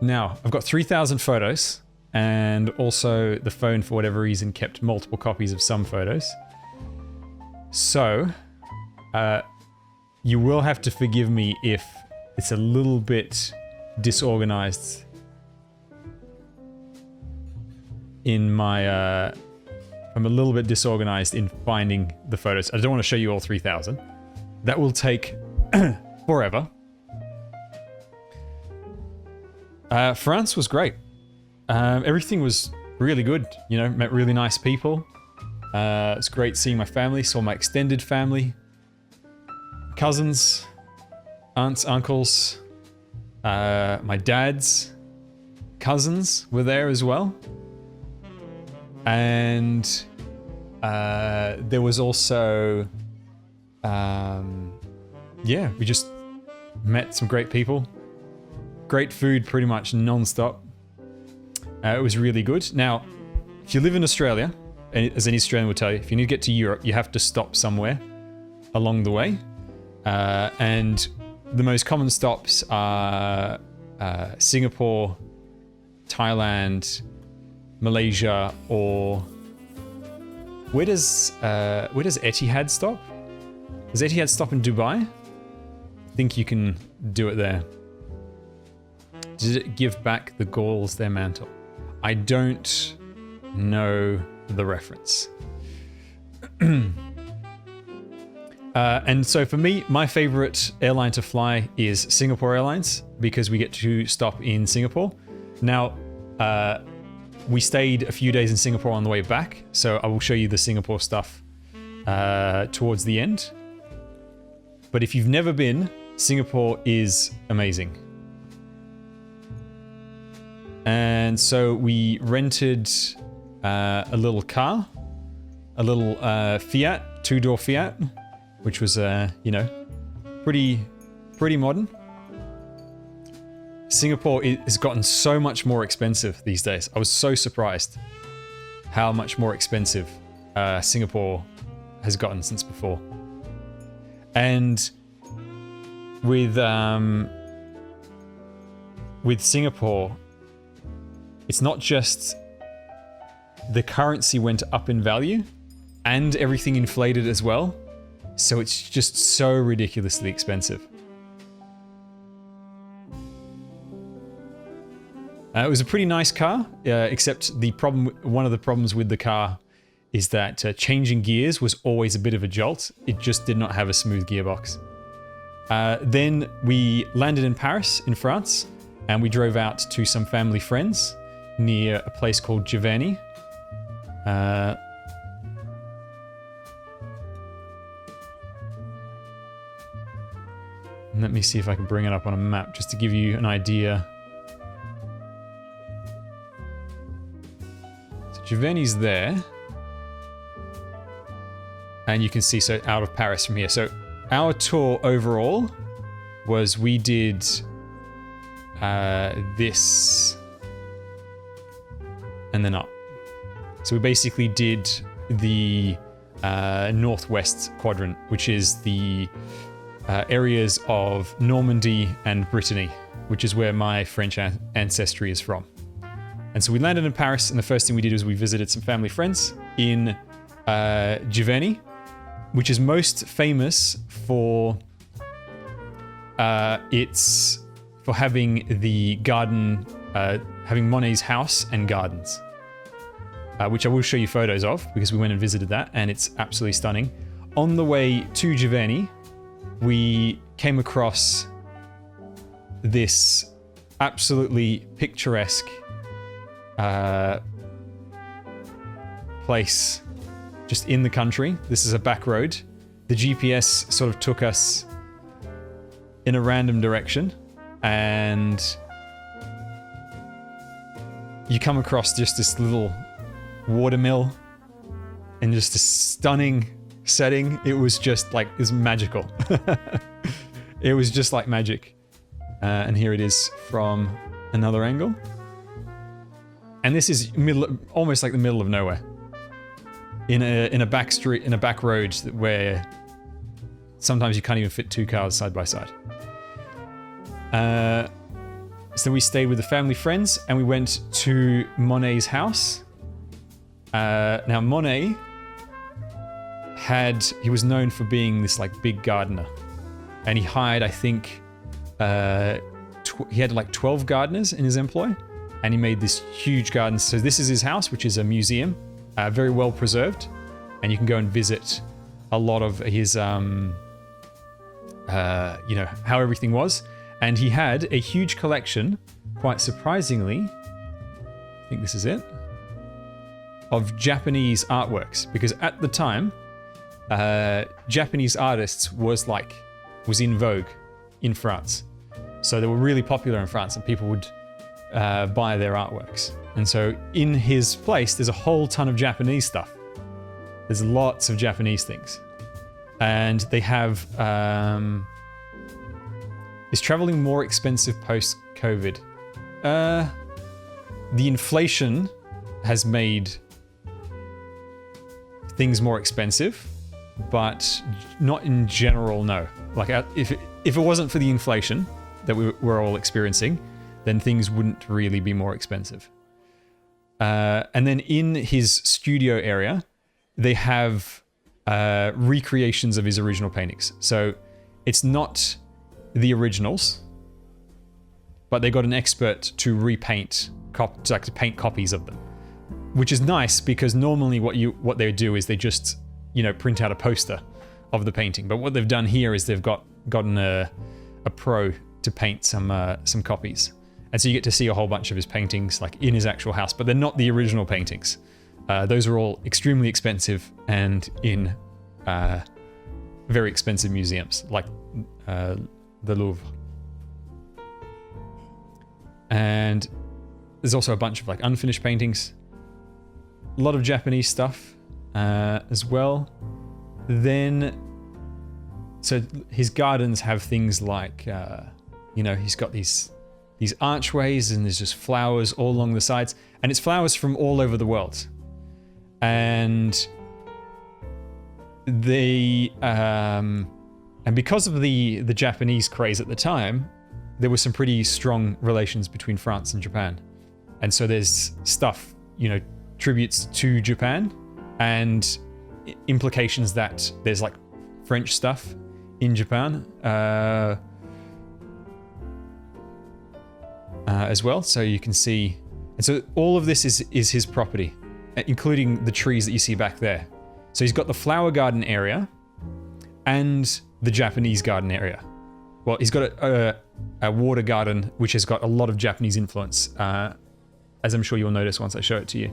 Now, I've got 3,000 photos, and also the phone, for whatever reason, kept multiple copies of some photos. So, you will have to forgive me if it's a little bit disorganized in my... I'm a little bit disorganized in finding the photos. I don't want to show you all 3,000. That will take forever. France was great. Everything was really good. You know, met really nice people. It's great seeing my family. Saw my extended family. Cousins. Aunts, uncles. My dad's cousins were there as well. And there was also... yeah, we just met some great people. Great food pretty much non-stop. It was really good. Now, if you live in Australia, as any Australian will tell you, if you need to get to Europe, you have to stop somewhere along the way. And the most common stops are Singapore, Thailand, Malaysia, or... Where does Etihad stop? Does Etihad stop in Dubai? I think you can do it there. Did it give back the Gauls their mantle? I don't know the reference. And so for me, my favorite airline to fly is Singapore Airlines because we get to stop in Singapore. Now, we stayed a few days in Singapore on the way back, so I will show you the Singapore stuff towards the end. But if you've never been, Singapore is amazing. And so we rented a little car, a little Fiat, two-door Fiat, which was, you know, pretty modern. Singapore has gotten so much more expensive these days. I was so surprised how much more expensive Singapore has gotten since before. And with Singapore, it's not just the currency went up in value and everything inflated as well. So it's just so ridiculously expensive. It was a pretty nice car, except one of the problems with the car is that changing gears was always a bit of a jolt. It just did not have a smooth gearbox. Then we landed in Paris, in France, and we drove out to some family friends near a place called Giverny. Let me see if I can bring it up on a map just to give you an idea. So Giverny's there. And you can see, so out of Paris from here. So our tour overall was we did this and then up. So we basically did the northwest quadrant, which is the areas of Normandy and Brittany, which is where my French ancestry is from. And so we landed in Paris, and the first thing we did was we visited some family friends in Giverny, which is most famous for having the garden, having Monet's house and gardens, which I will show you photos of because we went and visited that, and it's absolutely stunning. On the way to Giverny, we came across this absolutely picturesque place just in the country. This is a back road. The GPS sort of took us in a random direction, and you come across just this little watermill and just a stunning setting. It was just like, it was magical. It was just like magic. And here it is from another angle. And this is almost like the middle of nowhere. In a back street, in a back road where sometimes you can't even fit two cars side by side. So we stayed with the family friends and we went to Monet's house. Now Monet he was known for being this like big gardener, and he hired, I think, he had like 12 gardeners in his employ, and he made this huge garden. So this is his house, which is a museum, very well preserved, and you can go and visit a lot of his, how everything was. And he had a huge collection, quite surprisingly, I think this is it, of Japanese artworks, because at the time, Japanese artists was in vogue in France. So they were really popular in France, and people would buy their artworks. And so in his place, there's a whole ton of Japanese stuff. There's lots of Japanese things. And they have... is traveling more expensive post-COVID? The inflation has made things more expensive, but not in general, no. Like, if it wasn't for the inflation that we're all experiencing, then things wouldn't really be more expensive. And then in his studio area, they have recreations of his original paintings. So it's not the originals, but they got an expert to repaint, to paint copies of them, which is nice because normally what they do is they just print out a poster of the painting. But what they've done here is they've gotten a pro to paint some copies, and so you get to see a whole bunch of his paintings like in his actual house, but they're not the original paintings. Those are all extremely expensive and in very expensive museums like the Louvre. And there's also a bunch of like unfinished paintings, a lot of Japanese stuff as well. Then, so his gardens have things like, he's got these archways, and there's just flowers all along the sides, and it's flowers from all over the world. And and because of the Japanese craze at the time, there were some pretty strong relations between France and Japan. And so there's stuff, tributes to Japan, and implications that there's like French stuff in Japan as well. So you can see, and so all of this is his property, including the trees that you see back there. So he's got the flower garden area and the Japanese garden area. Well, he's got a water garden, which has got a lot of Japanese influence, as I'm sure you'll notice once I show it to you.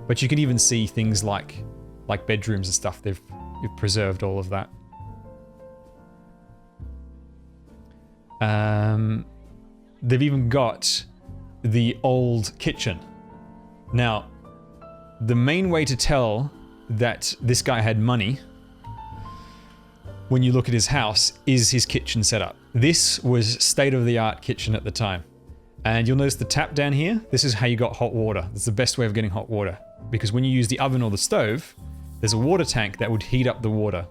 But you can even see things like bedrooms and stuff. They've preserved all of that. They've even got the old kitchen. Now, the main way to tell that this guy had money when you look at his house is his kitchen setup. This was state-of-the-art kitchen at the time. And you'll notice the tap down here. This is how you got hot water. That's the best way of getting hot water. Because when you use the oven or the stove, there's a water tank that would heat up the water.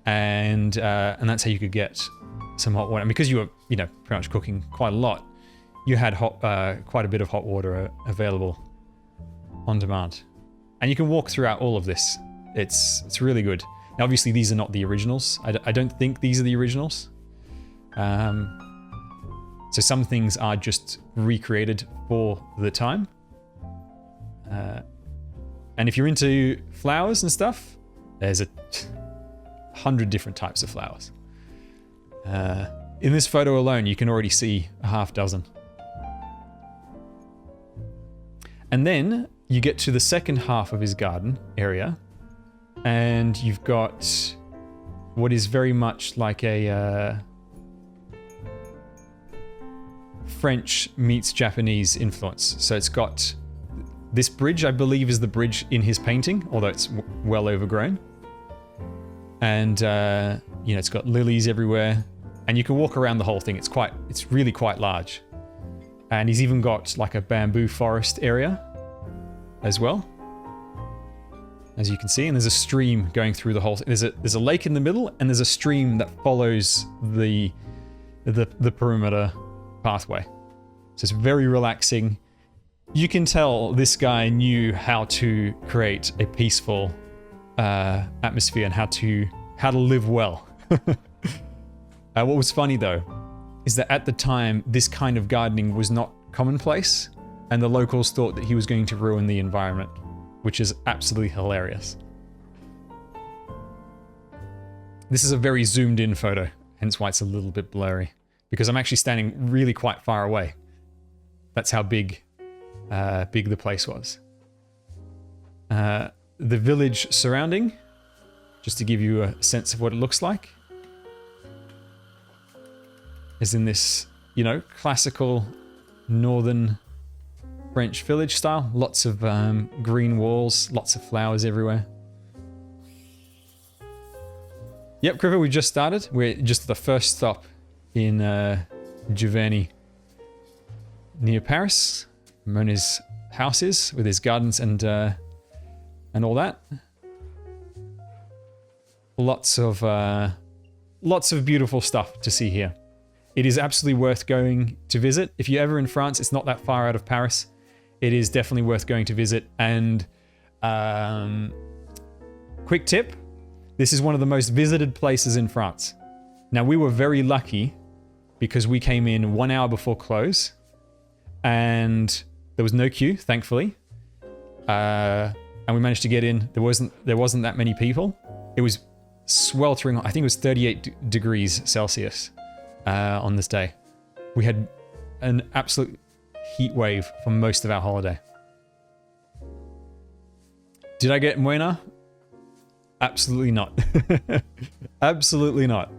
And that's how you could get some hot water. And because you were, pretty much cooking quite a lot, you had quite a bit of hot water available on demand. And you can walk throughout all of this. It's really good. Now, obviously, these are not the originals. I don't think these are the originals. So some things are just recreated for the time. And if you're into flowers and stuff, there's 100 different types of flowers. In this photo alone, you can already see a half dozen. And then you get to the second half of his garden area, and you've got what is very much like a French meets Japanese influence. So it's got this bridge, I believe, is the bridge in his painting, although it's well overgrown. And it's got lilies everywhere, and you can walk around the whole thing. It's really quite large. And he's even got like a bamboo forest area as well, as you can see. And there's a stream going through the whole thing. There's a lake in the middle, and there's a stream that follows the perimeter pathway. So it's very relaxing. You can tell this guy knew how to create a peaceful atmosphere and how to live well. What was funny though is that at the time this kind of gardening was not commonplace, and the locals thought that he was going to ruin the environment, which is absolutely hilarious. This is a very zoomed in photo, hence why it's a little bit blurry, because I'm actually standing really quite far away. That's how big the place was. The village surrounding, just to give you a sense of what it looks like, is in this, you know, classical northern French village style. Lots of green walls, lots of flowers everywhere. Yep, Criver, we just started. We're just at the first stop in Giverny, near Paris. Mona's house is, with his gardens and all that. Lots of beautiful stuff to see here. It is absolutely worth going to visit. If you're ever in France, it's not that far out of Paris. It is definitely worth going to visit. And quick tip, this is one of the most visited places in France. Now, we were very lucky because we came in 1 hour before close and there was no queue, thankfully. And we managed to get in. There wasn't that many people. It was sweltering. I think it was 38 degrees Celsius on this day. We had an absolute heat wave for most of our holiday. Did I get Moena? Absolutely not. Absolutely not.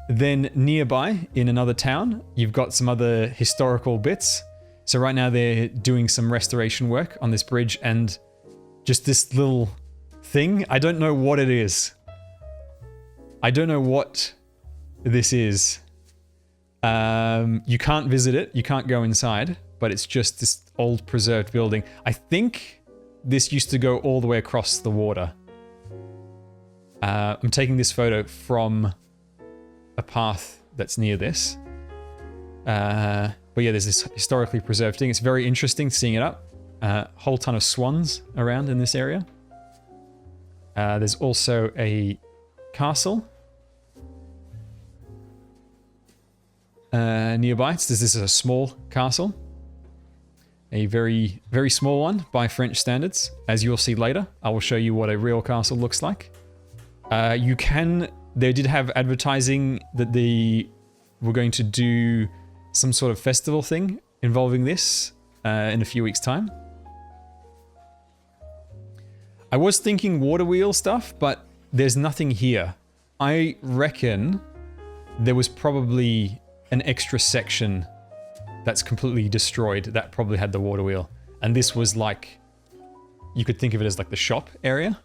Then nearby, in another town, you've got some other historical bits. So right now they're doing some restoration work on this bridge, and just this little thing, I don't know what it is. I don't know what this is. You can't visit it, you can't go inside, but it's just this old preserved building. I think this used to go all the way across the water. I'm taking this photo from a path that's near this. But yeah, there's this historically preserved thing. It's very interesting seeing it up. Whole ton of swans around in this area. There's also a castle nearby. So this is a small castle. A very, very small one by French standards. As you'll see later, I will show you what a real castle looks like. They did have advertising that they were going to do some sort of festival thing involving this in a few weeks' time. I was thinking water wheel stuff, but there's nothing here. I reckon there was probably an extra section that's completely destroyed that probably had the water wheel. And this was like, you could think of it as like the shop area,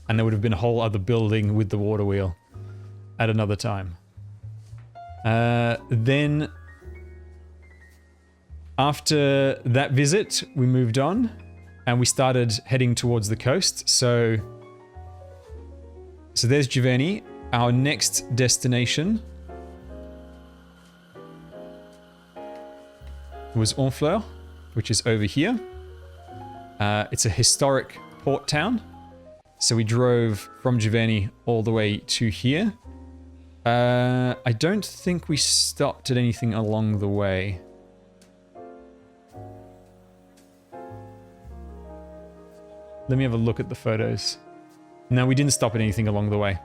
and there would have been a whole other building with the water wheel at another time. Then after that visit, we moved on and we started heading towards the coast. So there's Giverny. Our next destination was Honfleur, which is over here. It's a historic port town. So we drove from Giverny all the way to here. I don't think we stopped at anything along the way. Let me have a look at the photos. No, we didn't stop at anything along the way.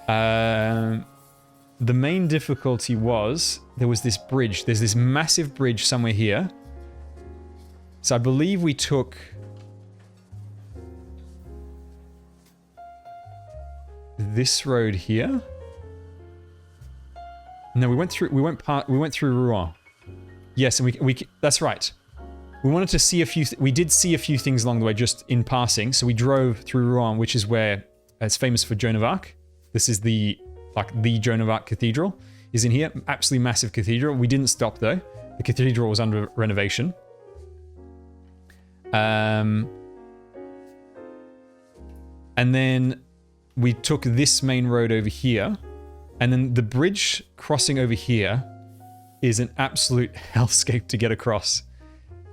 The main difficulty was there was this bridge. There's this massive bridge somewhere here. So I believe we took this road here. No, we went through Rouen. Yes, and we that's right. We wanted to see we did see a few things along the way just in passing. So we drove through Rouen, which is where it's famous for Joan of Arc. This is the Joan of Arc Cathedral is in here. Absolutely massive cathedral. We didn't stop though. The cathedral was under renovation. And then we took this main road over here, And then the bridge crossing over here is an absolute hellscape to get across.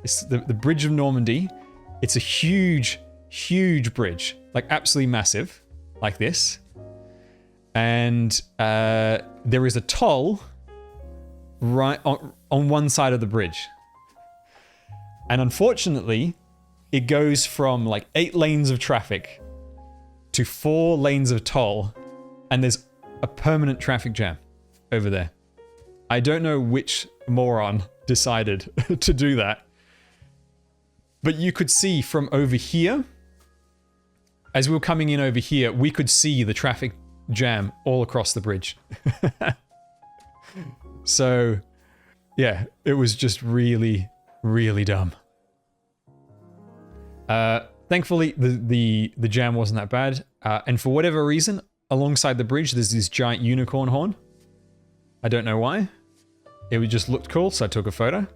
It's the Bridge of Normandy. It's a huge, huge bridge, like absolutely massive, like this. And there is a toll right on one side of the bridge. And unfortunately, it goes from like 8 lanes of traffic to 4 lanes of toll, and there's a permanent traffic jam over there. I don't know which moron decided to do that, but you could see from over here, as we were coming in over here, we could see the traffic jam all across the bridge. So, yeah, it was just really, really dumb. Thankfully, the jam wasn't that bad. And for whatever reason, alongside the bridge, there's this giant unicorn horn. I don't know why. It just looked cool, so I took a photo.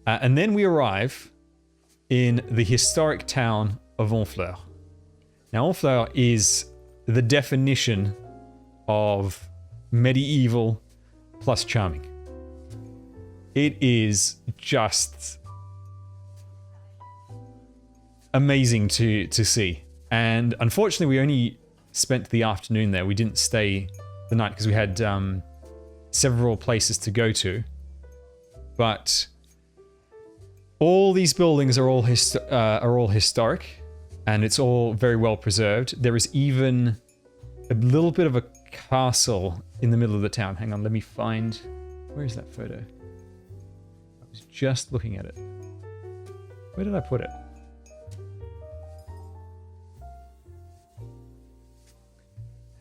And then we arrive in the historic town of Honfleur. Now, Honfleur is the definition of medieval plus charming. It is just amazing to see. And unfortunately, we only spent the afternoon there. We didn't stay the night because we had several places to go to. But all these buildings are all historic, and it's all very well preserved. There is even a little bit of a castle in the middle of the town. Hang on, let me find... Where is that photo? I was just looking at it. Where did I put it?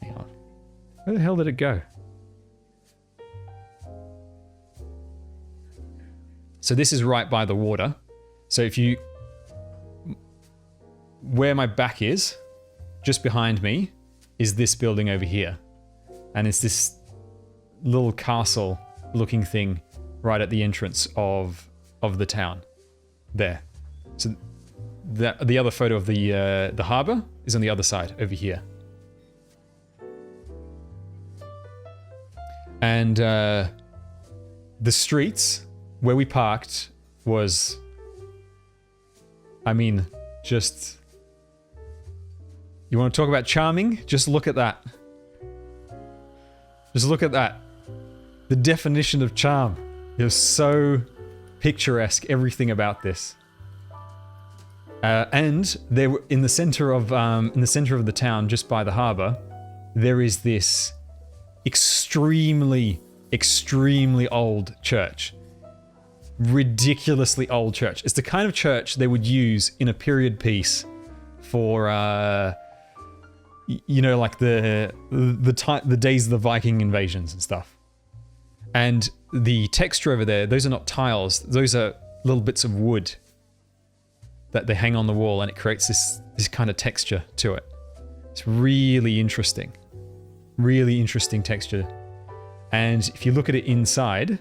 Hang on. Where the hell did it go? So this is right by the water. So if you... Where my back is, just behind me, is this building over here. And it's this little castle looking thing right at the entrance of the town. There. So the other photo of the harbour is on the other side, over here. And the streets where we parked was, I mean, just... You want to talk about charming? Just look at that. Just look at that. The definition of charm. It was so picturesque, everything about this. And there, in the center of the town, just by the harbor, there is this extremely, extremely old church. Ridiculously old church. It's the kind of church they would use in a period piece for, you know, like the days of the Viking invasions and stuff. And the texture over there, those are not tiles. Those are little bits of wood that they hang on the wall, and it creates this kind of texture to it. It's really interesting. Really interesting texture. And if you look at it inside,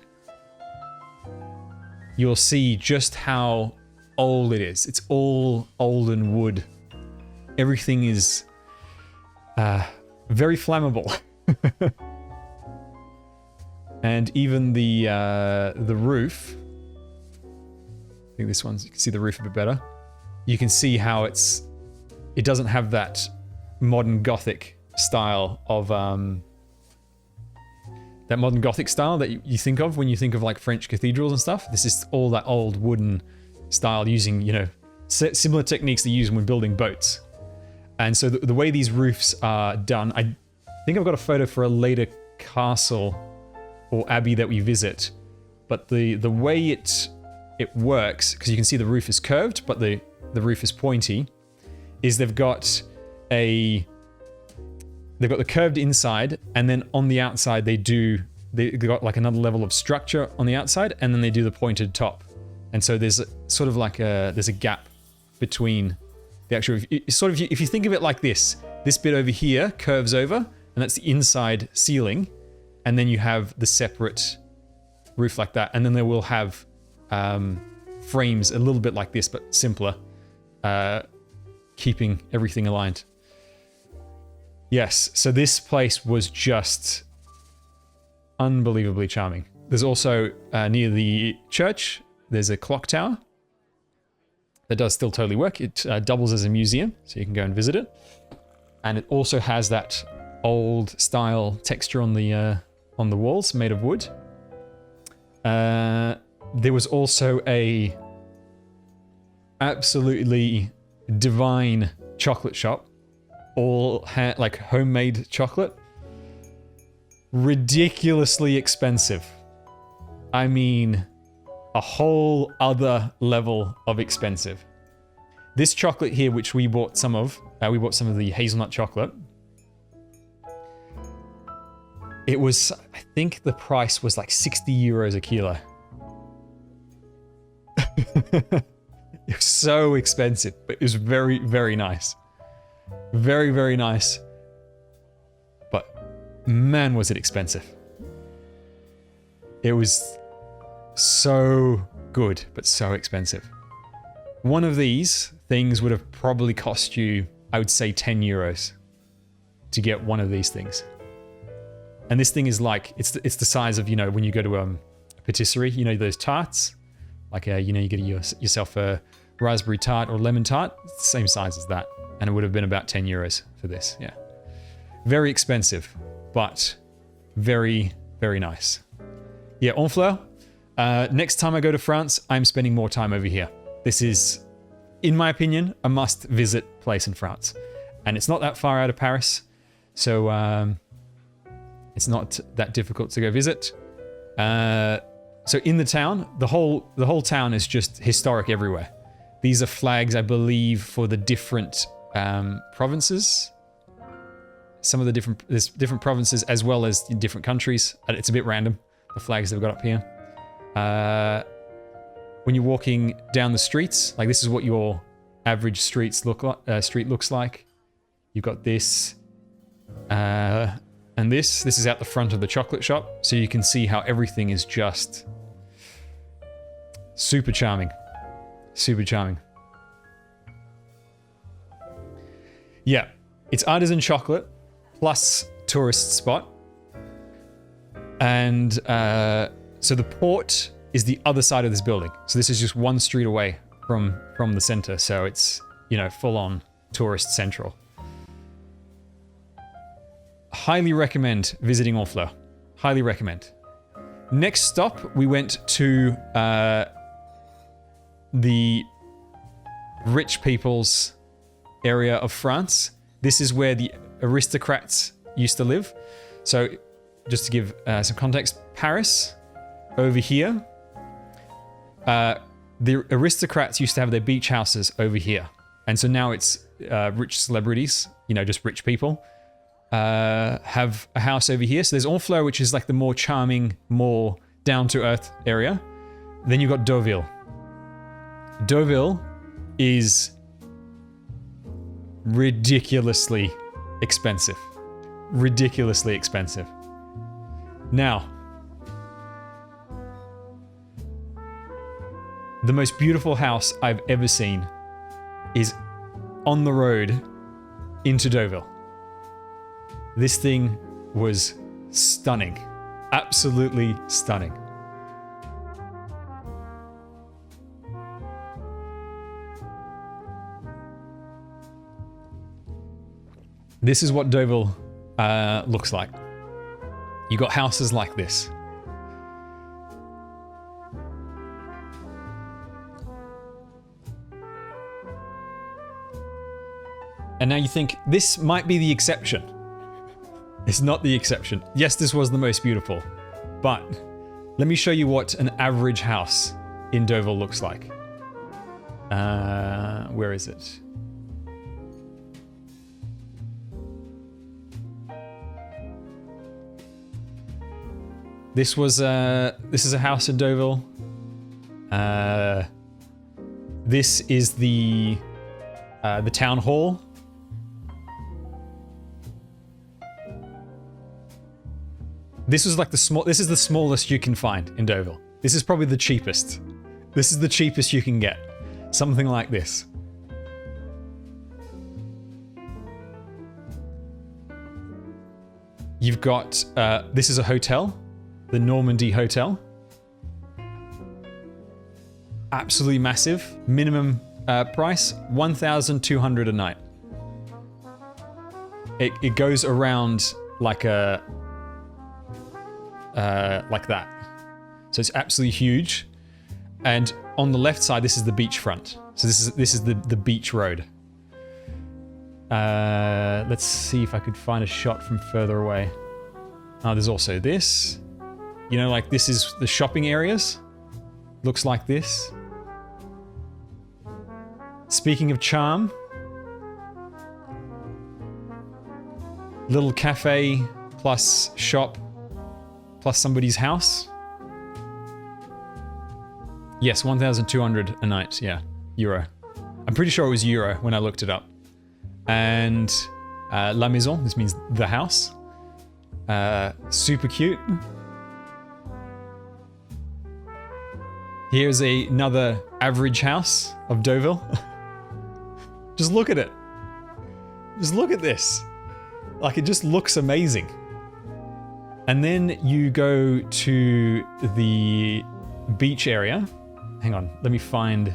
you'll see just how old it is. It's all olden wood. Everything is very flammable. And even the roof, I think this one's, you can see the roof a bit better. You can see how it doesn't have that modern Gothic style of that modern Gothic style that you think of when you think of like French cathedrals and stuff. This is all that old wooden style using, you know, similar techniques they use when building boats. And so the way these roofs are done, I think I've got a photo for a later castle or abbey that we visit. But the way it works, because you can see the roof is curved, but the roof is pointy, is they've got the curved inside, and then on the outside they've got like another level of structure on the outside, and then they do the pointed top. And so there's sort of like there's a gap between the actual, sort of, if you think of it like this bit over here curves over, and that's the inside ceiling, and then you have the separate roof like that, and then they will have frames a little bit like this, but simpler, keeping everything aligned. Yes, so this place was just unbelievably charming. There's also, near the church, there's a clock tower that does still totally work. It doubles as a museum, so you can go and visit it. And it also has that old style texture on the walls made of wood. There was also a absolutely divine chocolate shop, all like homemade chocolate. Ridiculously expensive. I mean, a whole other level of expensive. This chocolate here, which we bought some of the hazelnut chocolate. It was, I think the price was like 60 euros a kilo. It was so expensive, but it was very, very nice. Very, very nice. But man, was it expensive. It was so good, but so expensive. One of these things would have probably cost you, I would say, 10 euros to get one of these things. And this thing is like, it's the size of, you know, when you go to a patisserie, you know, those tarts, like, you know, you get yourself a raspberry tart or lemon tart, it's the same size as that. And it would have been about 10 euros for this, yeah. Very expensive, but very, very nice. Yeah, Honfleur. Next time I go to France, I'm spending more time over here. This is, in my opinion, a must-visit place in France. And it's not that far out of Paris, so it's not that difficult to go visit. So in the town, the whole town is just historic everywhere. These are flags, I believe, for the different provinces. Some of the there's different provinces as well as different countries. It's a bit random, the flags they've got up here. When you're walking down the streets, like this is what your average street looks like. You've got this and this. This is out the front of the chocolate shop, so you can see how everything is just super charming. Super charming. Yeah, it's artisan chocolate plus tourist spot. And so the port is the other side of this building. So this is just one street away from the center. So it's, you know, full on tourist central. Highly recommend visiting Honfleur. Highly recommend. Next stop, we went to the rich people's area of France. This is where the aristocrats used to live. So just to give some context, Paris, over here, the aristocrats used to have their beach houses over here. And so now it's rich celebrities, you know, just rich people, have a house over here. So there's Honfleur, which is like the more charming, more down-to-earth area. Then you've got Deauville. Deauville is ridiculously expensive. Ridiculously expensive. Now, the most beautiful house I've ever seen is on the road into Deauville. This thing was stunning. Absolutely stunning. This is what Deauville looks like. You got houses like this. And now you think, this might be the exception. It's not the exception. Yes, this was the most beautiful. But let me show you what an average house in Deauville looks like. Where is it? This is a house in Deauville. This is the town hall. This is like this is the smallest you can find in Deauville. This is probably the cheapest. This is the cheapest you can get. Something like this. You've got, this is a hotel, the Normandy Hotel. Absolutely massive. Minimum price, 1,200 a night. It goes around like a, like that. So it's absolutely huge. And on the left side, this is the beachfront. So this is the beach road. Let's see if I could find a shot from further away. Oh, there's also this. You know, like this is the shopping areas. Looks like this. Speaking of charm, little cafe plus shop plus somebody's house. Yes, 1,200 a night, yeah, euro. I'm pretty sure it was euro when I looked it up. And la maison, this means the house. Super cute. Here's another average house of Deauville. Just look at it. Just look at this. Like, it just looks amazing. And then you go to the beach area. Hang on, let me find...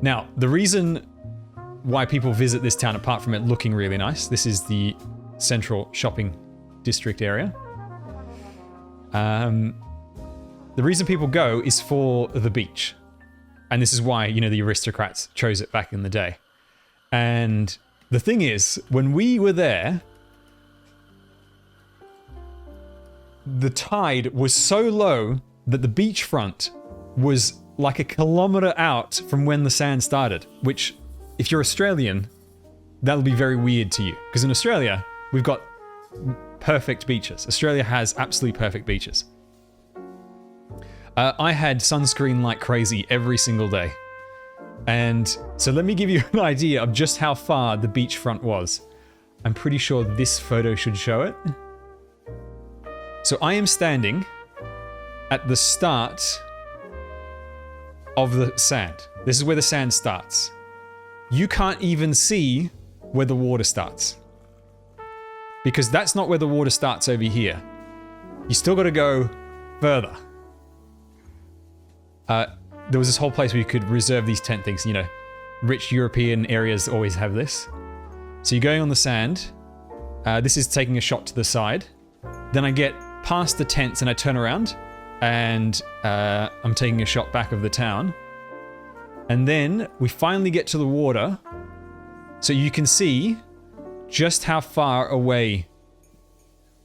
Now, the reason why people visit this town, apart from it looking really nice, this is the central shopping district area. The reason people go is for the beach. And this is why, you know, the aristocrats chose it back in the day. And the thing is, when we were there, the tide was so low that the beachfront was like a kilometer out from when the sand started, which, if you're Australian, that'll be very weird to you. Because in Australia, we've got perfect beaches. Australia has absolutely perfect beaches. I had sunscreen like crazy every single day. And so let me give you an idea of just how far the beachfront was. I'm pretty sure this photo should show it. So I am standing at the start of the sand. This is where the sand starts. You can't even see where the water starts. Because that's not where the water starts over here. You still got to go further. There was this whole place where you could reserve these tent things, you know. Rich European areas always have this. So you're going on the sand. This is taking a shot to the side. Then I get past the tents and I turn around and I'm taking a shot back of the town. And then we finally get to the water. So you can see just how far away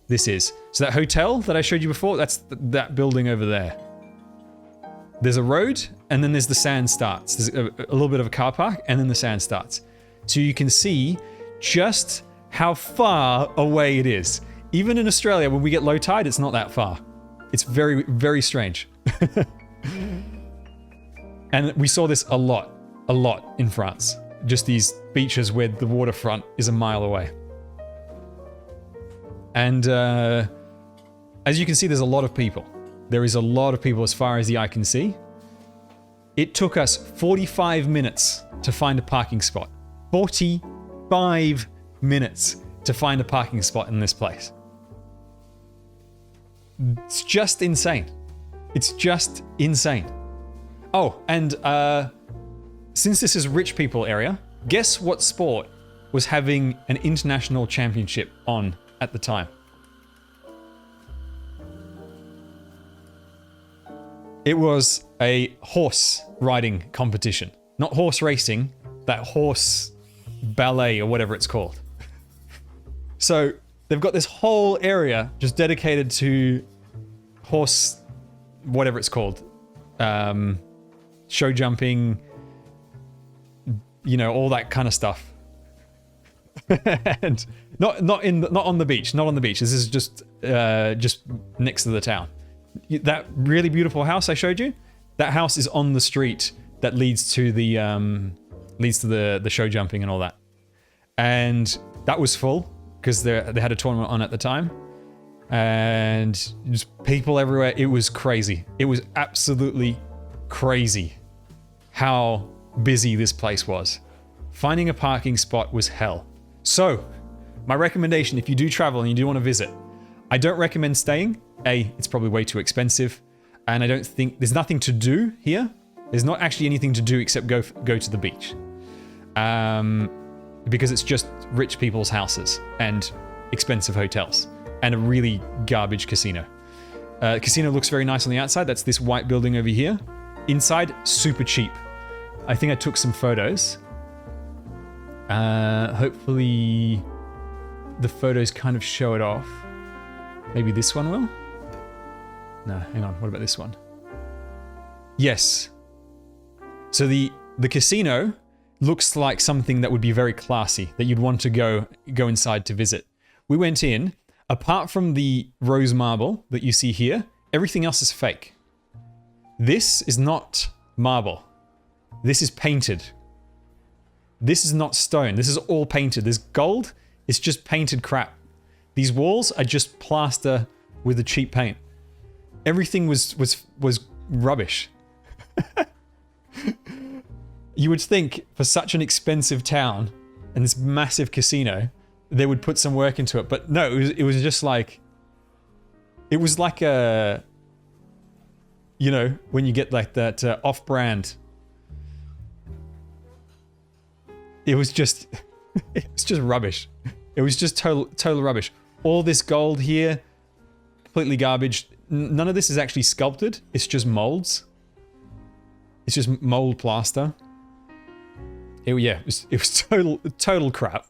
this is. So that hotel that I showed you before, that's that building over there. There's a road, and then there's the sand starts. There's a little bit of a car park, and then the sand starts. So you can see just how far away it is. Even in Australia, when we get low tide, it's not that far. It's very, very strange. And we saw this a lot in France. Just these beaches where the waterfront is a mile away. And as you can see, there's a lot of people. There is a lot of people as far as the eye can see. It took us 45 minutes to find a parking spot. 45 minutes to find a parking spot in this place. It's just insane. It's just insane. Oh, and since this is rich people area, guess what sport was having an international championship on at the time? It was a horse riding competition. Not horse racing, that horse ballet or whatever it's called. So they've got this whole area just dedicated to horse, whatever it's called. Show jumping, you know, all that kind of stuff. And not on the beach. This is just next to the town. That really beautiful house I showed you, that house is on the street that leads to the show jumping and all that. And that was full because they had a tournament on at the time. And just people everywhere. It was crazy. It was absolutely crazy how busy this place was. Finding a parking spot was hell. So my recommendation, if you do travel and you do want to visit, I don't recommend staying. A, it's probably way too expensive. And I don't think, there's nothing to do here. There's not actually anything to do except go to the beach. Because it's just rich people's houses and expensive hotels and a really garbage casino. Casino looks very nice on the outside. That's this white building over here. Inside, super cheap. I think I took some photos. Hopefully the photos kind of show it off. Maybe this one will? No, hang on. What about this one? Yes. So the casino looks like something that would be very classy, that you'd want to go inside to visit. We went in. Apart from the rose marble that you see here, everything else is fake. This is not marble. This is painted. This is not stone. This is all painted. This gold is just painted crap. These walls are just plaster with a cheap paint. Everything was rubbish. You would think for such an expensive town and this massive casino, they would put some work into it, but no, it was just like, it was like a, you know, when you get like that off-brand. It was just rubbish. It was just total rubbish. All this gold here, completely garbage. None of this is actually sculpted. It's just molds. It's just mold plaster. It was total crap.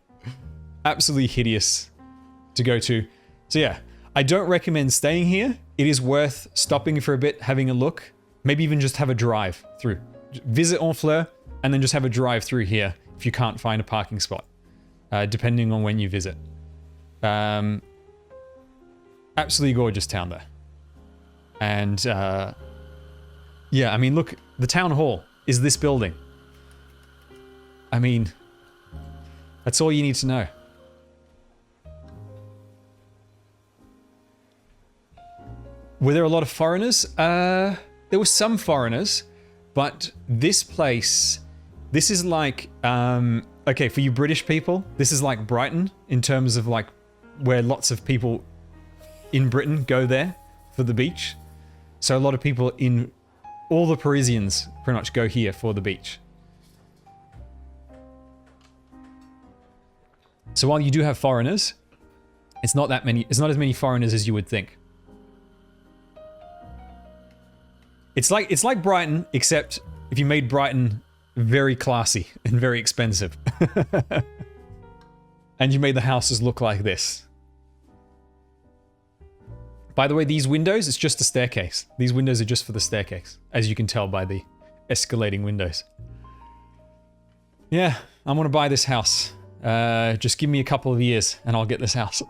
Absolutely hideous to go to. So yeah, I don't recommend staying here. It is worth stopping for a bit, having a look, maybe even just have a drive through. Visit Honfleur and then just have a drive through here if you can't find a parking spot, depending on when you visit. Absolutely gorgeous town there. And yeah, I mean, look, the town hall is this building. I mean, that's all you need to know. Were there a lot of foreigners? There were some foreigners, but this place, this is like, okay, for you British people, this is like Brighton in terms of like where lots of people in Britain go there for the beach. So a lot of people in, all the Parisians pretty much go here for the beach. So while you do have foreigners, it's not that many, it's not as many foreigners as you would think. It's like Brighton, except if you made Brighton very classy and very expensive. And you made the houses look like this. By the way, these windows, it's just a staircase. These windows are just for the staircase, as you can tell by the escalating windows. Yeah, I want to buy this house. Just give me a couple of years and I'll get this house.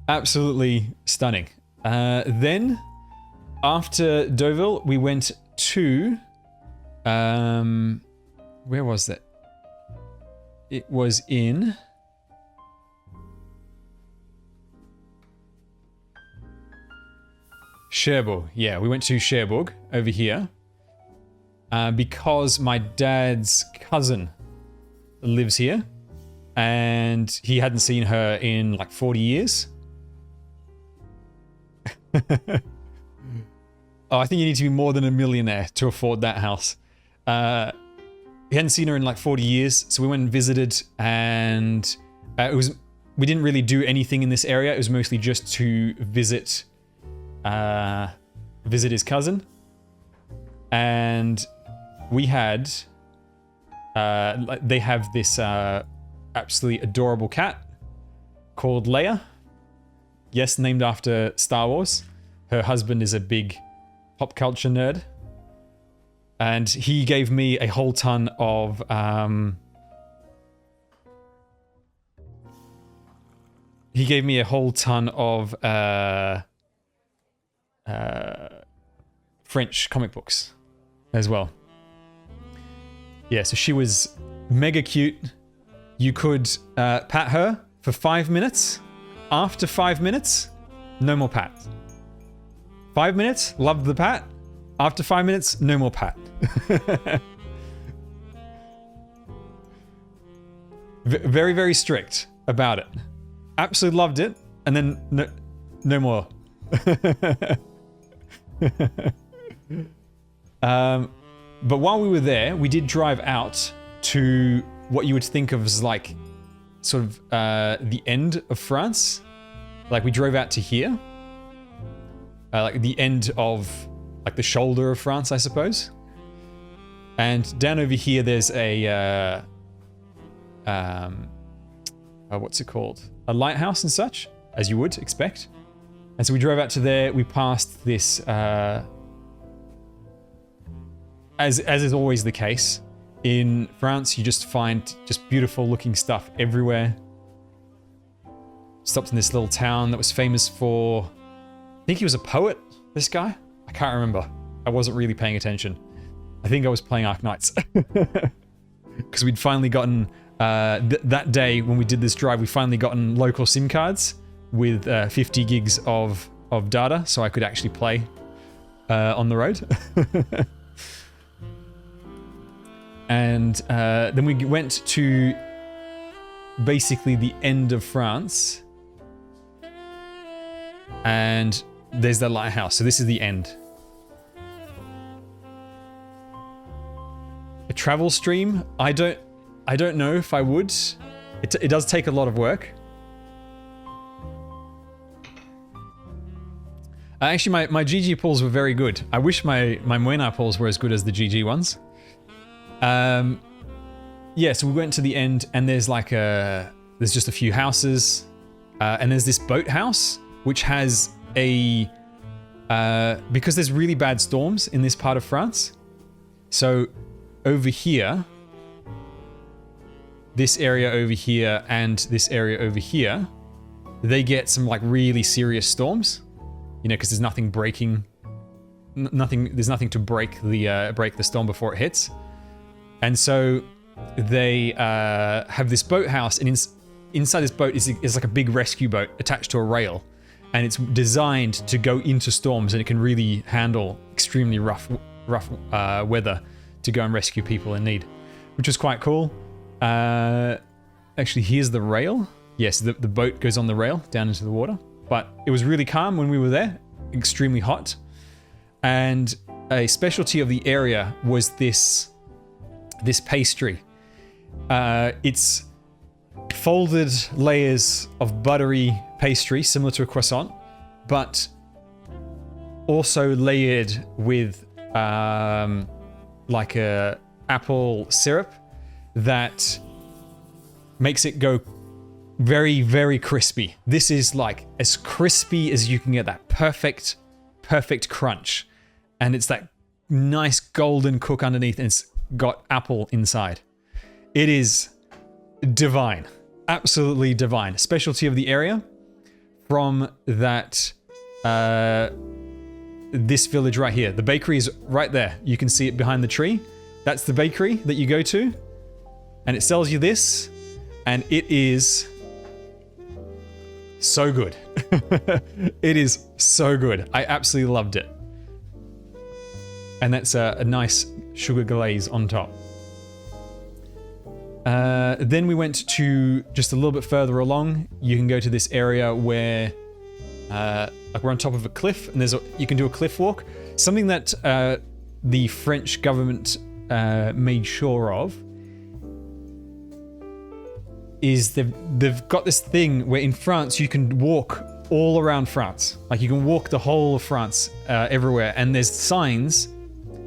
Absolutely stunning. Then, after Deauville, we went to, where was that? It was in Cherbourg. Yeah, we went to Cherbourg over here because my dad's cousin lives here and he hadn't seen her in like 40 years. Oh, I think you need to be more than a millionaire to afford that house. He hadn't seen her in like 40 years, so we went and visited, and we didn't really do anything in this area. It was mostly just to visit his cousin, and we had they have this absolutely adorable cat called Leia. Yes, named after Star Wars. Her husband is a big pop culture nerd. And he gave me a whole ton of French comic books as well. Yeah, so she was mega cute. You could pat her for 5 minutes. After 5 minutes, no more pat. 5 minutes, loved the pat. After 5 minutes, no more pat. Very, very strict about it. Absolutely loved it. And then no more. But while we were there, we did drive out to what you would think of as like sort of the end of France. Like we drove out to here. Like the end of like the shoulder of France, I suppose. And down over here, there's a what's it called? A lighthouse and such, as you would expect. And so we drove out to there. We passed this, as is always the case in France, you just find just beautiful looking stuff everywhere. Stopped in this little town that was famous for, I think he was a poet, this guy. I can't remember. I wasn't really paying attention. I think I was playing Arknights. Because we'd finally gotten, that day when we did this drive, we finally gotten local SIM cards with 50 gigs of data, so I could actually play on the road. And then we went to basically the end of France. And there's the lighthouse. So this is the end. A travel stream? I don't know if I would. It does take a lot of work. Actually, my GG pulls were very good. I wish my Moenar pulls were as good as the GG ones. Yeah, so we went to the end, and there's like there's just a few houses, and there's this boathouse which has a because there's really bad storms in this part of France. So over here, this area over here, and this area over here, they get some like really serious storms. You know, because there's nothing breaking, there's nothing to break the storm before it hits. And so they have this boathouse, and inside this boat is like a big rescue boat attached to a rail, and it's designed to go into storms, and it can really handle extremely rough weather to go and rescue people in need, which was quite cool. Actually, here's the rail. Yes, the boat goes on the rail down into the water, but it was really calm when we were there, extremely hot. And a specialty of the area was this pastry. It's folded layers of buttery pastry, similar to a croissant, but also layered with like a apple syrup that makes it go very, very crispy. This is like as crispy as you can get, that perfect crunch. And it's that nice golden cook underneath, and it's got apple inside. It is divine, absolutely divine. Specialty of the area from that, this village right here. The bakery is right there. You can see it behind the tree. That's the bakery that you go to, and it sells you this, and it is so good. It is so good. I absolutely loved it. And that's a nice sugar glaze on top. Then we went to just a little bit further along. You can go to this area where like we're on top of a cliff, and you can do a cliff walk. Something that the French government made sure of is they've got this thing where in France you can walk all around France. Like you can walk the whole of France everywhere, and there's signs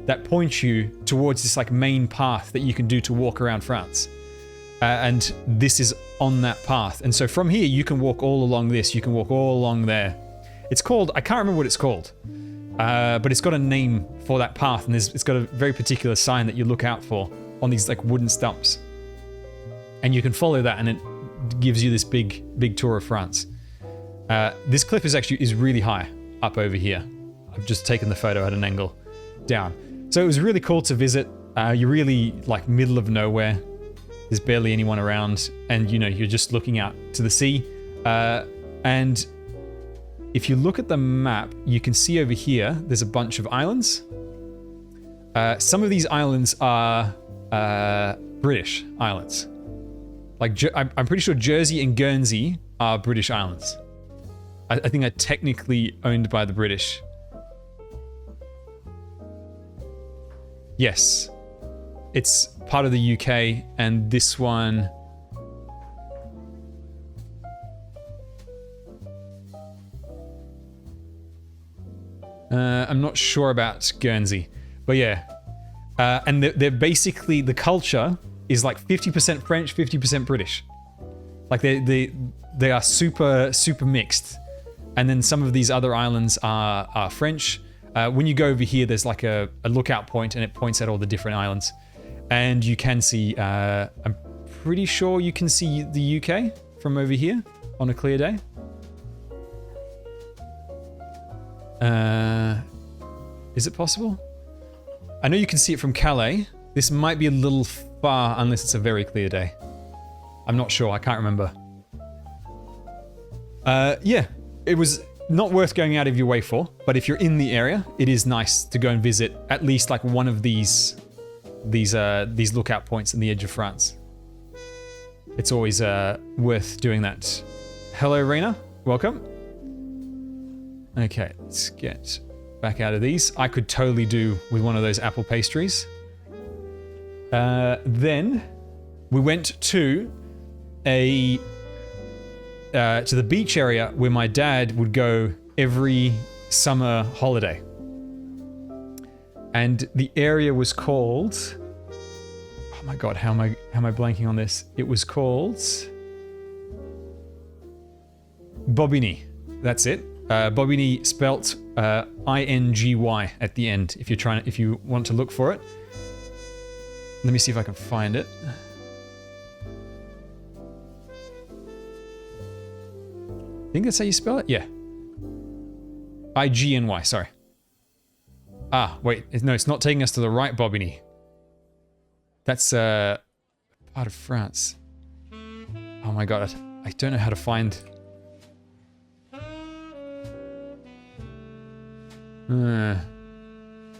that point you towards this like main path that you can do to walk around France. And this is on that path. And so from here you can walk all along this, you can walk all along there. It's called, I can't remember what it's called, but it's got a name for that path, and it's got a very particular sign that you look out for on these like wooden stumps. And you can follow that, and it gives you this big tour of France. This cliff is really high up over here. I've just taken the photo at an angle down. So it was really cool to visit. You're really like middle of nowhere. There's barely anyone around, and you know, you're just looking out to the sea. And if you look at the map, you can see over here, there's a bunch of islands. Some of these islands are British islands. Like, I'm pretty sure Jersey and Guernsey are British islands. I think are technically owned by the British. Yes. It's part of the UK, and this one... I'm not sure about Guernsey, but yeah. And they're basically, the culture is like 50% French, 50% British. Like they are super mixed. And then some of these other islands are French. When you go over here, there's like a lookout point, and it points at all the different islands. And you can see, I'm pretty sure you can see the UK from over here on a clear day. Is it possible? I know you can see it from Calais. This might be a little far unless it's a very clear day. I'm not sure, I can't remember. Yeah, it was not worth going out of your way for, but if you're in the area, it is nice to go and visit at least like one of these lookout points in the edge of France. It's always worth doing that. Hello, Rena. Welcome. Okay, let's get back out of these. I could totally do with one of those apple pastries. Then we went to the beach area where my dad would go every summer holiday. And the area was called... Oh my god, how am I blanking on this? It was called Bobigny. That's it. Bobigny spelt INGY at the end. If you want to look for it. Let me see if I can find it. I think that's how you spell it. Yeah. IGNY. Sorry. Ah, wait. No, it's not taking us to the right Bobigny. That's part of France. Oh my god, I don't know how to find...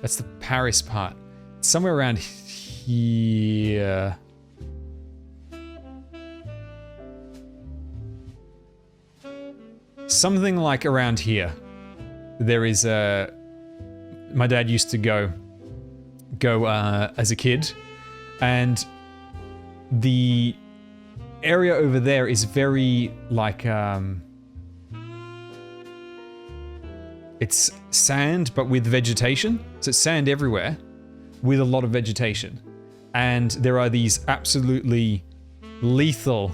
that's the Paris part. It's somewhere around here. Something like around here. There is a... My dad used to go as a kid. And the area over there is very like... it's sand, but with vegetation. So it's sand everywhere with a lot of vegetation. And there are these absolutely lethal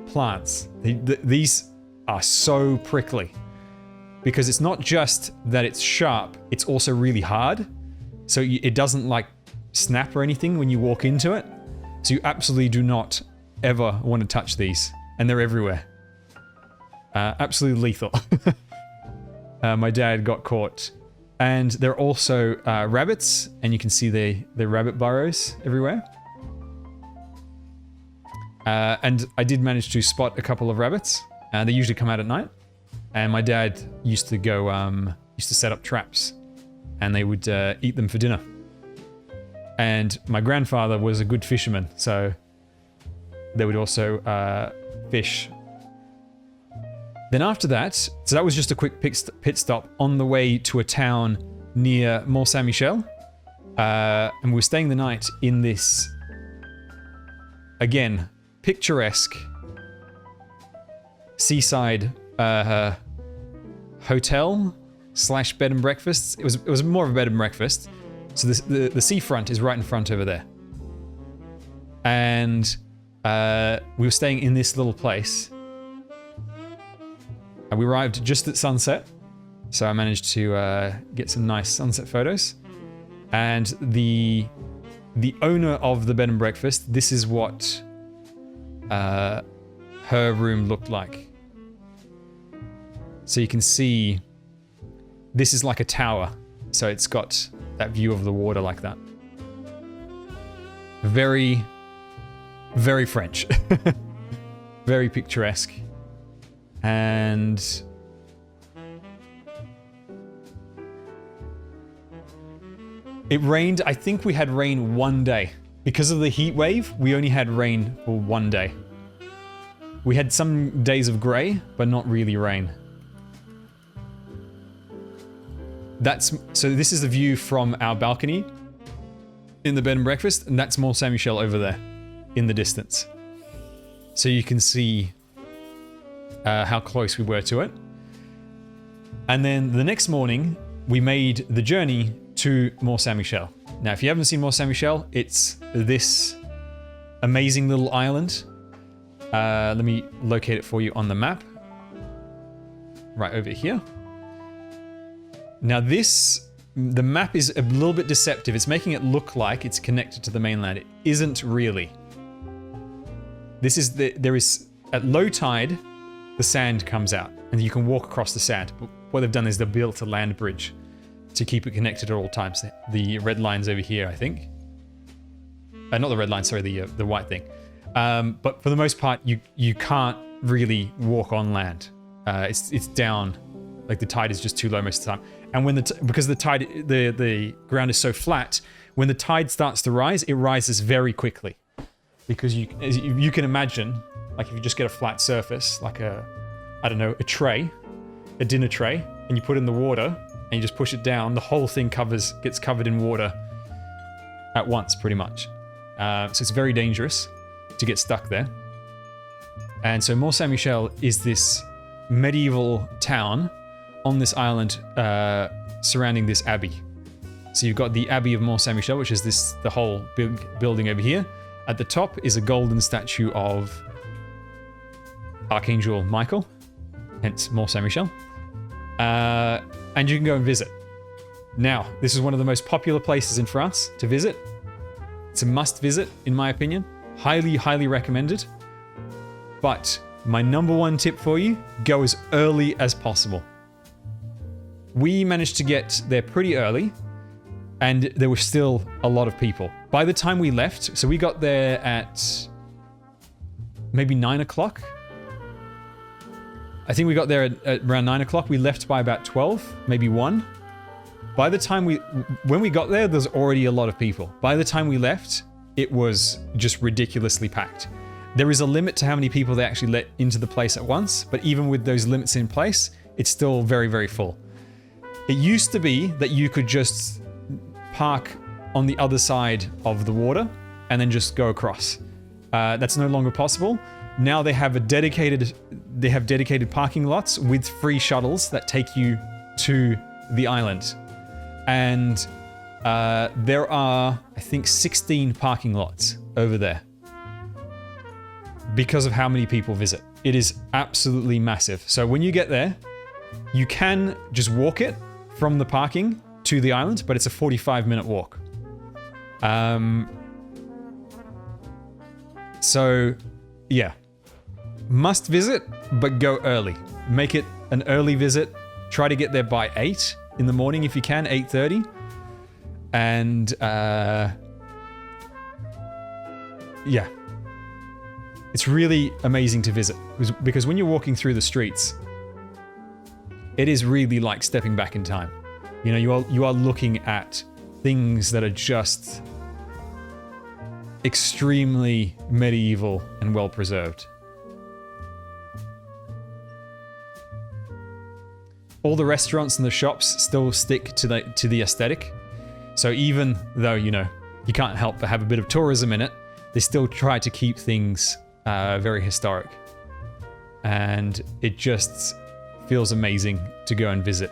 plants. These are so prickly. Because it's not just that it's sharp, it's also really hard. So it doesn't like snap or anything when you walk into it. So you absolutely do not ever want to touch these. And they're everywhere. Absolutely lethal. My dad got caught. And there are also rabbits, and you can see the rabbit burrows everywhere. And I did manage to spot a couple of rabbits. They usually come out at night. And my dad used to go, used to set up traps, and they would eat them for dinner. And my grandfather was a good fisherman, so they would also fish. Then after that, so that was just a quick pit stop on the way to a town near Mont Saint-Michel. And we were staying the night in this, again, picturesque seaside hotel / bed and breakfast. It was more of a bed and breakfast. So the seafront is right in front over there. And we were staying in this little place. And we arrived just at sunset. So I managed to get some nice sunset photos. And the owner of the bed and breakfast, this is what her room looked like. So you can see, this is like a tower. So it's got that view of the water like that. Very, very French. Very picturesque. And it rained. I think we had rain one day. Because of the heat wave, we only had rain for one day. We had some days of grey, but not really rain. So this is the view from our balcony in the bed and breakfast, and that's Mont Saint-Michel over there in the distance. So you can see how close we were to it. And then the next morning, we made the journey to Mont Saint-Michel. Now, if you haven't seen Mont Saint-Michel, it's this amazing little island. Let me locate it for you on the map. Right over here. Now the map is a little bit deceptive. It's making it look like it's connected to the mainland. It isn't really. There is, at low tide, the sand comes out and you can walk across the sand. But what they've done is they've built a land bridge to keep it connected at all times. The red line's over here, I think. Not the red line, sorry, the white thing. But for the most part, you can't really walk on land. It's down, like the tide is just too low most of the time. And because the ground is so flat, when the tide starts to rise, it rises very quickly. Because you can imagine, like if you just get a flat surface, like a tray, a dinner tray, and you put it in the water and you just push it down, the whole thing gets covered in water at once, pretty much. So it's very dangerous to get stuck there. And so Mont Saint-Michel is this medieval town on this island surrounding this abbey. So you've got the Abbey of Mont Saint-Michel, which is the whole big building over here. At the top is a golden statue of Archangel Michael, hence Mont Saint-Michel. And you can go and visit. Now, this is one of the most popular places in France to visit. It's a must visit, in my opinion. Highly, highly recommended. But my number one tip for you, go as early as possible. We managed to get there pretty early, and there were still a lot of people. By the time we left, so we got there at maybe 9 o'clock. I think we got there at around 9 o'clock. We left by about 12, maybe 1. By the time when we got there, there's already a lot of people. By the time we left, it was just ridiculously packed. There is a limit to how many people they actually let into the place at once, but even with those limits in place, it's still very, very full. It used to be that you could just park on the other side of the water and then just go across. That's no longer possible. Now they have dedicated parking lots with free shuttles that take you to the island. And there are, I think, 16 parking lots over there because of how many people visit. It is absolutely massive. So when you get there, you can just walk it from the parking to the island, but it's a 45-minute walk. So, yeah. Must visit, but go early. Make it an early visit. Try to get there by 8 in the morning if you can, 8:30. And, yeah. It's really amazing to visit. Because when you're walking through the streets, it is really like stepping back in time. You know, you are looking at things that are just extremely medieval and well preserved. All the restaurants and the shops still stick to the aesthetic. So even though, you know, you can't help but have a bit of tourism in it, they still try to keep things very historic. And it just feels amazing to go and visit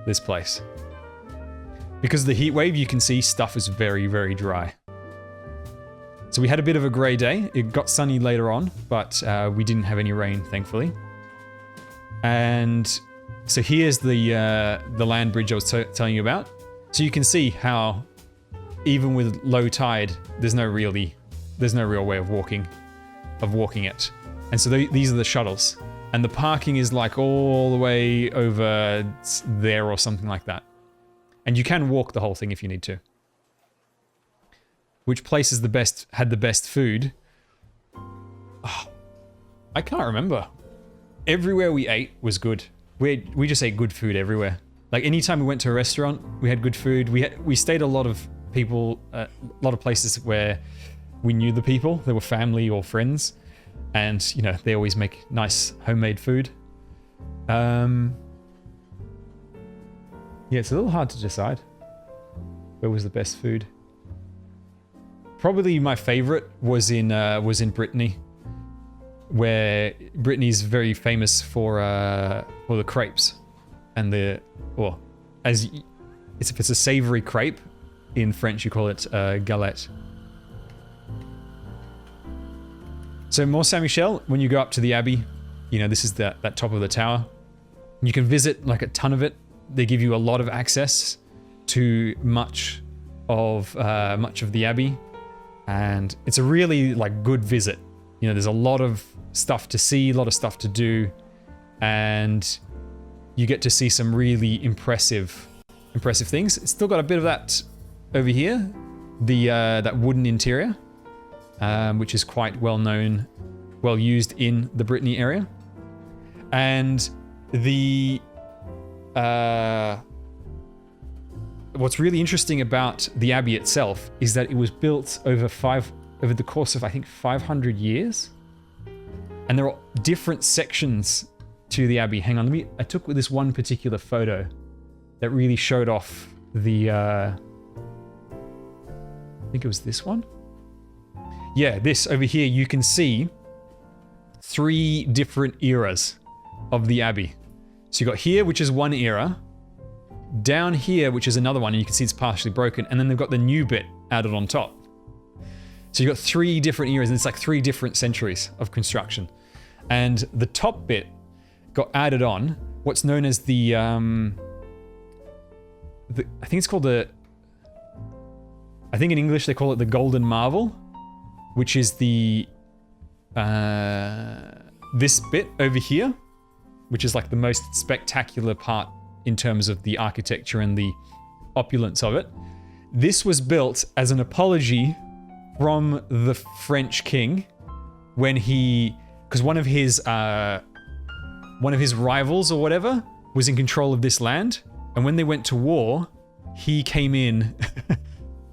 this place. Because of the heat wave, you can see stuff is very, very dry. So we had a bit of a grey day. It got sunny later on, but we didn't have any rain, thankfully. And so here's the land bridge I was telling you about. So you can see how even with low tide, there's no real way of walking it. And so these are the shuttles. And the parking is like all the way over there or something like that. And you can walk the whole thing if you need to. Which place is had the best food? Oh, I can't remember. Everywhere we ate was good. We just ate good food everywhere. Like anytime we went to a restaurant, we had good food. We stayed a lot of people, a lot of places where we knew the people. They were family or friends. And, you know, they always make nice homemade food. Yeah, it's a little hard to decide where was the best food. Probably my favorite was in Brittany, where Brittany's very famous for the crepes and if it's a savory crepe, in French you call it galette. So Mont Saint-Michel, when you go up to the Abbey, you know, this is that top of the tower. You can visit like a ton of it. They give you a lot of access to much of the Abbey, and it's a really like good visit. You know, there's a lot of stuff to see, a lot of stuff to do, and you get to see some really impressive things. It's still got a bit of that over here, that wooden interior, which is quite well known, well used in the Brittany area. And what's really interesting about the Abbey itself is that it was built over the course of, I think, 500 years. And there are different sections to the Abbey. Hang on, I took this one particular photo that really showed off I think it was this one. Yeah, this over here, you can see 3 different eras of the Abbey. So you got here, which is one era, down here, which is another one, and you can see it's partially broken, and then they've got the new bit added on top. So you've got 3 different eras, and it's like 3 different centuries of construction. And the top bit got added on, what's known as I think it's called I think in English they call it the Golden Marvel, which is this bit over here, which is like the most spectacular part in terms of the architecture and the opulence of it. This was built as an apology from the French king when because one of his rivals or whatever was in control of this land, and when they went to war, he came in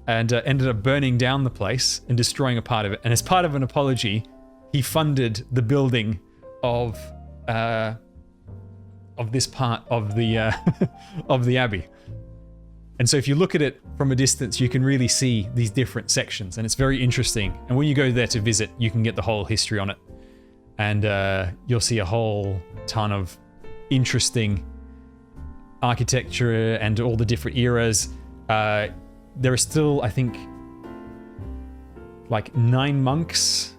and ended up burning down the place and destroying a part of it. And as part of an apology, he funded the building of this part of the of the Abbey. And so if you look at it from a distance, you can really see these different sections, and it's very interesting. And when you go there to visit, you can get the whole history on it, and you'll see a whole ton of interesting architecture and all the different eras. There are still, I think, like 9 monks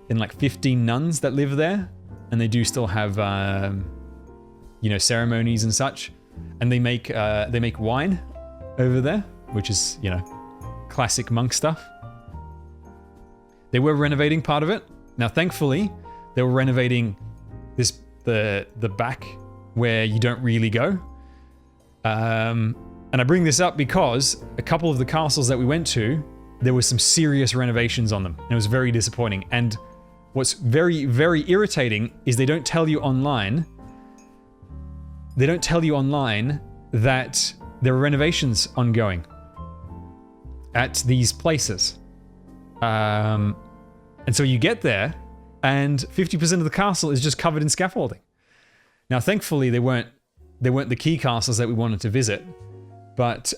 and like 15 nuns that live there, and they do still have ceremonies and such. And they make wine over there, which is, you know, classic monk stuff. They were renovating part of it. Now, thankfully, they were renovating the back where you don't really go. And I bring this up because a couple of the castles that we went to, there was some serious renovations on them, and it was very disappointing. And what's very, very irritating is they don't tell you online. They don't tell you online that there are renovations ongoing at these places. And so you get there, and 50% of the castle is just covered in scaffolding. Now, thankfully, they weren't the key castles that we wanted to visit, but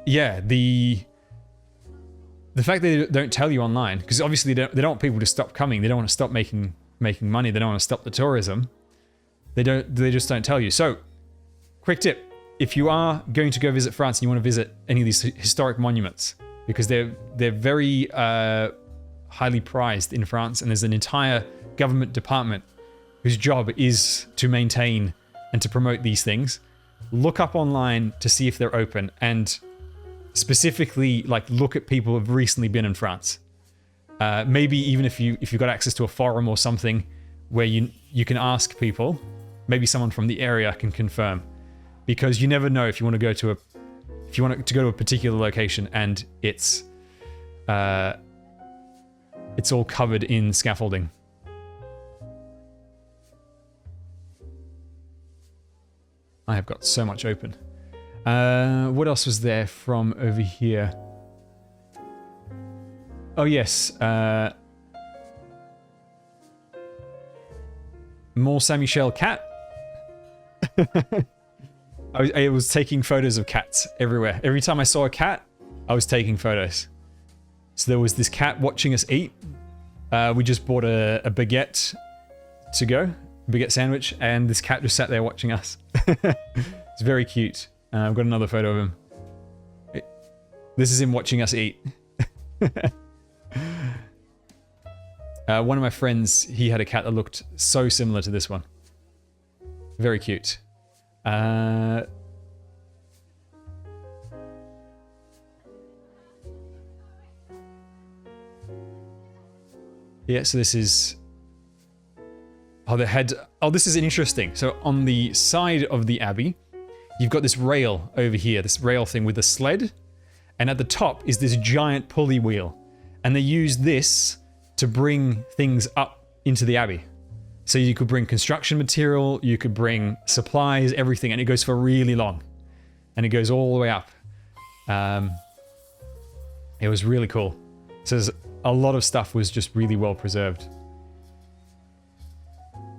yeah, the fact that they don't tell you online, because obviously they don't want people to stop coming. They don't want to stop making money. They don't want to stop the tourism. They just don't tell you. So, quick tip: if you are going to go visit France and you want to visit any of these historic monuments, because they're very highly prized in France, and there's an entire government department whose job is to maintain and to promote these things. Look up online to see if they're open, and specifically, like, look at people who've recently been in France. Maybe even if you've got access to a forum or something where you can ask people, maybe someone from the area can confirm, because you never know if you want to go to a particular location and it's all covered in scaffolding. I have got so much open. What else was there from over here? Oh yes, Mont Saint Michel cat. I was taking photos of cats everywhere. Every time I saw a cat, I was taking photos. So there was this cat watching us eat. We just bought a baguette to go, baguette sandwich, and this cat just sat there watching us. It's very cute. I've got another photo of him. This is him watching us eat. One of my friends, he had a cat that looked so similar to this one. Very cute. Yeah, so this is... Oh, they had... Oh, this is interesting. So on the side of the abbey, you've got this rail over here, this rail thing with a sled. And at the top is this giant pulley wheel. And they use this to bring things up into the abbey. So you could bring construction material, you could bring supplies, everything, and it goes for really long. And it goes all the way up. It was really cool. So a lot of stuff was just really well preserved.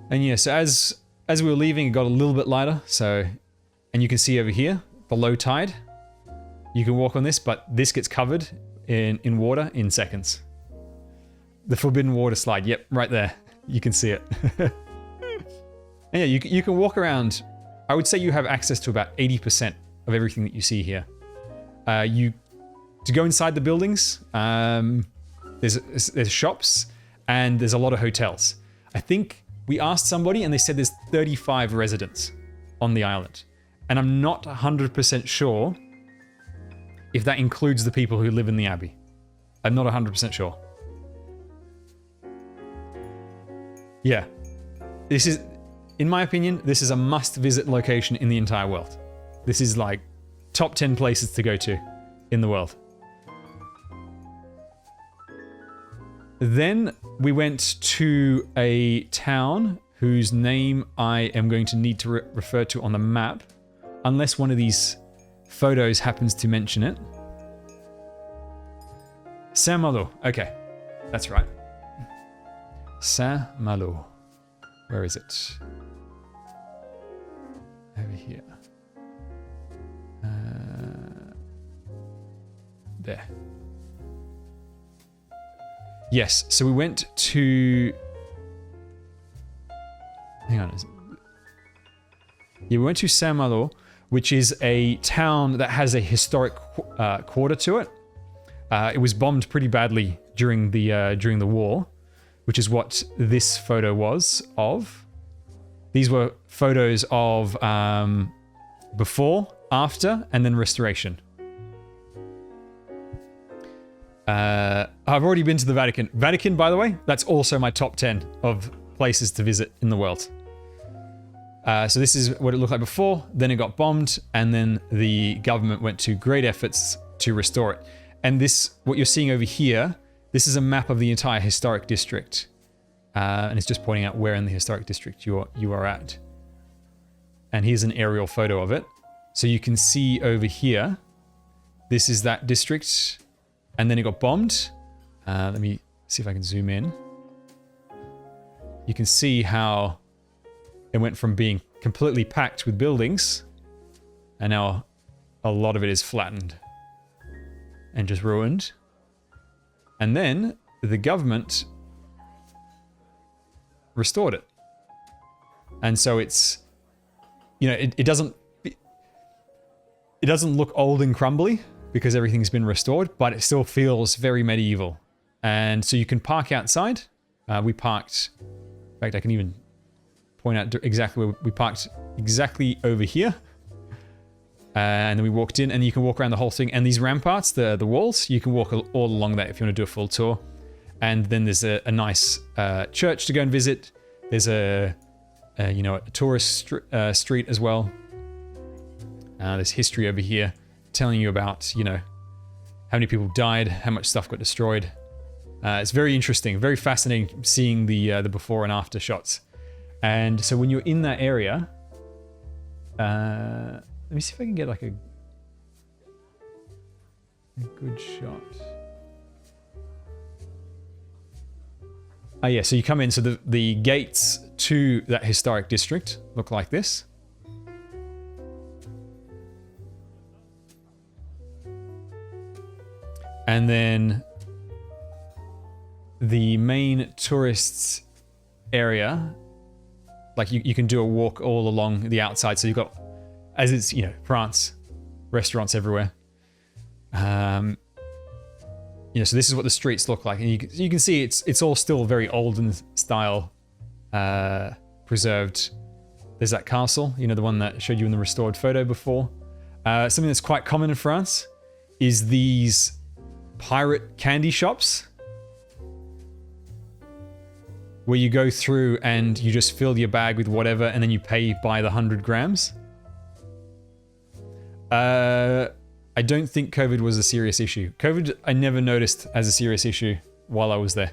And yeah, so as we were leaving, it got a little bit lighter. So, and you can see over here, the low tide. You can walk on this, but this gets covered in water in seconds. The forbidden water slide, yep, right there. You can see it. And yeah, you can walk around. I would say you have access to about 80% of everything that you see here. To go inside the buildings, there's shops and there's a lot of hotels. I think we asked somebody and they said there's 35 residents on the island. And I'm not 100% sure if that includes the people who live in the abbey. I'm not 100% sure. Yeah, this is, in my opinion, this is a must-visit location in the entire world. This is like top 10 places to go to in the world. Then we went to a town whose name I am going to need to refer to on the map, unless one of these photos happens to mention it. Saint-Malo. Okay, that's right. Saint-Malo. Where is it? Over here. There. Yes, so we went to... Hang on. Yeah, we went to Saint-Malo, which is a town that has a historic quarter to it. It was bombed pretty badly during the war, which is what this photo was of. These were photos of before, after, and then restoration. I've already been to the Vatican. Vatican, by the way, that's also my top 10 of places to visit in the world. So this is what it looked like before, then it got bombed, and then the government went to great efforts to restore it. And this, what you're seeing over here, this is a map of the entire historic district. And it's just pointing out where in the historic district you are at. And here's an aerial photo of it. So you can see over here, this is that district, and then it got bombed. Let me see if I can zoom in. You can see how it went from being completely packed with buildings, and now a lot of it is flattened and just ruined. And then the government restored it. And so it's, you know, it doesn't look old and crumbly because everything's been restored, but it still feels very medieval. And so you can park outside. We parked, in fact, I can even point out exactly where we parked, exactly over here. And then we walked in, and you can walk around the whole thing. And these ramparts, the walls, you can walk all along that if you want to do a full tour. And then there's a nice church to go and visit. There's a tourist street as well. There's history over here telling you about, you know, how many people died, how much stuff got destroyed. It's very interesting, very fascinating seeing the before and after shots. And so when you're in that area, let me see if I can get like a good shot. Oh yeah, so you come in, so the gates to that historic district look like this. And then the main tourists area, like you can do a walk all along the outside. So you've got, as it's, you know, France, restaurants everywhere. You know, so this is what the streets look like, and you can see it's all still very olden style, preserved. There's that castle, you know, the one that I showed you in the restored photo before. Something that's quite common in France is these pirate candy shops, where you go through and you just fill your bag with whatever, and then you pay by the 100 grams. I don't think COVID was a serious issue. COVID, I never noticed as a serious issue while I was there.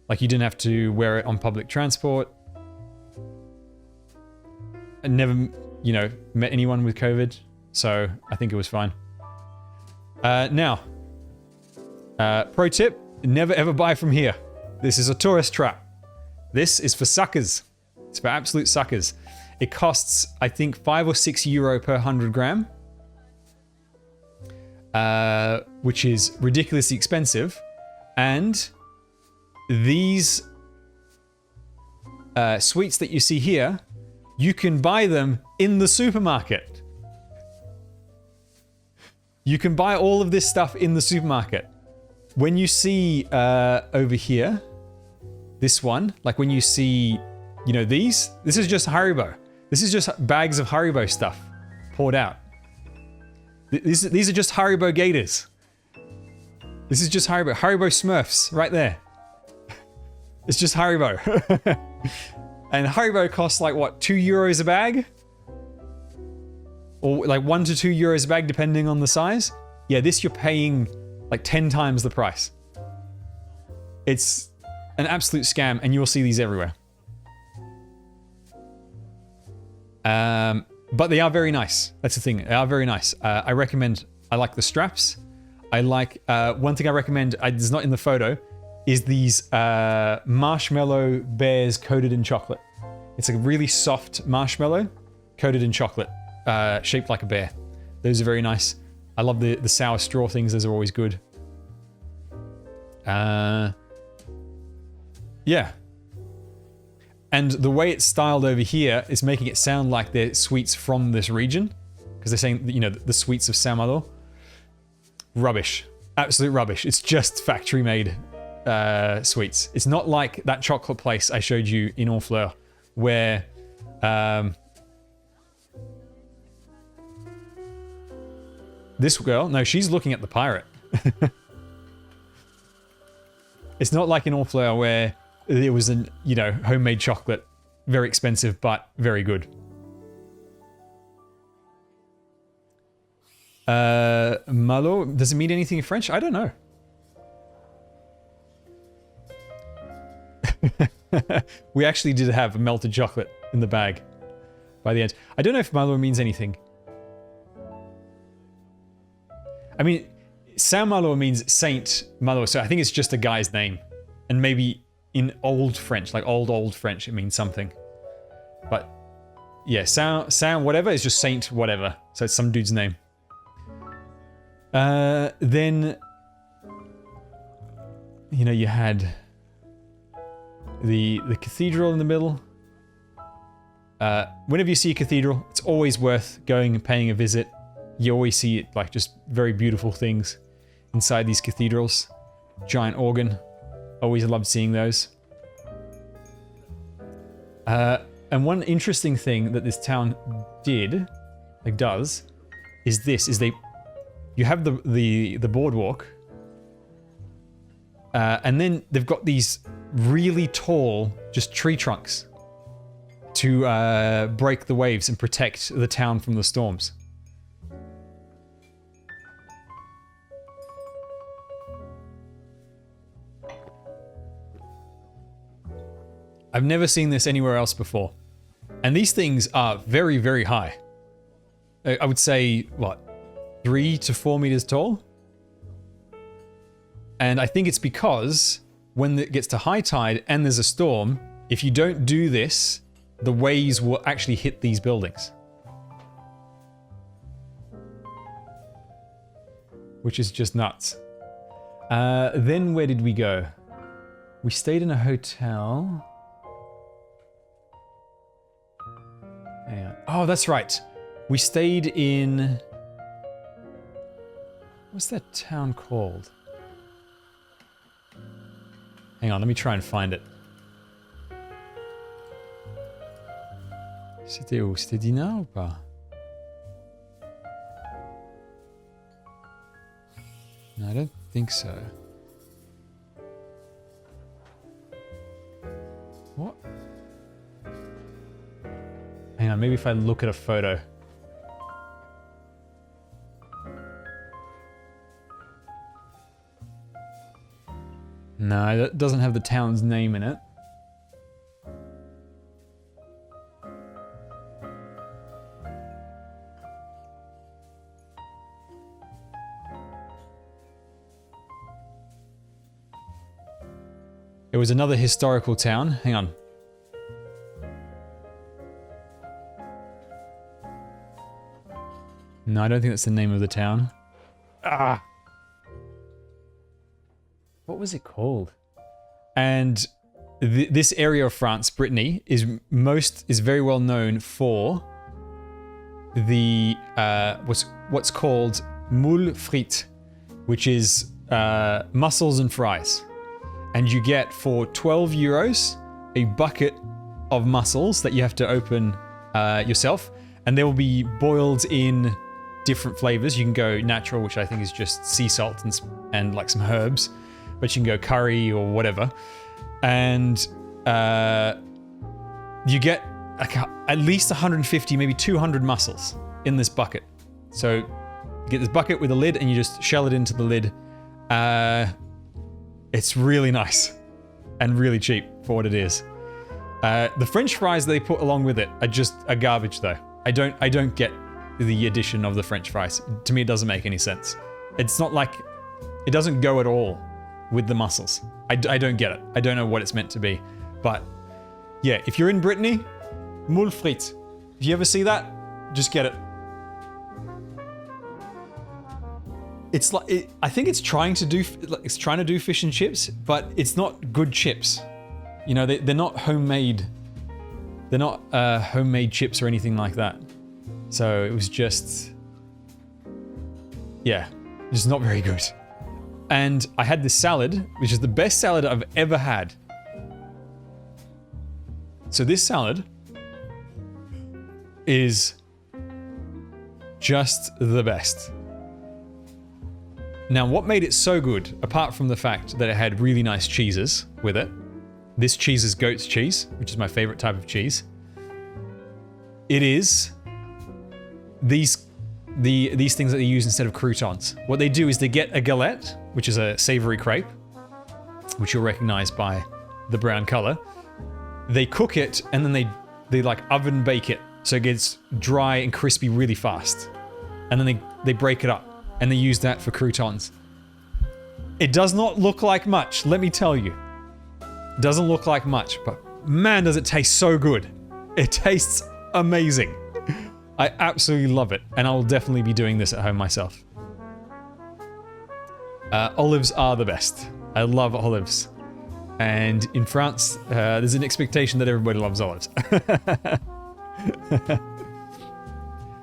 Like, you didn't have to wear it on public transport. I never, you know, met anyone with COVID, so I think it was fine. Now, pro tip, never ever buy from here. This is a tourist trap. This is for suckers. It's for absolute suckers. It costs, I think, €5 or €6 per 100 gram, which is ridiculously expensive. And these sweets that you see here, you can buy them in the supermarket. You can buy all of this stuff in the supermarket. When you see over here, this one, like when you see, you know, this is just Haribo. This is just bags of Haribo stuff poured out. These are just Haribo Gators. This is just Haribo Smurfs right there. It's just Haribo. And Haribo costs like what, €2 a bag? Or like €1 to €2 a bag depending on the size. Yeah, this you're paying like 10 times the price. It's an absolute scam, and you'll see these everywhere. But they are very nice. That's the thing. They are very nice. I recommend, I like the straps. I like, one thing I recommend, it's not in the photo, is these marshmallow bears coated in chocolate. It's a really soft marshmallow coated in chocolate, shaped like a bear. Those are very nice. I love the sour straw things. Those are always good. Yeah. And the way it's styled over here is making it sound like they're sweets from this region. Because they're saying, you know, the sweets of Saint-Malo. Rubbish. Absolute rubbish. It's just factory made sweets. It's not like that chocolate place I showed you in Honfleur, where this girl, no, she's looking at the pirate. It's not like in Honfleur where it was an, you know, homemade chocolate, very expensive but very good. Malo, does it mean anything in French? I don't know. We actually did have melted chocolate in the bag by the end. I don't know if Malo means anything. I mean, Saint Malo means Saint Malo, so I think it's just a guy's name. And maybe in old French, like old French, it means something. But yeah, Saint whatever is just Saint whatever. So it's some dude's name. Then, you know, you had the cathedral in the middle. Whenever you see a cathedral, it's always worth going and paying a visit. You always see it, like, just very beautiful things inside these cathedrals. Giant organ. Always loved seeing those. And one interesting thing that this town does, is this, you have the boardwalk, and then they've got these really tall, just tree trunks to break the waves and protect the town from the storms. I've never seen this anywhere else before. And these things are very, very high. I would say, what, 3 to 4 meters tall? And I think it's because when it gets to high tide and there's a storm, if you don't do this, the waves will actually hit these buildings. Which is just nuts. Then where did we go? We stayed in a hotel. Hang on. Oh, that's right. We stayed in... What's that town called? Hang on, let me try and find it. C'était où? C'était Dinard ou pas? No, I don't think so. What? Hang on, maybe if I look at a photo. No, that doesn't have the town's name in it. It was another historical town. Hang on. No, I don't think that's the name of the town. Ah! What was it called? And this area of France, Brittany, is very well known for the what's called moules frites, which is mussels and fries. And you get for 12 euros a bucket of mussels that you have to open yourself, and they will be boiled in different flavors. You can go natural, which I think is just sea salt and like some herbs, but you can go curry or whatever. And you get like at least 150, maybe 200 mussels in this bucket. So you get this bucket with a lid and you just shell it into the lid. It's really nice and really cheap for what it is. The French fries they put along with it are just a garbage though. I don't get the addition of the French fries. To me, it doesn't make any sense. It's not like, it doesn't go at all with the mussels. I don't get it. I don't know what it's meant to be. But yeah, if you're in Brittany, moules frites. If you ever see that, just get it. It's like, I think it's trying to do fish and chips, but it's not good chips. You know, they're not homemade. They're not homemade chips or anything like that. So it was just, yeah, just not very good. And I had this salad, which is the best salad I've ever had. So this salad is just the best. Now, what made it so good, apart from the fact that it had really nice cheeses with it, this cheese is goat's cheese, which is my favorite type of cheese. It is these things that they use instead of croutons. What they do is they get a galette, which is a savory crepe, which you'll recognize by the brown color. They cook it and then they like oven bake it so it gets dry and crispy really fast. And then they break it up and they use that for croutons. It does not look like much, let me tell you. It doesn't look like much, but man, does it taste so good. It tastes amazing. I absolutely love it, and I'll definitely be doing this at home myself. Olives are the best. I love olives. And in France, there's an expectation that everybody loves olives.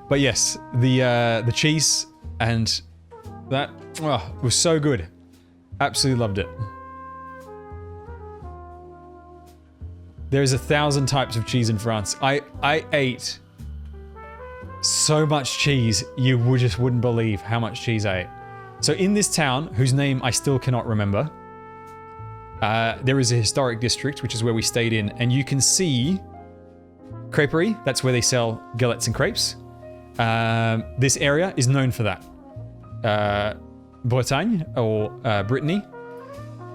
But yes, the cheese and that was so good. Absolutely loved it. There's 1,000 types of cheese in France. I ate so much cheese, you just wouldn't believe how much cheese I ate. So in this town, whose name I still cannot remember, there is a historic district, which is where we stayed in, and you can see creperie. That's where they sell galettes and crepes. This area is known for that. Bretagne, or Brittany,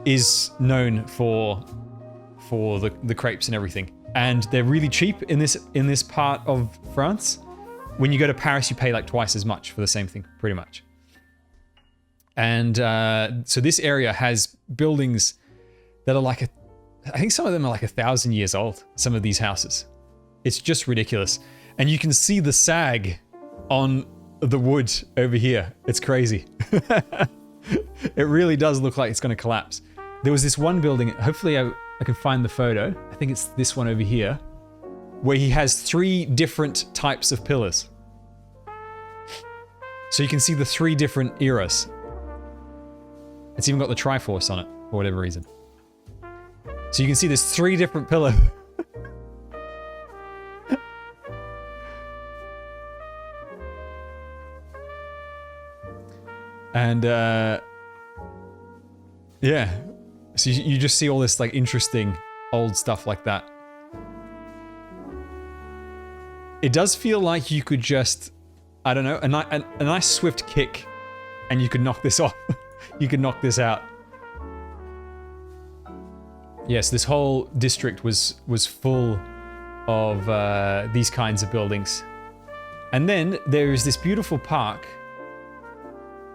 is known for the crepes and everything. And they're really cheap in this part of France. When you go to Paris, you pay like twice as much for the same thing, pretty much. And so this area has buildings that are like I think some of them are like 1,000 years old, some of these houses. It's just ridiculous. And you can see the sag on the wood over here. It's crazy. It really does look like it's going to collapse. There was this one building, hopefully I can find the photo. I think it's this one over here, where he has 3 different types of pillars. So you can see the 3 different eras. It's even got the Triforce on it, for whatever reason. So you can see there's 3 different pillars. And, yeah. So you just see all this, like, interesting old stuff like that. It does feel like you could just, I don't know, a nice swift kick, and you could knock this off. You could knock this out. Yes, this whole district was full of these kinds of buildings. And then there is this beautiful park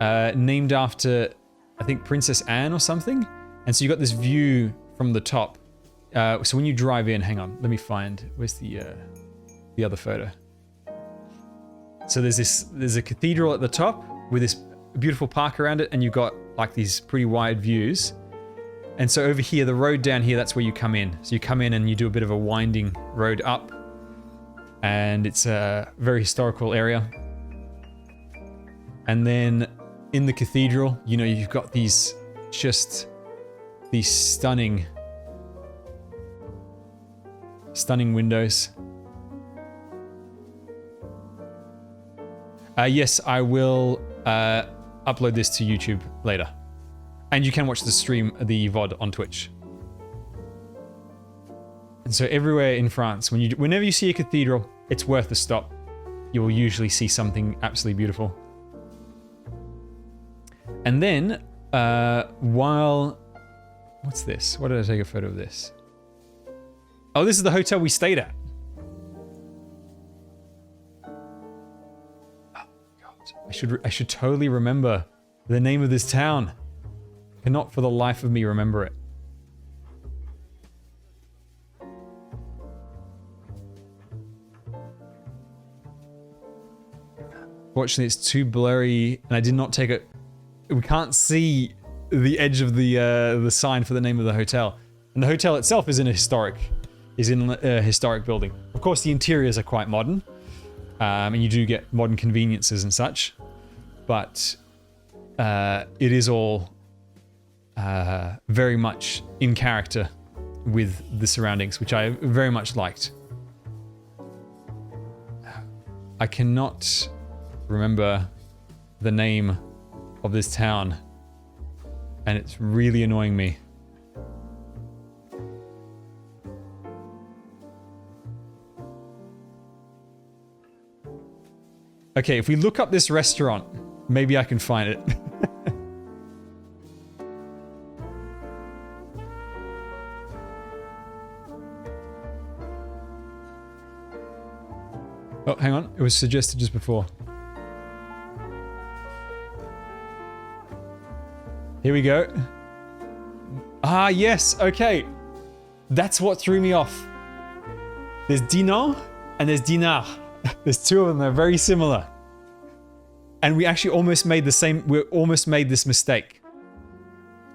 named after, I think, Princess Anne or something. And so you got this view from the top. So when you drive in, hang on, let me find, where's the other photo? So there's a cathedral at the top with this beautiful park around it, and you've got like these pretty wide views. And so over here, the road down here, that's where you come in. So you come in and you do a bit of a winding road up, and it's a very historical area. And then in the cathedral, you know, you've got these stunning windows. Yes, I will upload this to YouTube later. And you can watch the stream, the VOD on Twitch. And so everywhere in France, whenever you see a cathedral, it's worth a stop. You will usually see something absolutely beautiful. And then, what's this? Why did I take a photo of this? Oh, this is the hotel we stayed at. Oh, God. I should totally remember the name of this town. Cannot for the life of me remember it. Fortunately, it's too blurry, and I did not take it. We can't see the edge of the sign for the name of the hotel, and the hotel itself is in a historic building. Of course, the interiors are quite modern, and you do get modern conveniences and such, but it is all very much in character with the surroundings, which I very much liked. I cannot remember the name of this town, and it's really annoying me. Okay, if we look up this restaurant, maybe I can find it. Oh, hang on. It was suggested just before. Here we go. Ah, yes. Okay. That's what threw me off. There's Dinan and there's Dinar. There's 2 of them. They're very similar. And we actually almost made the same. We almost made this mistake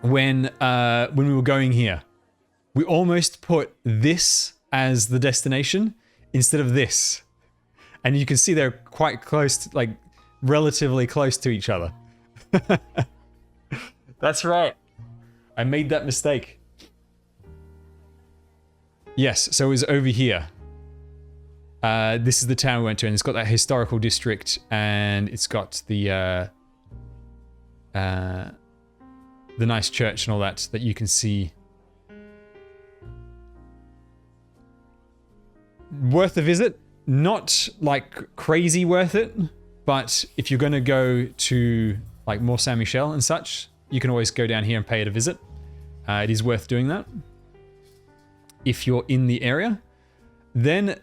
when we were going here. We almost put this as the destination instead of this. And you can see they're quite close, like relatively close to each other. That's right. I made that mistake. Yes, so it was over here. This is the town we went to, and it's got that historical district, and it's got the nice church and all that you can see. Worth a visit. Not like crazy worth it, but if you're going to go to like Mont Saint-Michel and such, you can always go down here and pay it a visit. It is worth doing that if you're in the area. Then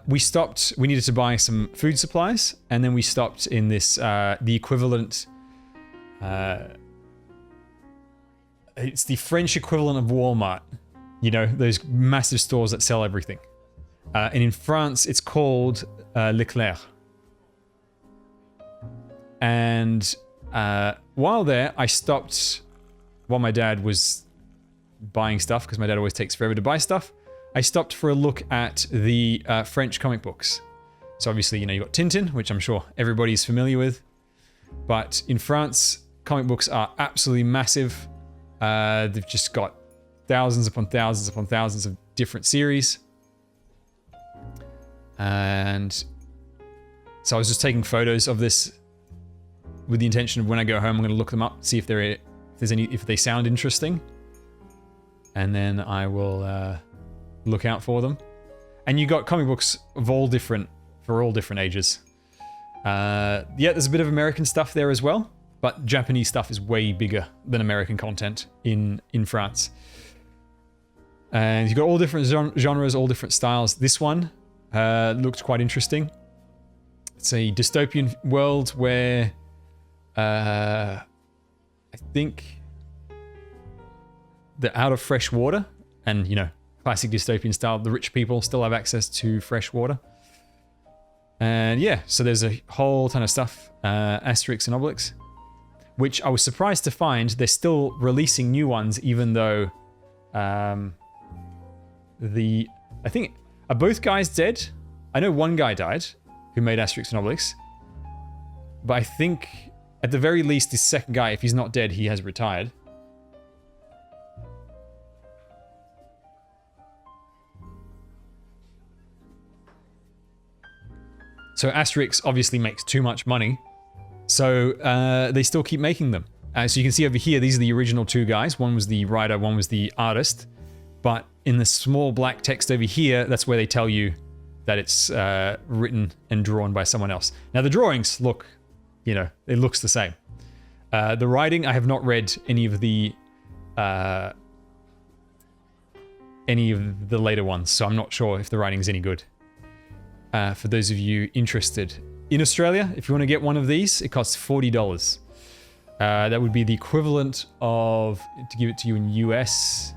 we stopped. We needed to buy some food supplies, and then we stopped in this the equivalent It's the French equivalent of Walmart. You know, those massive stores that sell everything. And in France, it's called Leclerc. And while there, I stopped while my dad was buying stuff, because my dad always takes forever to buy stuff. I stopped for a look at the French comic books. So obviously, you know, you've got Tintin, which I'm sure everybody's familiar with. But in France, comic books are absolutely massive. They've just got thousands upon thousands upon thousands of different series. And so I was just taking photos of this with the intention of when I go home, I'm going to look them up, see if if they sound interesting. And then I will look out for them. And you got comic books of for all different ages. Yeah, there's a bit of American stuff there as well, but Japanese stuff is way bigger than American content in France. And you've got all different genres, all different styles. This one looked quite interesting. It's a dystopian world where I think they're out of fresh water, and, you know, classic dystopian style, the rich people still have access to fresh water. And yeah, so there's a whole ton of stuff, Asterix and Obelix, which I was surprised to find they're still releasing new ones, even though I think, are both guys dead? I know one guy died who made Asterix and Obelix, but I think at the very least the second guy, if he's not dead, he has retired. So Asterix obviously makes too much money, so they still keep making them. So you can see over here, these are the original two guys. One was the writer, one was the artist. But in the small black text over here, that's where they tell you that it's written and drawn by someone else. Now the drawings look, you know, it looks the same. The writing, I have not read any of the later ones, so I'm not sure if the writing is any good. For those of you interested. In Australia, if you want to get one of these, it costs $40. That would be the equivalent of, to give it to you in US,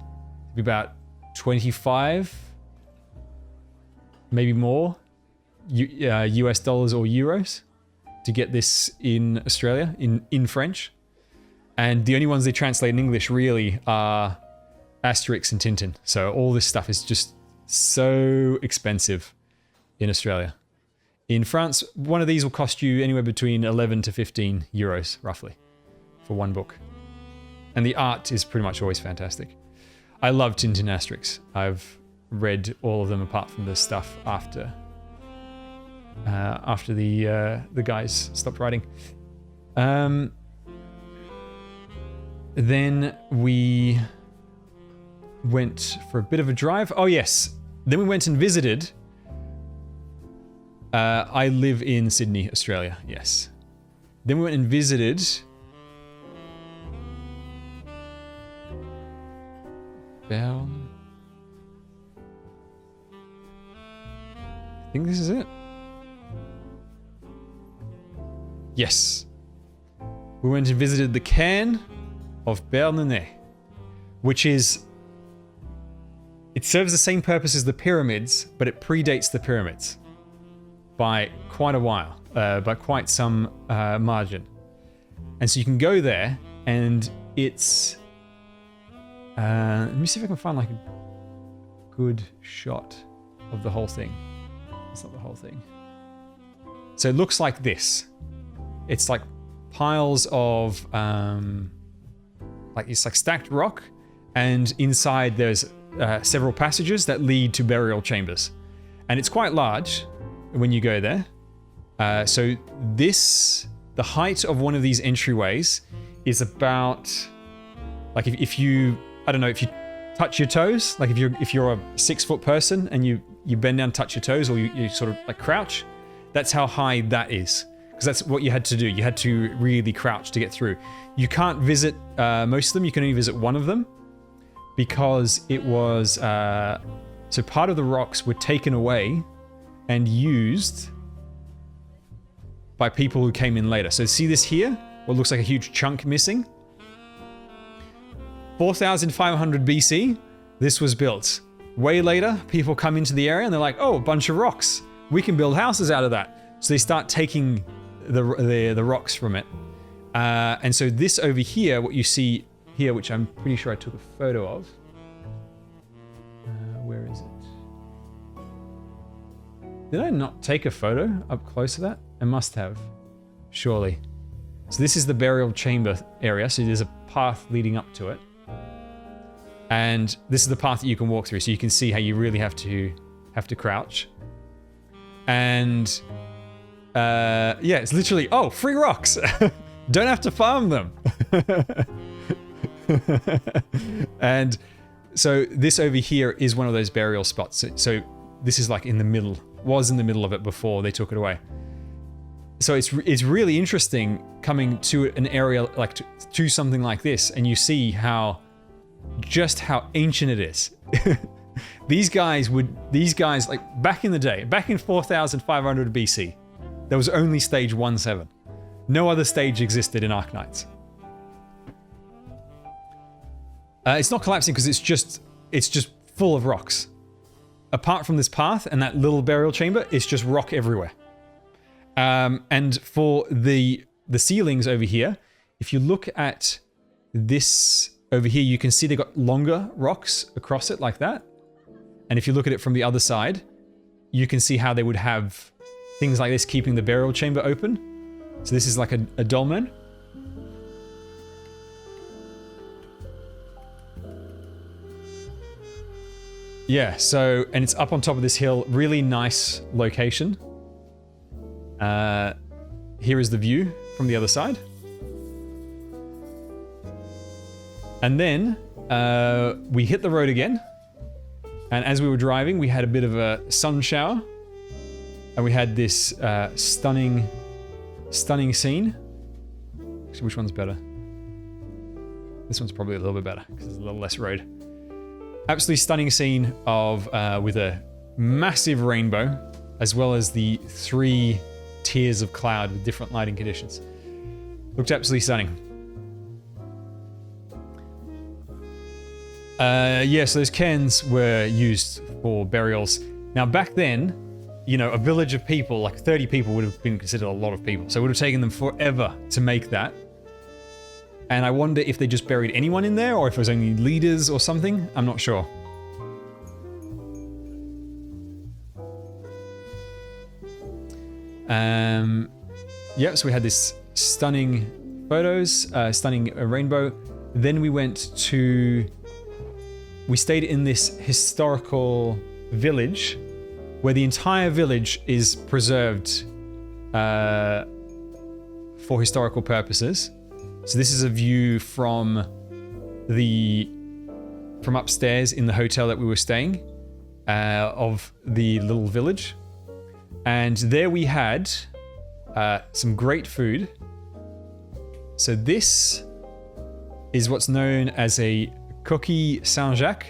it'd be about 25, maybe more, US dollars or euros to get this in Australia, in French. And the only ones they translate in English really are Asterix and Tintin. So all this stuff is just so expensive in Australia. In France, one of these will cost you anywhere between 11 to 15 euros, roughly, for one book. And the art is pretty much always fantastic. I love Tintin Asterix. I've read all of them apart from the stuff after the guys stopped writing. Then we went for a bit of a drive. Oh yes, then we went and visited. I live in Sydney, Australia, yes. Then we went and visited Bern. I think this is it. Yes. We went and visited the cairn of Bernenay, which is... It serves the same purpose as the pyramids, but it predates the pyramids by quite a while, by quite some margin. And so you can go there, and it's... let me see if I can find like a good shot of the whole thing. It's not the whole thing. So it looks like this. It's like piles of, it's like stacked rock, and inside there's several passages that lead to burial chambers. And it's quite large when you go there. So the height of one of these entryways is about, like if you, I don't know, if you touch your toes, like if you're a 6-foot person and you bend down, touch your toes, or you sort of like crouch, that's how high that is. Because that's what you had to do. You had to really crouch to get through. You can't visit most of them. You can only visit one of them because it was, so part of the rocks were taken away and used by people who came in later. So see this here? what looks like a huge chunk missing. 4,500 BC, this was built. Way later, people come into the area and they're like, oh, a bunch of rocks. We can build houses out of that. So they start taking the rocks from it. And so this over here, what you see here, which I'm pretty sure I took a photo of. Where is it? Did I not take a photo up close to that? I must have, surely. So this is the burial chamber area. So there's a path leading up to it. And this is the path that you can walk through. So you can see how you really have to crouch. And yeah, it's literally, oh, free rocks. Don't have to farm them. And so this over here is one of those burial spots. So this is like in the middle, was in the middle of it before they took it away. So it's really interesting coming to an area like to something like this, and you see just how ancient it is. These guys like back in the day, back in 4,500 BC, there was only stage 1-7. No other stage existed in Arknights. It's not collapsing because it's just full of rocks. Apart from this path and that little burial chamber, it's just rock everywhere. And for the ceilings over here, if you look at this over here, you can see they've got longer rocks across it like that. And if you look at it from the other side, you can see how they would have things like this keeping the burial chamber open. So this is like a dolmen. Yeah, so, and it's up on top of this hill, really nice location. Here is the view from the other side. And then we hit the road again. And as we were driving, we had a bit of a sun shower. And we had this stunning scene. Actually, which one's better? This one's probably a little bit better because there's a little less road. Absolutely stunning scene of with a massive rainbow, as well as the 3 tiers of cloud with different lighting conditions. Looked absolutely stunning. Yeah, so those cairns were used for burials. Now back then, you know, a village of people, like 30 people, would have been considered a lot of people. So it would have taken them forever to make that. And I wonder if they just buried anyone in there or if it was only leaders or something. I'm not sure. Yeah, so we had this stunning photos, stunning rainbow. Then we stayed in this historical village where the entire village is preserved for historical purposes. So this is a view from upstairs in the hotel that we were staying of the little village. And there we had some great food. So this is what's known as a coquille Saint-Jacques,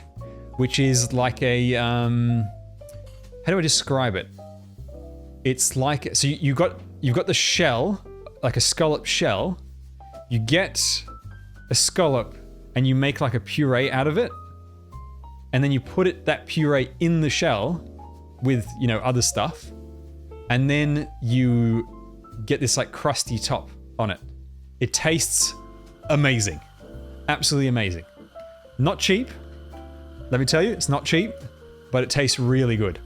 which is like a, how do I describe it? It's like, so you've got the shell, like a scallop shell. You get a scallop and you make like a puree out of it. And then you put that puree in the shell with, you know, other stuff. And then you get this like crusty top on it. It tastes amazing. Absolutely amazing. Not cheap. Let me tell you, it's not cheap, but it tastes really good.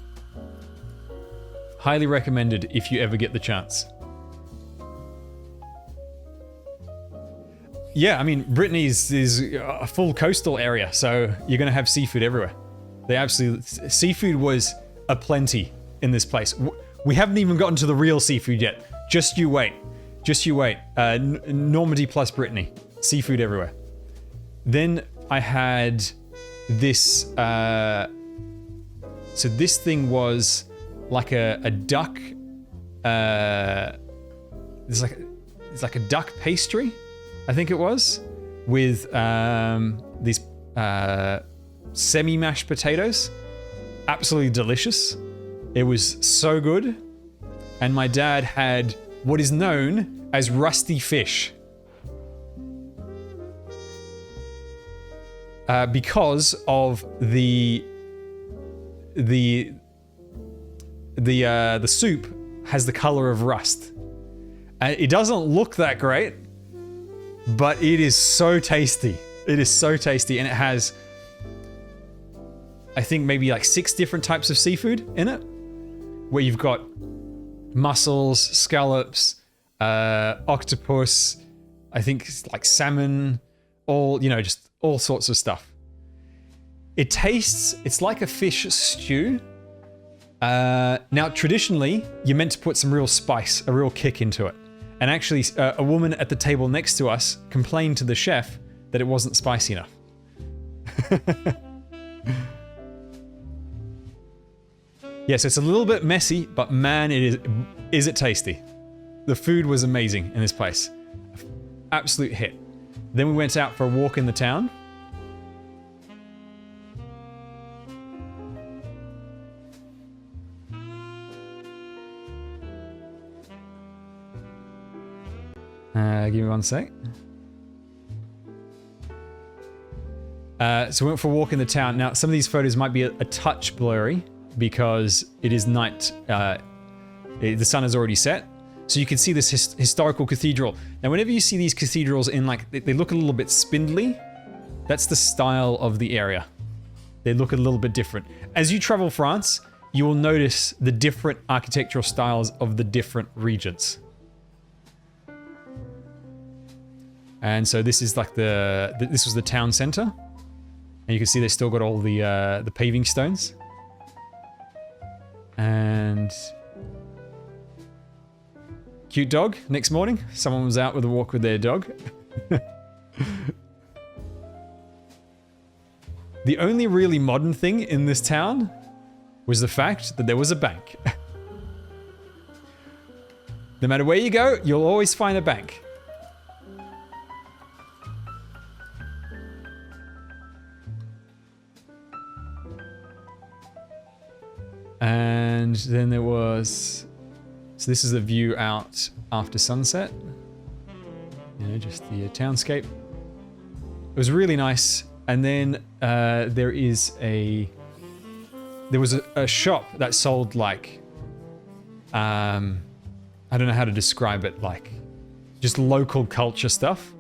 Highly recommended if you ever get the chance. Yeah, I mean, Brittany is a full coastal area, so you're going to have seafood everywhere. Seafood was aplenty in this place. We haven't even gotten to the real seafood yet. Just you wait. Normandy plus Brittany. Seafood everywhere. Then I had this, so this thing was like a duck, it's like a duck pastry, I think it was, with these semi-mashed potatoes. Absolutely delicious. It was so good. And my dad had what is known as rusty fish. because of the soup has the color of rust. And it doesn't look that great, but it is so tasty. It is so tasty, and it has, I think, maybe like 6 different types of seafood in it, where you've got mussels, scallops, octopus, I think like salmon, just all sorts of stuff. It's like a fish stew. Now, traditionally, you're meant to put some real spice, a real kick into it. And actually, a woman at the table next to us complained to the chef that it wasn't spicy enough. Yes, it's a little bit messy, but man, is it tasty. The food was amazing in this place. Absolute hit. Then we went out for a walk in the town. Give me one sec. So we went for a walk in the town. Now, some of these photos might be a touch blurry because it is night. The sun has already set. So you can see this historical cathedral. Now, whenever you see these cathedrals in they look a little bit spindly, that's the style of the area. They look a little bit different. As you travel France, you will notice the different architectural styles of the different regions. And so this is like this was the town center. And you can see they still got all the paving stones. And cute dog. Next morning, someone was out with a walk with their dog. The only really modern thing in this town was the fact that there was a bank. No matter where you go, you'll always find a bank. And then there was... So this is the view out after sunset. Just the townscape. It was really nice. And then there was a shop that sold like... I don't know how to describe it, like just local culture stuff.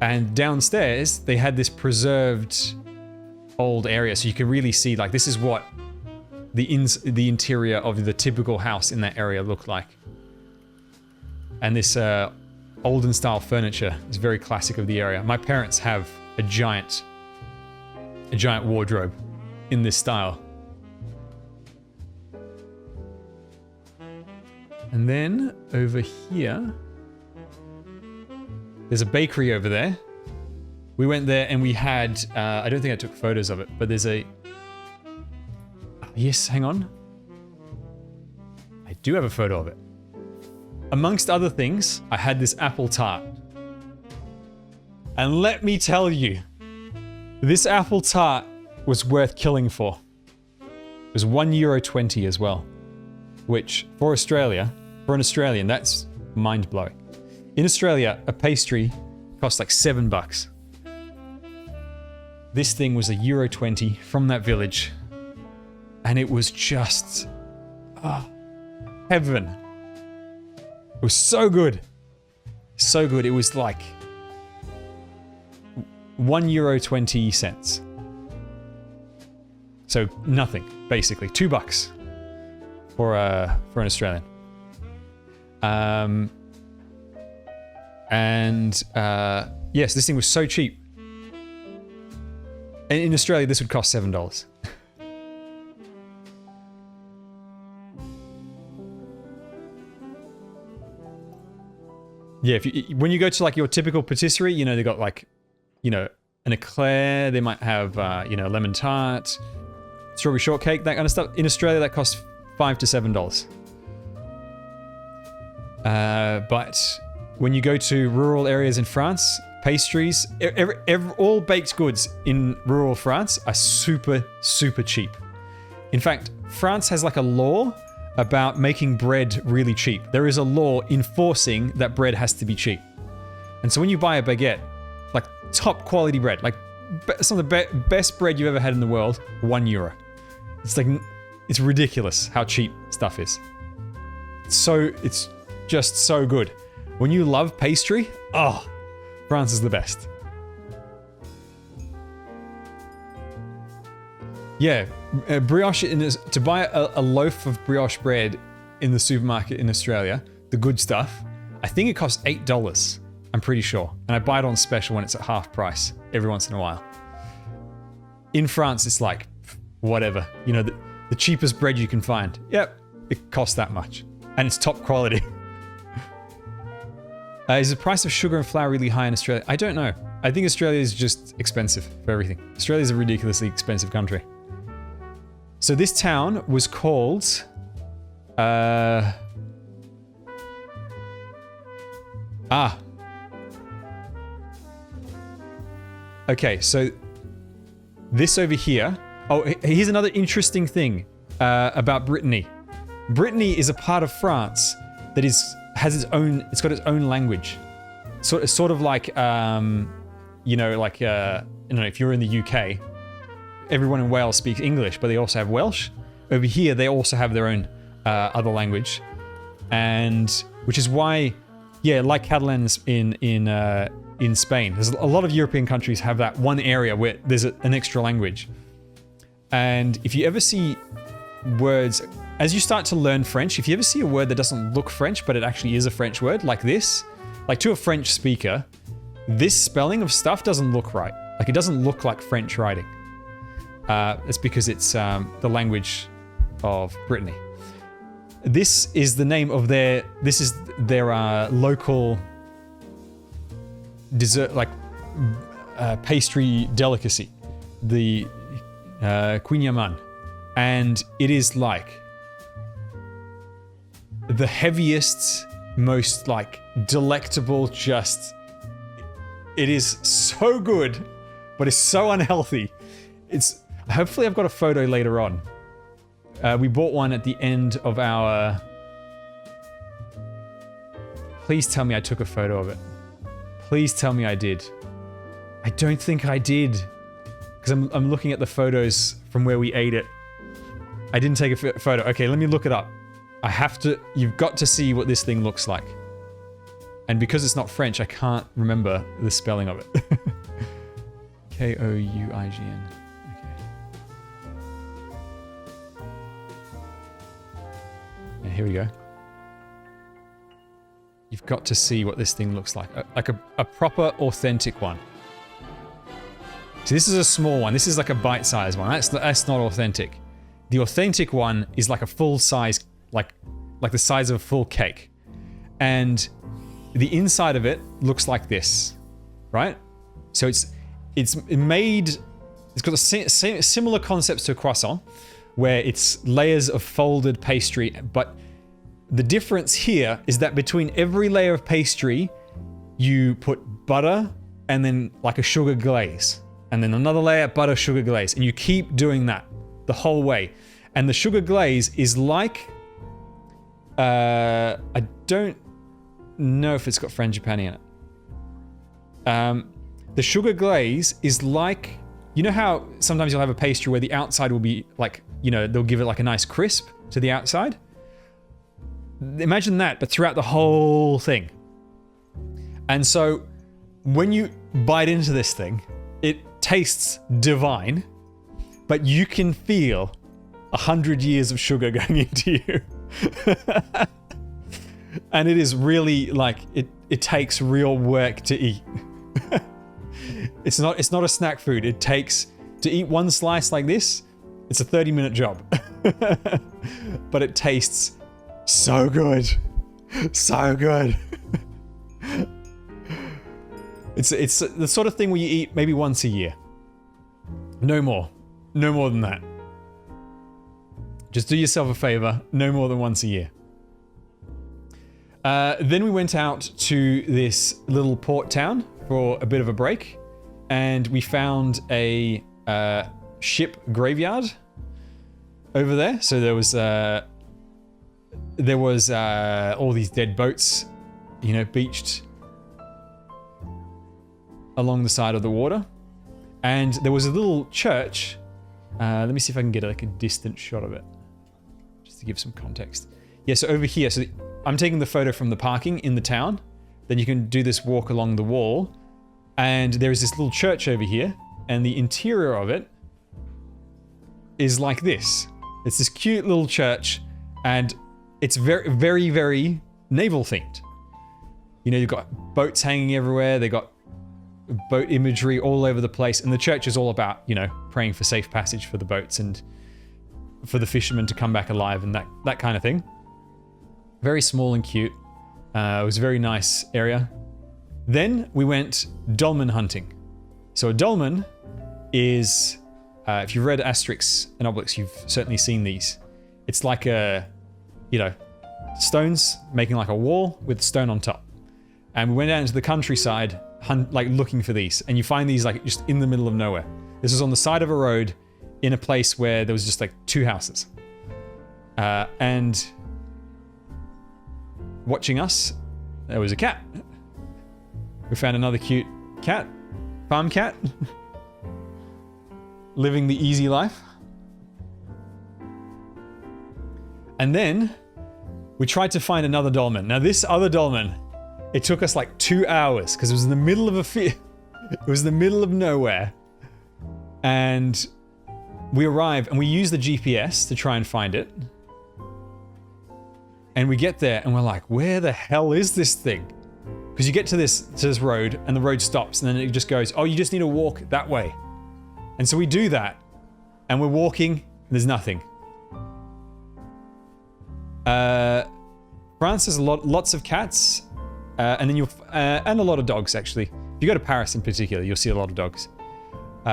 And downstairs, they had this preserved old area. So you can really see like this is what the interior of the typical house in that area looked like. And this olden style furniture is very classic of the area. My parents have a giant wardrobe in this style. And then over here, there's a bakery over there. We went there and we had, I don't think I took photos of it, but there's a, yes, hang on. I do have a photo of it. Amongst other things, I had this apple tart. And let me tell you, this apple tart was worth killing for. It was €1.20 as well, which for Australia, for an Australian, that's mind-blowing. In Australia, a pastry costs like $7. This thing was €1.20 from that village. And it was just heaven. It was so good. So good. It was like €1.20. So nothing, basically. $2 for an Australian. Yes, this thing was so cheap. And in Australia, this would cost $7. Yeah, when you go to like your typical patisserie, they got like, an eclair. They might have, lemon tart, strawberry shortcake, that kind of stuff. In Australia, that costs $5 to $7. But when you go to rural areas in France, pastries, all baked goods in rural France are super, super cheap. In fact, France has like a law about making bread really cheap. There is a law enforcing that bread has to be cheap. And so when you buy a baguette, like top quality bread, like some of the best bread you've ever had in the world, €1. It's like, it's ridiculous how cheap stuff is. It's just so good. When you love pastry, oh, France is the best. Yeah, brioche, to buy a loaf of brioche bread in the supermarket in Australia, the good stuff, I think it costs $8. I'm pretty sure. And I buy it on special when it's at half price every once in a while. In France, it's like, whatever. You know, the cheapest bread you can find. Yep, it costs that much. And it's top quality. Is the price of sugar and flour really high in Australia? I don't know. I think Australia is just expensive for everything. Australia is a ridiculously expensive country. So this town was called... Okay, so this over here... Oh, here's another interesting thing about Brittany. Brittany is a part of France that has its own... It's got its own language. Sort of like, you know, like, you know, if you're in the UK, everyone in Wales speaks English, but they also have Welsh. Over here, they also have their own other language, and which is why, yeah, like Catalans in Spain, there's a lot of European countries have that one area where there's an extra language. And if you ever see words, as you start to learn French, if you ever see a word that doesn't look French, but it actually is a French word, like this, like to a French speaker, this spelling of stuff doesn't look right. Like it doesn't look like French writing. It's because it's the language of Brittany. This is the name of their local dessert, like pastry delicacy, the quignaman, and it is like the heaviest, most like delectable. Just it is so good, but it's so unhealthy. It's hopefully I've got a photo later on. We bought one at the end of our... Please tell me I took a photo of it. Please tell me I did. I don't think I did. Because I'm looking at the photos from where we ate it. I didn't take a photo. Okay, let me look it up. I have to... You've got to see what this thing looks like. And because it's not French, I can't remember the spelling of it. K-O-U-I-G-N. Here we go. You've got to see what this thing looks like. Like a proper, authentic one. See, this is a small one. This is like a bite-sized one. That's not authentic. The authentic one is like a full size, like the size of a full cake. And the inside of it looks like this, right? So it's made... It's got a similar concepts to a croissant, where it's layers of folded pastry, but the difference here is that between every layer of pastry, you put butter and then like a sugar glaze, and then another layer, butter, sugar glaze, and you keep doing that the whole way. And the sugar glaze is like, I don't know if it's got frangipani in it. The sugar glaze is like, you know how sometimes you'll have a pastry where the outside will be like, you know, they'll give it like a nice crisp to the outside? Imagine that, but throughout the whole thing. And so when you bite into this thing, it tastes divine, but you can feel 100 years of sugar going into you. And it is really like, it takes real work to eat. It's not a snack food. It takes, to eat one slice like this, it's a 30-minute job. But it tastes so good. So good. It's the sort of thing where you eat maybe once a year. No more. No more than that. Just do yourself a favor. No more than once a year. Then we went out to this little port town for a bit of a break. And we found a ship graveyard over there. So there was all these dead boats, beached along the side of the water. And there was a little church. Let me see if I can get like a distant shot of it, just to give some context. Yeah, so over here, so I'm taking the photo from the parking in the town. Then you can do this walk along the wall. And there is this little church over here. And the interior of it is like this. It's this cute little church. And it's very, very, very naval themed. You know, you've got boats hanging everywhere. They got boat imagery all over the place. And the church is all about, you know, praying for safe passage for the boats and for the fishermen to come back alive and that kind of thing. Very small and cute. It was a very nice area. Then we went dolmen hunting. So a dolmen is, if you've read Asterix and Obelix, you've certainly seen these. It's like a, you know, stones making like a wall with stone on top. And we went out into the countryside, like looking for these. And you find these like just in the middle of nowhere. This was on the side of a road in a place where there was just like 2 houses. And watching us, there was a cat. We found another cute cat, farm cat, living the easy life. And then we tried to find another dolmen. Now this other dolmen, it took us like 2 hours because it was in the middle of it was the middle of nowhere. And we arrived and we used the GPS to try and find it. And we get there and we're like, where the hell is this thing? Because you get to this road and the road stops and then it just goes, oh, you just need to walk that way. And so we do that and we're walking and there's nothing. France has lots of cats and then and a lot of dogs actually. If you go to Paris in particular, you'll see a lot of dogs.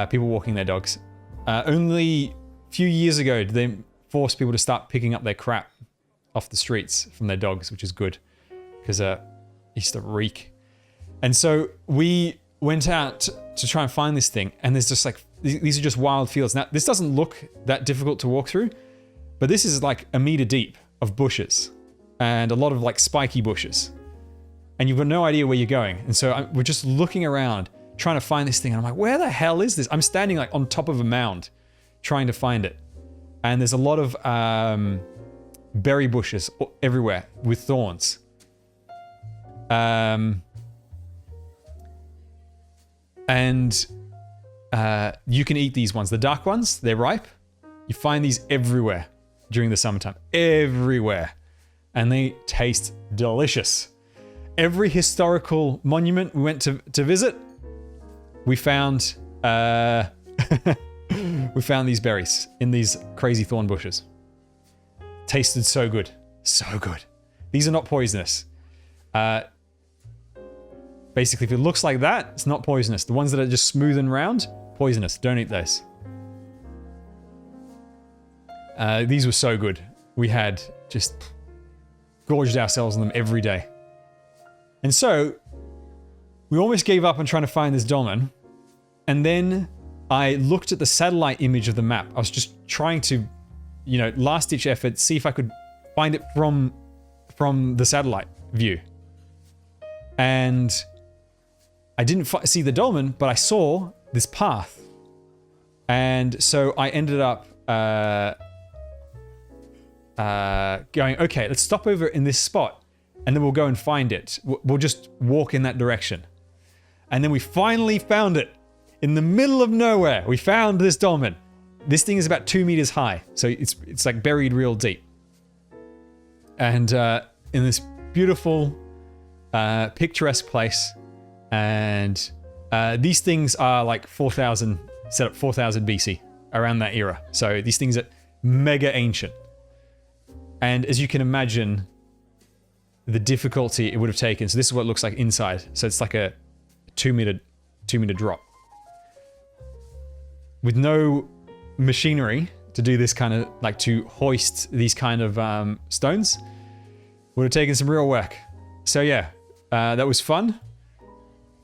People walking their dogs. Only a few years ago did they force people to start picking up their crap off the streets from their dogs, which is good because it used to reek. And so we went out to try and find this thing, and there's just like, these are just wild fields. Now, this doesn't look that difficult to walk through, but this is like a meter deep of bushes and a lot of like spiky bushes. And you've got no idea where you're going. And so we're just looking around trying to find this thing. And I'm like, where the hell is this? I'm standing like on top of a mound trying to find it. And there's a lot of berry bushes everywhere with thorns. And you can eat these ones. The dark ones, they're ripe. You find these everywhere during the summertime. Everywhere. And they taste delicious. Every historical monument we went to visit, we found we found these berries in these crazy thorn bushes. Tasted so good. So good. These are not poisonous. Basically, if it looks like that, it's not poisonous. The ones that are just smooth and round, poisonous. Don't eat those. These were so good. We had just gorged ourselves on them every day. And so, we almost gave up on trying to find this dolmen. And then I looked at the satellite image of the map. I was just trying to, you know, last-ditch effort, see if I could find it from the satellite view. And I didn't see the dolmen, but I saw this path. And so I ended up going, okay, let's stop over in this spot and then we'll go and find it. We'll just walk in that direction. And then we finally found it in the middle of nowhere. We found this dolmen. This thing is about 2 meters high. So it's like buried real deep. And in this beautiful, picturesque place. And these things are like 4,000, set up 4,000 BC, around that era. So these things are mega ancient. And as you can imagine, the difficulty it would have taken. So this is what it looks like inside. So it's like a 2 meter drop. With no machinery to do this kind of, like to hoist these kind of stones, would have taken some real work. So yeah, that was fun.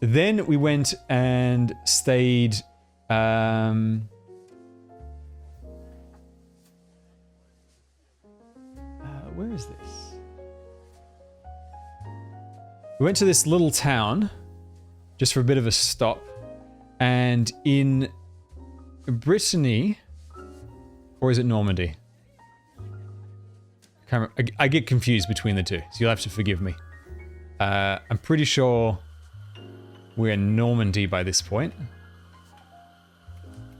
Then we went and stayed. Where is this? We went to this little town just for a bit of a stop. And in Brittany, or is it Normandy? I get confused between the two, so you'll have to forgive me. I'm pretty sure we're Normandy by this point.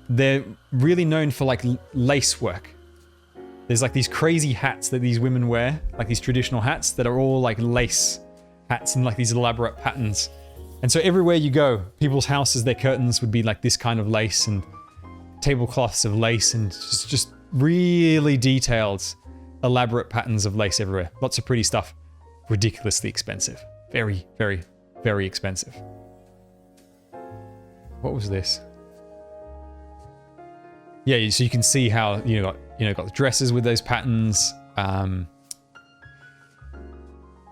They're really known for like lace work. There's like these crazy hats that these women wear, like these traditional hats that are all like lace hats and like these elaborate patterns. And so everywhere you go, people's houses, their curtains would be like this kind of lace and tablecloths of lace and just really detailed, elaborate patterns of lace everywhere. Lots of pretty stuff. Ridiculously expensive. Very, very, very expensive. What was this? Yeah, so you can see how got the dresses with those patterns,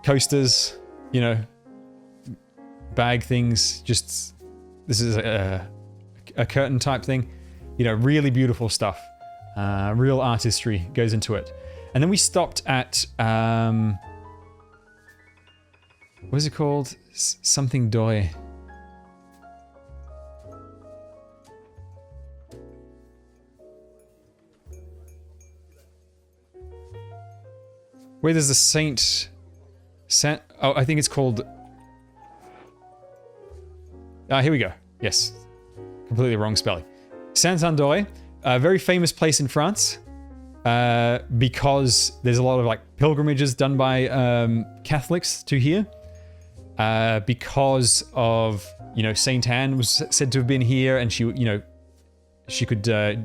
coasters, bag things. Just this is a curtain type thing. Really beautiful stuff. Real artistry goes into it. And then we stopped at what is it called? Something Doi. Where there's the oh, I think it's called... here we go. Yes. Completely wrong spelling. Saint-Andoy, a very famous place in France, because there's a lot of like pilgrimages done by Catholics to here. Because of, Saint Anne was said to have been here, and she could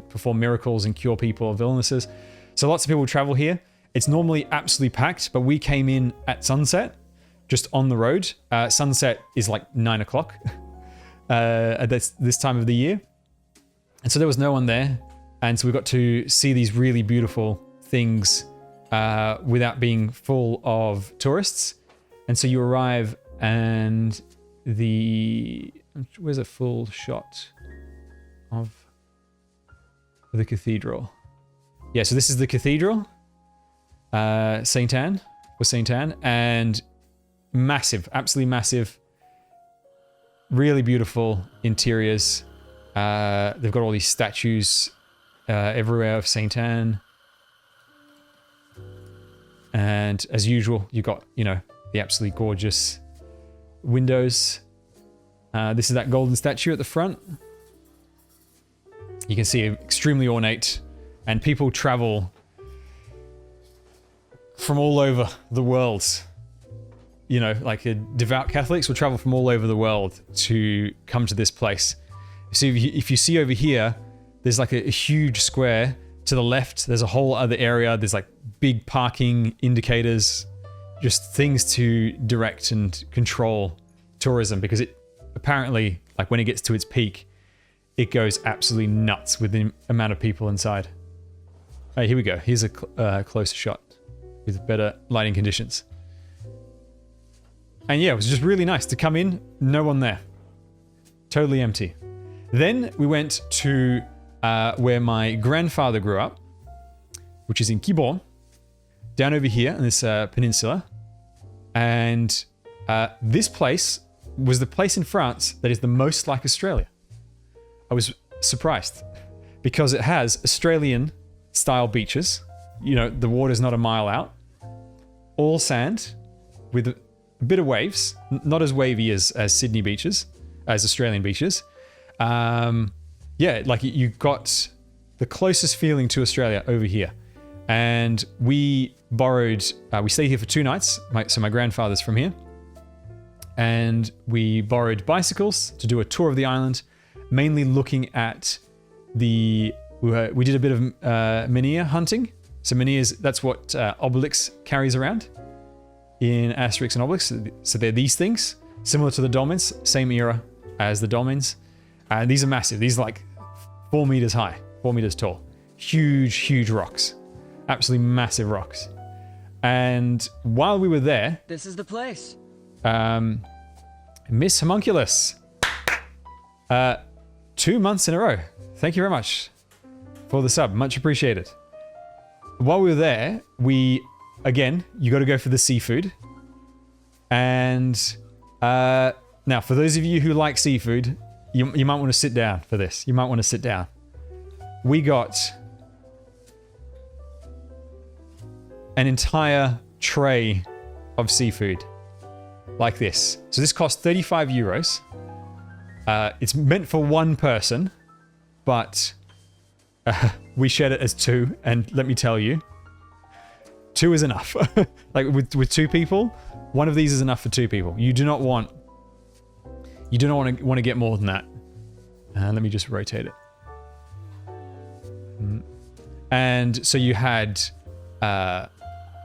perform miracles and cure people of illnesses. So lots of people travel here. It's normally absolutely packed, but we came in at sunset, just on the road. Sunset is like 9 o'clock at this time of the year. And so there was no one there. And so we got to see these really beautiful things without being full of tourists. And so you arrive and where's a full shot of the cathedral? Yeah, so this is the cathedral. Saint Anne, and massive, absolutely massive, really beautiful interiors. They've got all these statues everywhere of Saint Anne, and as usual, you got the absolutely gorgeous windows. This is that golden statue at the front. You can see extremely ornate, and people travel from all over the world. Like devout Catholics will travel from all over the world to come to this place. So if you see over here, there's like a huge square. To the left, there's a whole other area. There's like big parking indicators, just things to direct and control tourism, because it apparently, like when it gets to its peak, it goes absolutely nuts with the amount of people inside. All right, here we go. Here's a closer shot with better lighting conditions. And yeah, it was just really nice to come in, no one there. Totally empty. Then we went to where my grandfather grew up, which is in Quiberon, down over here on this peninsula. And this place was the place in France that is the most like Australia. I was surprised because it has Australian style beaches. The water's not a mile out. All sand with a bit of waves. Not as wavy as Sydney beaches, as Australian beaches. Yeah, like you got the closest feeling to Australia over here. And we stayed here for 2 nights. So my grandfather's from here. And we borrowed bicycles to do a tour of the island, mainly looking at we did a bit of menhir hunting. So menhirs, that's what Obelix carries around in Asterix and Obelix. So they're these things, similar to the dolmens, same era as the dolmens. And these are massive. These are like 4 meters high, 4 meters tall. Huge, huge rocks. Absolutely massive rocks. And while we were there... This is the place. Miss Homunculus. 2 months in a row. Thank you very much for the sub. Much appreciated. While we were there, again, you got to go for the seafood. And now, for those of you who like seafood, you might want to sit down for this. You might want to sit down. we got an entire tray of seafood like this. So this cost 35 euros. It's meant for one person, but we shared it as two, and let me tell you, two is enough. Like with two people, one of these is enough for two people. You do not want to get more than that. Let me just rotate it. And so you had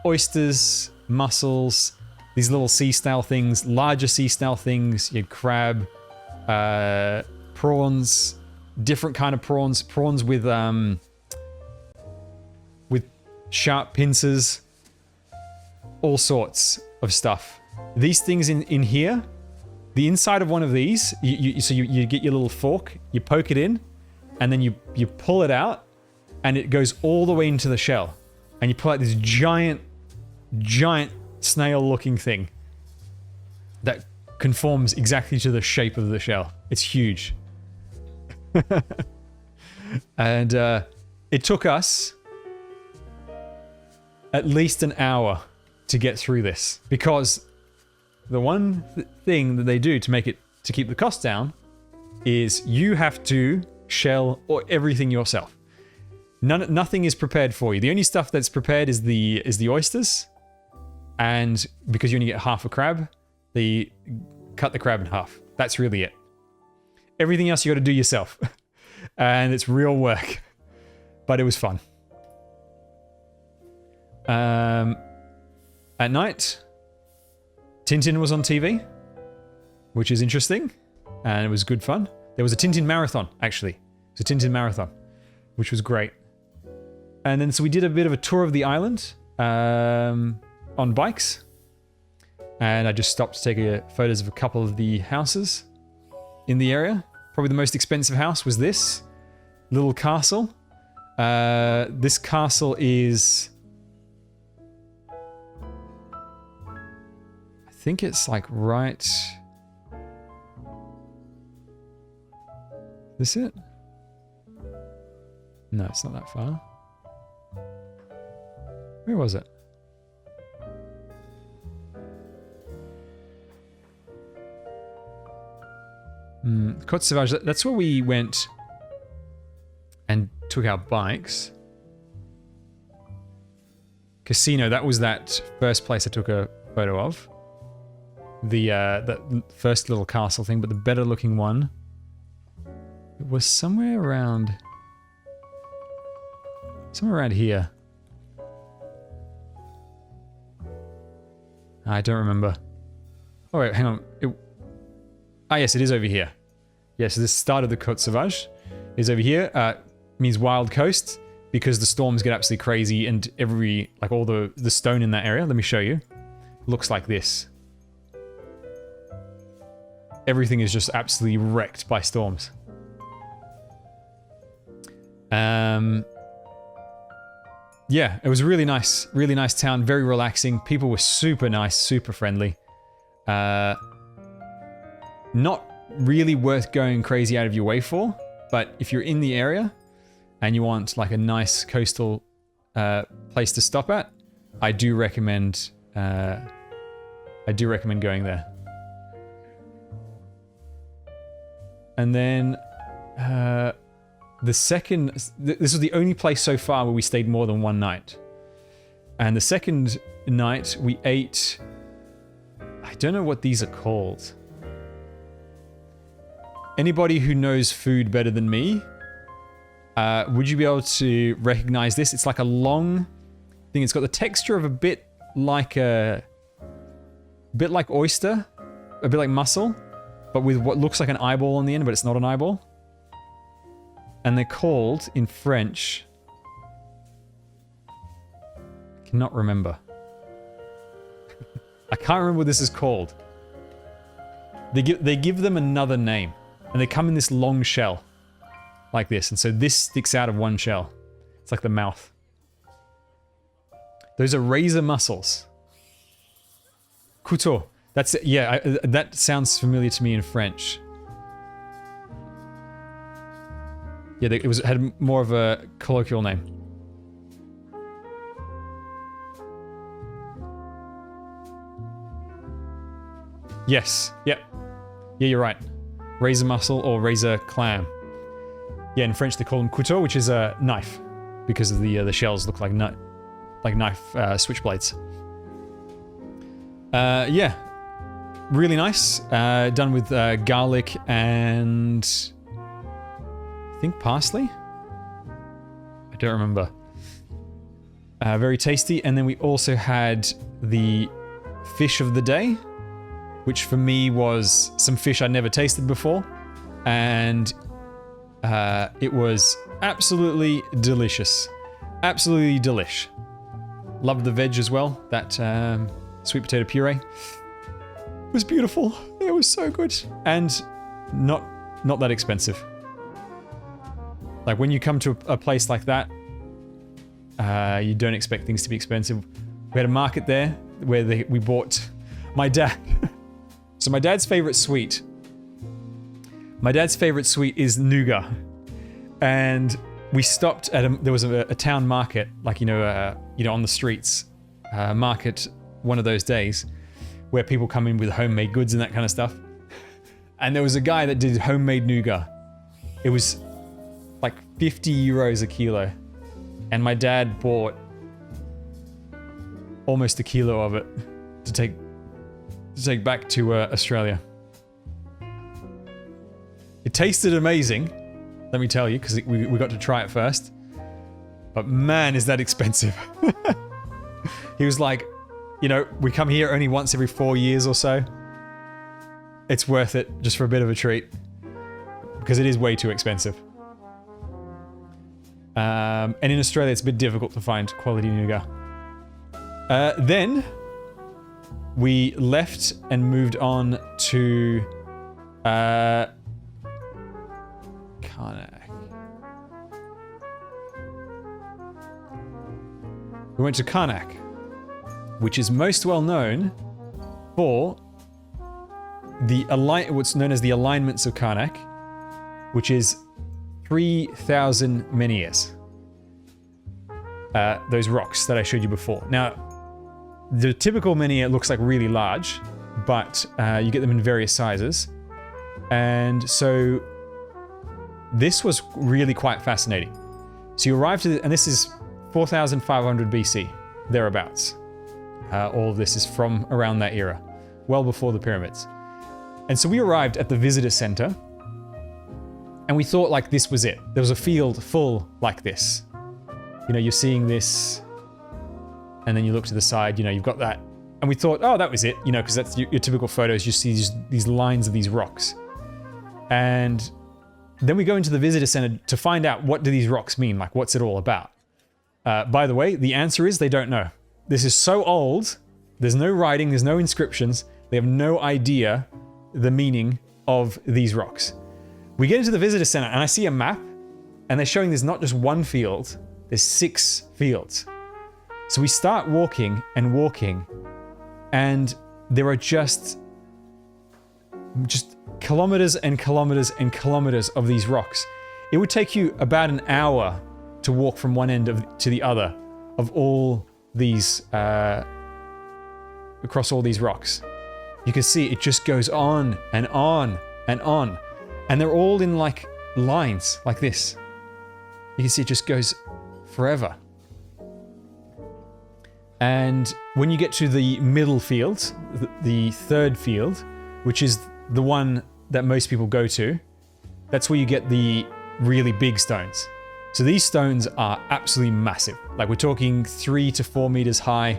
oysters, mussels, these little sea-style things, larger sea-style things. You had crab, prawns, different kind of prawns, prawns with sharp pincers, all sorts of stuff. These things in here, the inside of one of these, you get your little fork, you poke it in, and then you pull it out, and it goes all the way into the shell. And you pull out this giant snail-looking thing that conforms exactly to the shape of the shell. It's huge. And it took us at least an hour to get through this, because the one thing that they do to keep the cost down is you have to shell or everything yourself. Nothing is prepared for you. The only stuff that's prepared is the oysters, and because you only get half a crab, they cut the crab in half. That's really it. Everything else you got to do yourself, and it's real work, but it was fun. At night, Tintin was on TV, which is interesting, and it was good fun. There was a Tintin marathon, actually. It was a Tintin marathon, which was great. And then so we did a bit of a tour of the island on bikes, and I just stopped to take photos of a couple of the houses in the area. Probably the most expensive house was this little castle. This castle is, I think it's like right... This it? No, it's not that far. Where was it? Côte Sauvage, that's where we went and took our bikes. Casino, that was that first place I took a photo of. That first little castle thing, but the better looking one, it was somewhere around here. I don't remember. Oh wait, hang on. Yes, it is over here. Yes, so this start of the Côte Sauvage is over here. Means wild coast, because the storms get absolutely crazy, and all the stone in that area, let me show you, looks like this. Everything is just absolutely wrecked by storms. Yeah, it was a really nice town, very relaxing. People were super nice, super friendly. Not really worth going crazy out of your way for, but if you're in the area and you want like a nice coastal place to stop at, I do recommend going there. And then this was the only place so far where we stayed more than one night. And the second night we ate, I don't know what these are called. Anybody who knows food better than me, would you be able to recognize this? It's like a long thing. It's got the texture of a bit like oyster, a bit like mussel, but with what looks like an eyeball on the end, but it's not an eyeball. And they're called, in French, I cannot remember. I can't remember what this is called. They give them another name, and they come in this long shell, like this. And so this sticks out of one shell. It's like the mouth. Those are razor mussels. Couteau. That's it. Yeah, that sounds familiar to me in French. Yeah, it had more of a colloquial name. Yes. Yep. Yeah, you're right. Razor mussel or razor clam. Yeah, in French they call them couteau, which is a knife, because of the shells look like knife switchblades. Yeah, really nice. Done with garlic and I think parsley. I don't remember. Very tasty. And then we also had the fish of the day, which for me was some fish I'd never tasted before, and it was absolutely delicious. Absolutely delish. Loved the veg as well. That sweet potato puree. It was beautiful. It was so good. And not that expensive. Like when you come to a place like that, you don't expect things to be expensive. We had a market there where we bought my dad. So my dad's favorite sweet. My dad's favorite sweet is nougat. And we stopped at there was a town market, like, on the streets, market one of those days where people come in with homemade goods and that kind of stuff. And there was a guy that did homemade nougat. It was like 50 euros a kilo. And my dad bought almost a kilo of it to take back to Australia. It tasted amazing, let me tell you, because we got to try it first. But man, is that expensive. He was like, we come here only once every 4 years or so. It's worth it just for a bit of a treat. Because it is way too expensive. And in Australia, it's a bit difficult to find quality nougat. Then we left and moved on to Karnak. We went to Karnak, which is most well known for what's known as the alignments of Karnak, which is 3,000 menhirs. Those rocks that I showed you before. Now, the typical menhir looks like really large, but you get them in various sizes. And so this was really quite fascinating. So you arrived to and this is 4,500 BC, thereabouts. All of this is from around that era, well before the pyramids. And so we arrived at the visitor center, and we thought like this was it. There was a field full like this. You're seeing this, and then you look to the side, you've got that. And we thought, oh, that was it, because that's your typical photos. You see these lines of these rocks. And then we go into the visitor center to find out, what do these rocks mean? Like, what's it all about? By the way, the answer is they don't know. This is so old. There's no writing. There's no inscriptions. They have no idea the meaning of these rocks. We get into the visitor center and I see a map, and they're showing there's not just one field, there's 6 fields. So we start walking and walking, and there are just kilometers and kilometers and kilometers of these rocks. It would take you about an hour to walk from one end to the other of all these, across all these rocks. You can see it just goes on and on and on. And they're all in like lines like this. You can see it just goes forever. And when you get to the middle field, the third field, which is the one that most people go to, that's where you get the really big stones. So these stones are absolutely massive. Like, we're talking 3 to 4 meters high,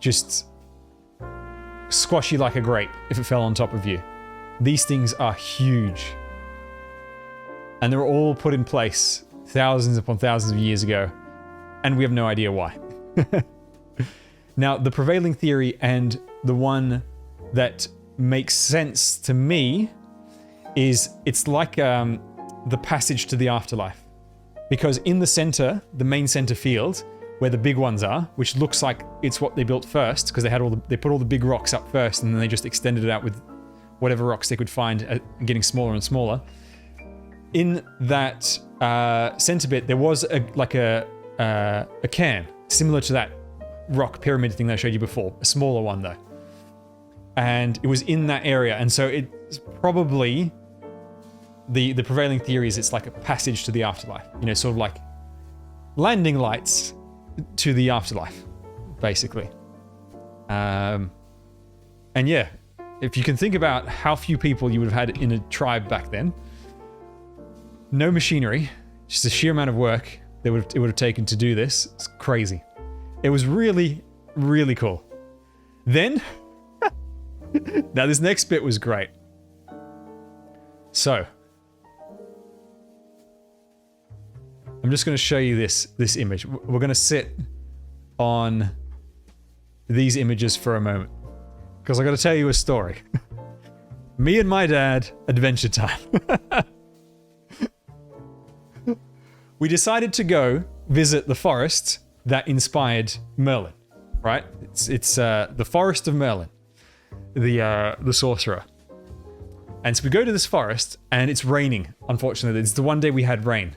just squash you like a grape if it fell on top of you. These things are huge. And they were all put in place thousands upon thousands of years ago, and we have no idea why. Now, the prevailing theory, and the one that makes sense to me, is it's like the passage to the afterlife. Because in the center, the main center field, where the big ones are, which looks like it's what they built first, because they put all the big rocks up first, and then they just extended it out with whatever rocks they could find, getting smaller and smaller. In that center bit, there was a cairn similar to that rock pyramid thing that I showed you before, a smaller one though. And it was in that area, and so it's probably the prevailing theory is it's like a passage to the afterlife. You know, sort of like landing lights to the afterlife, basically. And yeah, if you can think about how few people you would have had in a tribe back then, no machinery, just the sheer amount of work that it would have taken to do this, it's crazy. It was really, really cool. Then, now this next bit was great. So, I'm just going to show you this image. We're going to sit on these images for a moment, because I got to tell you a story. Me and my dad, adventure time. We decided to go visit the forest that inspired Merlin, right? It's the Forest of Merlin, the sorcerer. And so we go to this forest, and it's raining, unfortunately. It's the one day we had rain.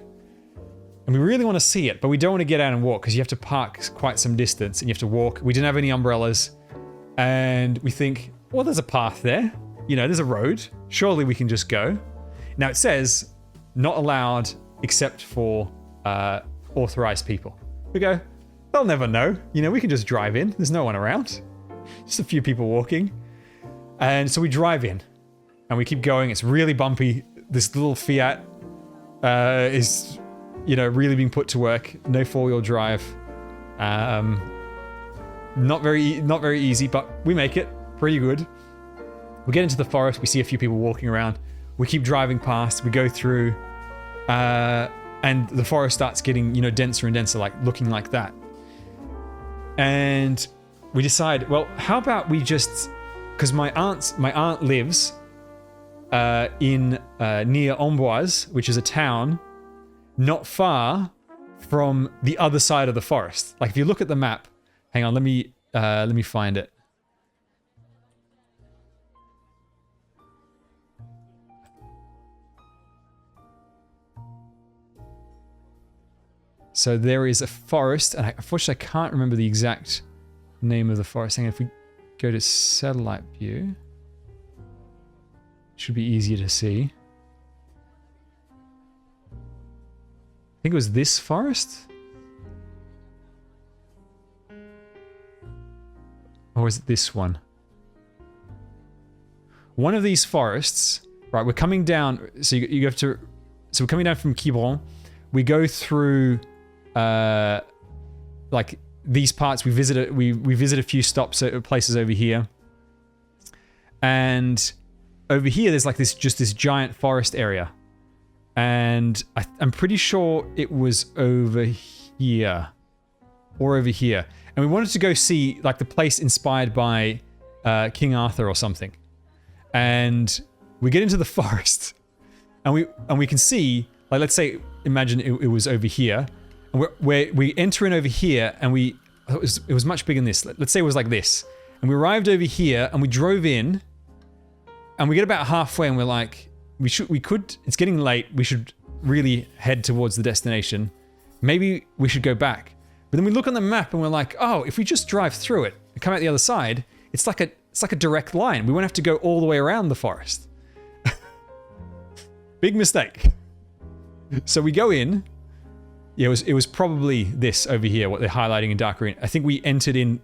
And we really want to see it, but we don't want to get out and walk, because you have to park quite some distance, and you have to walk. We didn't have any umbrellas. And we think, well, there's a path there. You know, there's a road. Surely we can just go. Now it says, not allowed except for authorized people. We go, they'll never know. You know, we can just drive in. There's no one around. Just a few people walking. And so we drive in. And we keep going. It's really bumpy. This little Fiat is, you know, really being put to work. No four-wheel drive. Not very easy, but we make it. Pretty good. We get into the forest. We see a few people walking around. We keep driving past. We go through. And the forest starts getting, you know, denser and denser, like looking like that. And we decide, well, how about we just, because my aunt lives in near Amboise, which is a town not far from the other side of the forest. Like if you look at the map, hang on, let me find it. So there is a forest, and unfortunately I can't remember the exact name of the forest. Hang on, if we go to satellite view, it should be easier to see. I think it was this forest? Or is it this one? One of these forests, right, we're coming down, so you have to, so we're coming down from Quiberon, we go through like these parts. We visit a few stops at places over here, and over here there's like this giant forest area, and I'm pretty sure it was over here or over here, and we wanted to go see like the place inspired by King Arthur or something. And we get into the forest, and we can see, like, let's say, imagine it was over here. And we enter in over here, and it was much bigger than this. Let's say it was like this. And we arrived over here, and we drove in, and we get about halfway, and we're like, it's getting late. We should really head towards the destination. Maybe we should go back. But then we look on the map, and we're like, oh, if we just drive through it and come out the other side, it's like a direct line. We won't have to go all the way around the forest. Big mistake. So we go in. Yeah, it was probably this over here, what they're highlighting in dark green. I think we entered in,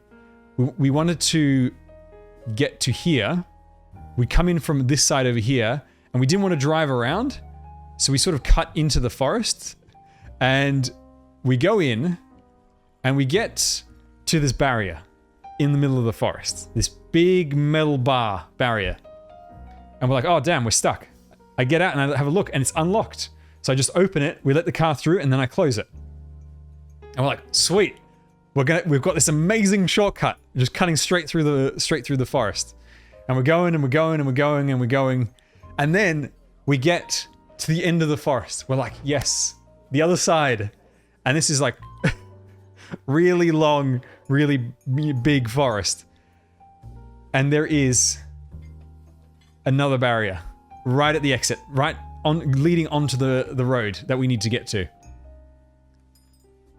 we wanted to get to here. We come in from this side over here, and we didn't want to drive around. So we sort of cut into the forest, and we go in, and we get to this barrier in the middle of the forest. This big metal barrier. And we're like, oh damn, we're stuck. I get out and I have a look, and it's unlocked. So I just open it, we let the car through, and then I close it. And we're like, sweet. We've got this amazing shortcut, just cutting straight through the forest. And we're going and we're going and we're going and we're going. And then we get to the end of the forest. We're like, yes, the other side. And this is like really long, really big forest. And there is another barrier right at the exit, right leading onto the road that we need to get to.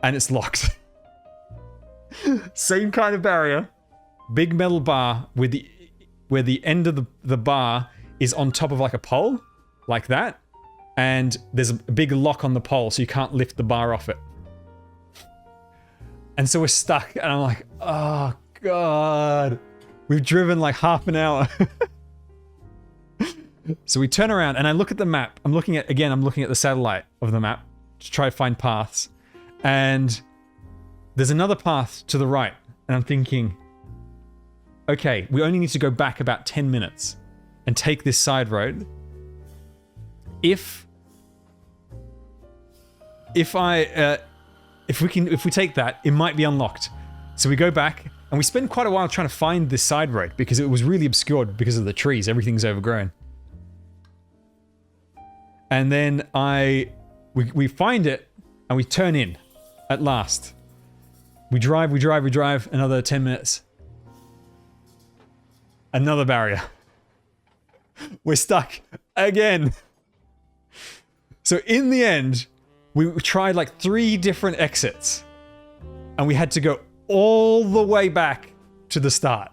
And it's locked. Same kind of barrier. Big metal bar with where the end of the bar is on top of like a pole. Like that. And there's a big lock on the pole so you can't lift the bar off it. And so we're stuck and I'm like, oh God. We've driven like half an hour. So we turn around and I look at the map. I'm looking at the satellite of the map to try to find paths. And there's another path to the right. And I'm thinking, okay, we only need to go back about 10 minutes and take this side road. If we take that, it might be unlocked. So we go back and we spend quite a while trying to find this side road because it was really obscured because of the trees. Everything's overgrown. And then we find it and we turn in at last. We drive another 10 minutes. Another barrier. We're stuck again. So in the end, we tried like 3 different exits. And we had to go all the way back to the start.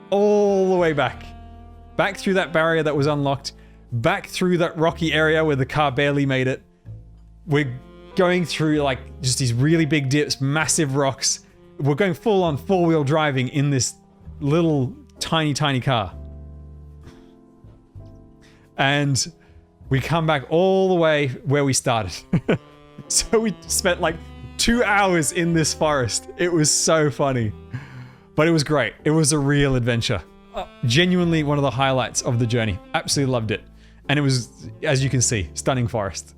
All the way back. Back through that barrier that was unlocked. Back through that rocky area where the car barely made it. We're going through like just these really big dips, massive rocks. We're going full on 4-wheel driving in this little tiny car. And we come back all the way where we started. So we spent like 2 hours in this forest. It was so funny. But it was great. It was a real adventure. Genuinely one of the highlights of the journey. Absolutely loved it. And it was, as you can see, stunning forest.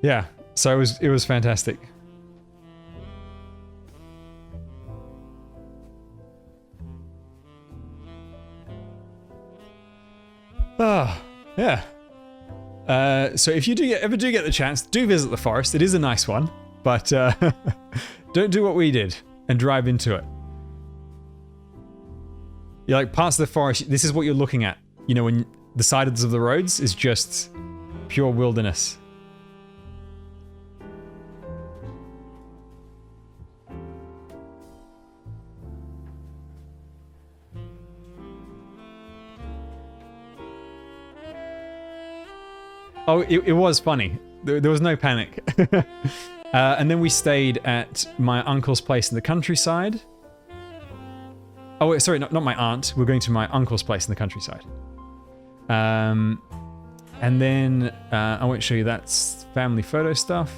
Yeah, so it was fantastic. Ah, yeah. So if you ever do get the chance, do visit the forest. It is a nice one, but don't do what we did and drive into it. You're like parts of the forest. This is what you're looking at. You know, when the sides of the roads is just pure wilderness. Oh, it was funny. There was no panic. And then we stayed at my uncle's place in the countryside. Oh, wait, sorry, not my aunt. We're going to my uncle's place in the countryside. And then I won't show you that family photo stuff.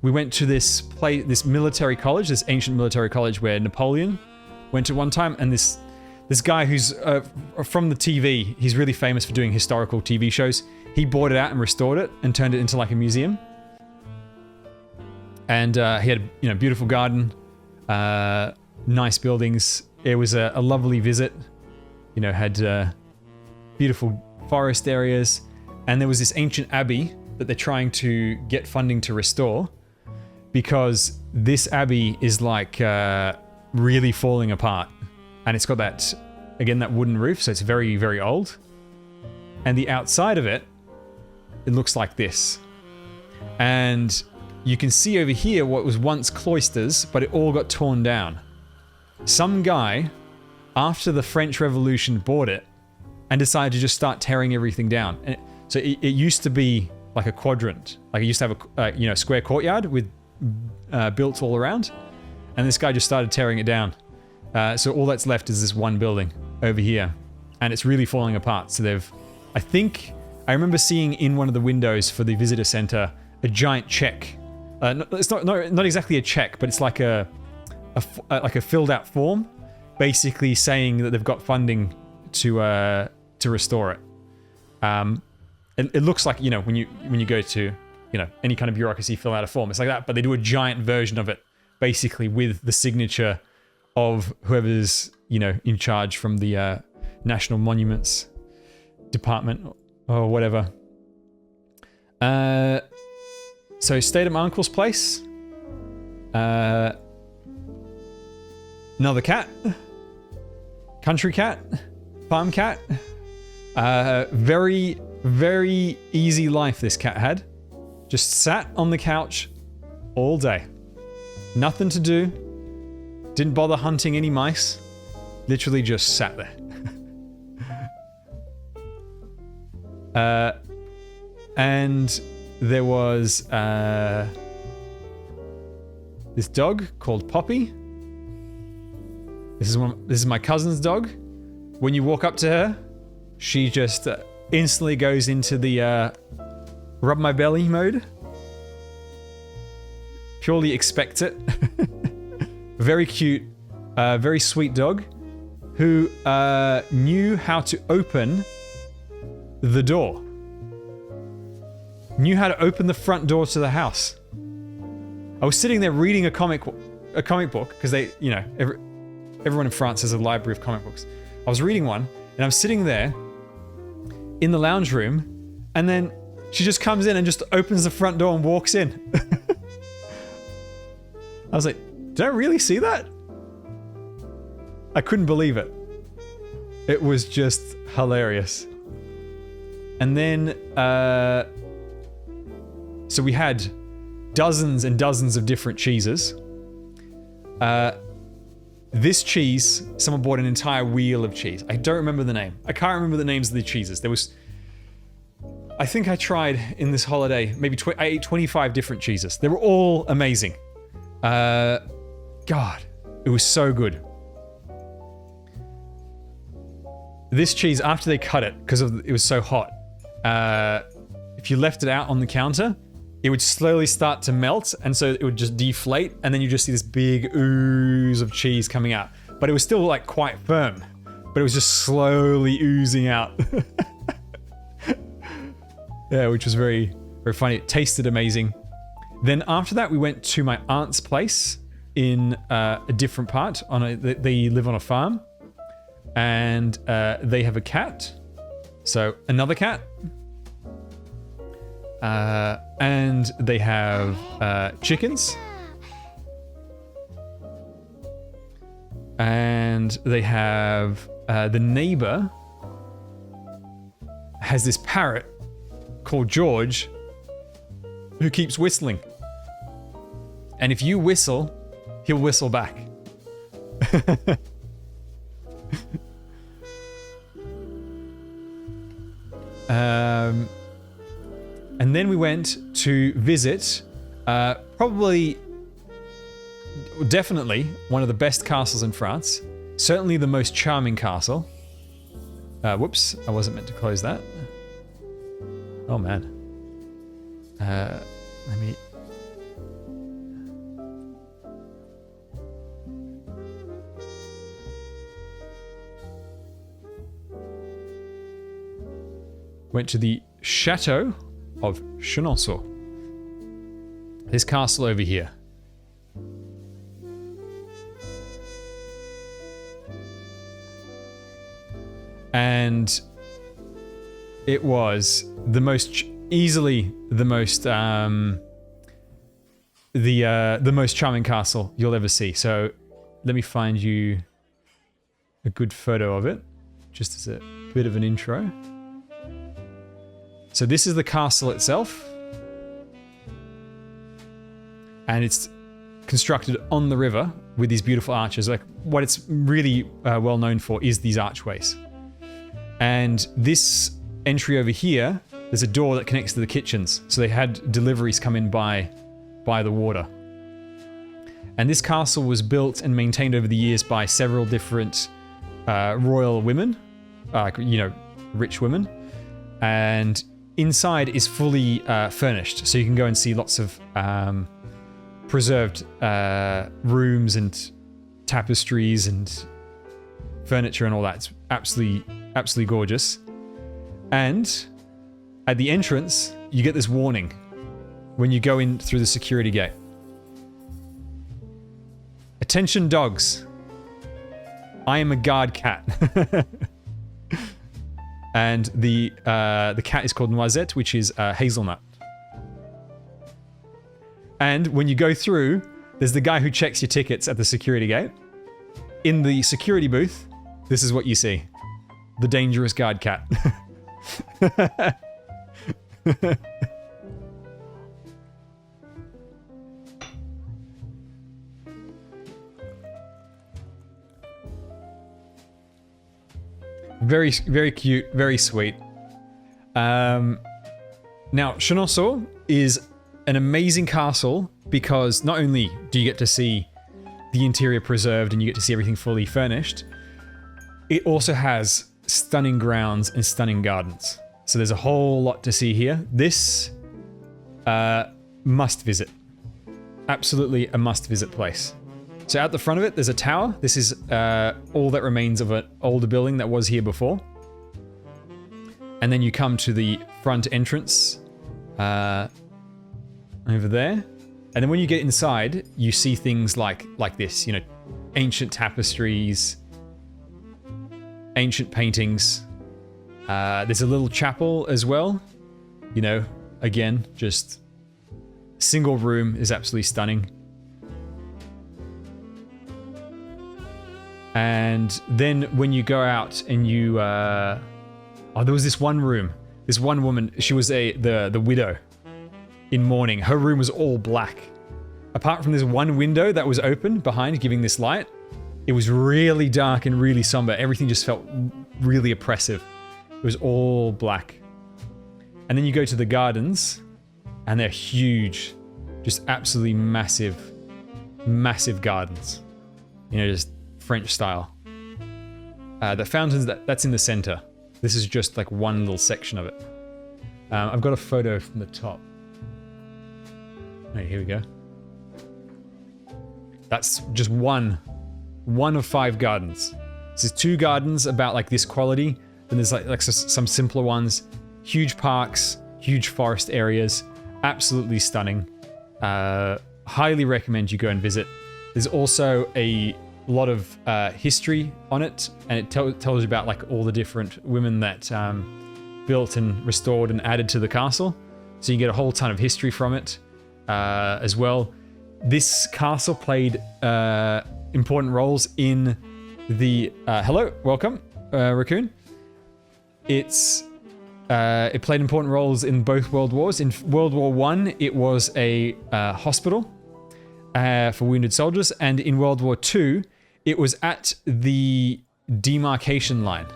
We went to this military college, this ancient military college where Napoleon went to one time, and this guy who's from the TV, he's really famous for doing historical TV shows. He bought it out and restored it and turned it into like a museum. And he had beautiful garden, nice buildings. It was a lovely visit. Had beautiful forest areas, and there was this ancient abbey that they're trying to get funding to restore, because this abbey is like really falling apart. And it's got that wooden roof, so it's very, very old. And the outside of it looks like this. And you can see over here what was once cloisters, but it all got torn down. Some guy, after the French Revolution, bought it and decided to just start tearing everything down. And so it used to be like a quadrant. Like it used to have a square courtyard with built all around. And this guy just started tearing it down. So all that's left is this one building over here, and it's really falling apart. So I remember seeing in one of the windows for the visitor center a giant check. It's not exactly a check, but it's like a filled out form, basically saying that they've got funding to restore it. It looks like when you go to any kind of bureaucracy, fill out a form. It's like that, but they do a giant version of it, basically with the signature of whoever's in charge from the National Monuments Department or whatever. So stayed at my uncle's place. Another cat. Country cat. Farm cat. Very, very easy life this cat had. Just sat on the couch all day. Nothing to do. Didn't bother hunting any mice. Literally just sat there. And there was this dog called Poppy. This is my cousin's dog. When you walk up to her, she just instantly goes into the rub my belly mode. Purely expects it. Very cute, very sweet dog who knew how to open the door. Knew how to open the front door to the house. I was sitting there reading a comic book because they, you know, everyone in France has a library of comic books. I was reading one and I'm sitting there in the lounge room and then she just comes in and just opens the front door and walks in. I was like, did I really see that? I couldn't believe it. It was just hilarious. And then, so we had dozens and dozens of different cheeses. This cheese, someone bought an entire wheel of cheese. I don't remember the name. I can't remember the names of the cheeses. There was, I think I tried in this holiday, maybe I ate 25 different cheeses. They were all amazing. God, it was so good. This cheese, after they cut it, because it was so hot, if you left it out on the counter, it would slowly start to melt, and so it would just deflate, and then you just see this big ooze of cheese coming out. But it was still like quite firm, but it was just slowly oozing out. Yeah, which was very, very funny. It tasted amazing. Then after that, we went to my aunt's place in a different part. They live on a farm, and they have a cat. So another cat. And they have chickens. And they have the neighbor has this parrot called George who keeps whistling. And if you whistle, he'll whistle back. And then we went to visit definitely one of the best castles in France. Certainly the most charming castle. Whoops, I wasn't meant to close that. Oh man. Let me... Went to the Chateau of Chenonceau. This castle over here. And it was the most the most charming castle you'll ever see. So let me find you a good photo of it, just as a bit of an intro. So this is the castle itself, and it's constructed on the river with these beautiful arches. Like, what it's really well known for is these archways. And this entry over here, there's a door that connects to the kitchens. So they had deliveries come in by the water. And this castle was built and maintained over the years by several different royal women, rich women. And inside is fully furnished, so you can go and see lots of preserved rooms and tapestries and furniture and all that. It's absolutely gorgeous. And at the entrance, you get this warning when you go in through the security gate. Attention dogs. I am a guard cat. And the cat is called Noisette, which is hazelnut. And when you go through, There's the guy who checks your tickets at the security gate. In the security booth, this is what you see. The dangerous guard cat. Very, very cute, very sweet. Now, Chenonceau is an amazing castle because not only do you get to see the interior preserved and you get to see everything fully furnished, it also has stunning grounds and stunning gardens. So there's a whole lot to see here. This must visit. Absolutely a must visit place. So out the front of it, there's a tower. This is all that remains of an older building that was here before. And then you come to the front entrance over there. And then when you get inside, you see things like this, you know, ancient tapestries, ancient paintings. There's a little chapel as well. You know, again, just single room is absolutely stunning. And then when you go out and you, there was this one room, this one woman, she was the widow in mourning. Her room was all black. Apart from this one window that was open behind, giving this light, it was really dark and really somber. Everything just felt really oppressive. It was all black. And then you go to the gardens, and they're huge, just absolutely massive, massive gardens. You know, just French style. The fountains, that's in the center. This is just like one little section of it. I've got a photo from the top. Hey, here we go. That's just one of 5 gardens. This is 2 gardens about like this quality. Then there's like some simpler ones. Huge parks, huge forest areas. Absolutely stunning. Highly recommend you go and visit. There's also a lot of history on it, and it tells you about like all the different women that built and restored and added to the castle. So you get a whole ton of history from it as well. This castle played important roles in the... hello, welcome, Raccoon. It played important roles in both World Wars. In World War I, it was a hospital for wounded soldiers, and in World War II, it was at the demarcation line.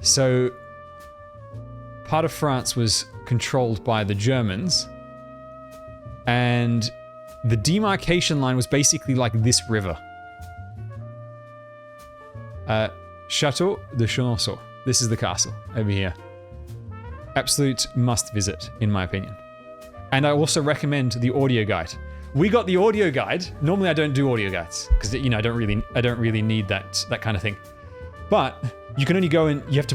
So part of France was controlled by the Germans, and the demarcation line was basically like this river. Chateau de Chenonceau. This is the castle over here. Absolute must visit, in my opinion. And I also recommend the audio guide. We got the audio guide. Normally I don't do audio guides because, you know, I don't really need that kind of thing. But you can only go in. You have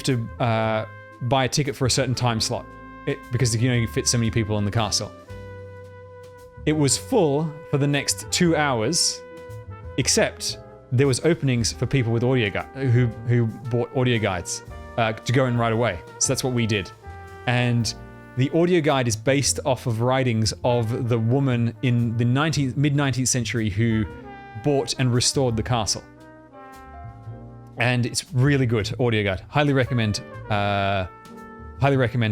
to buy a ticket for a certain time slot because you can only fit so many people in the castle. It was full for the next 2 hours, except there was openings for people with audio who bought audio guides to go in right away. So that's what we did. And the audio guide is based off of writings of the woman in the mid-19th century who bought and restored the castle. And it's really good audio guide. Highly recommend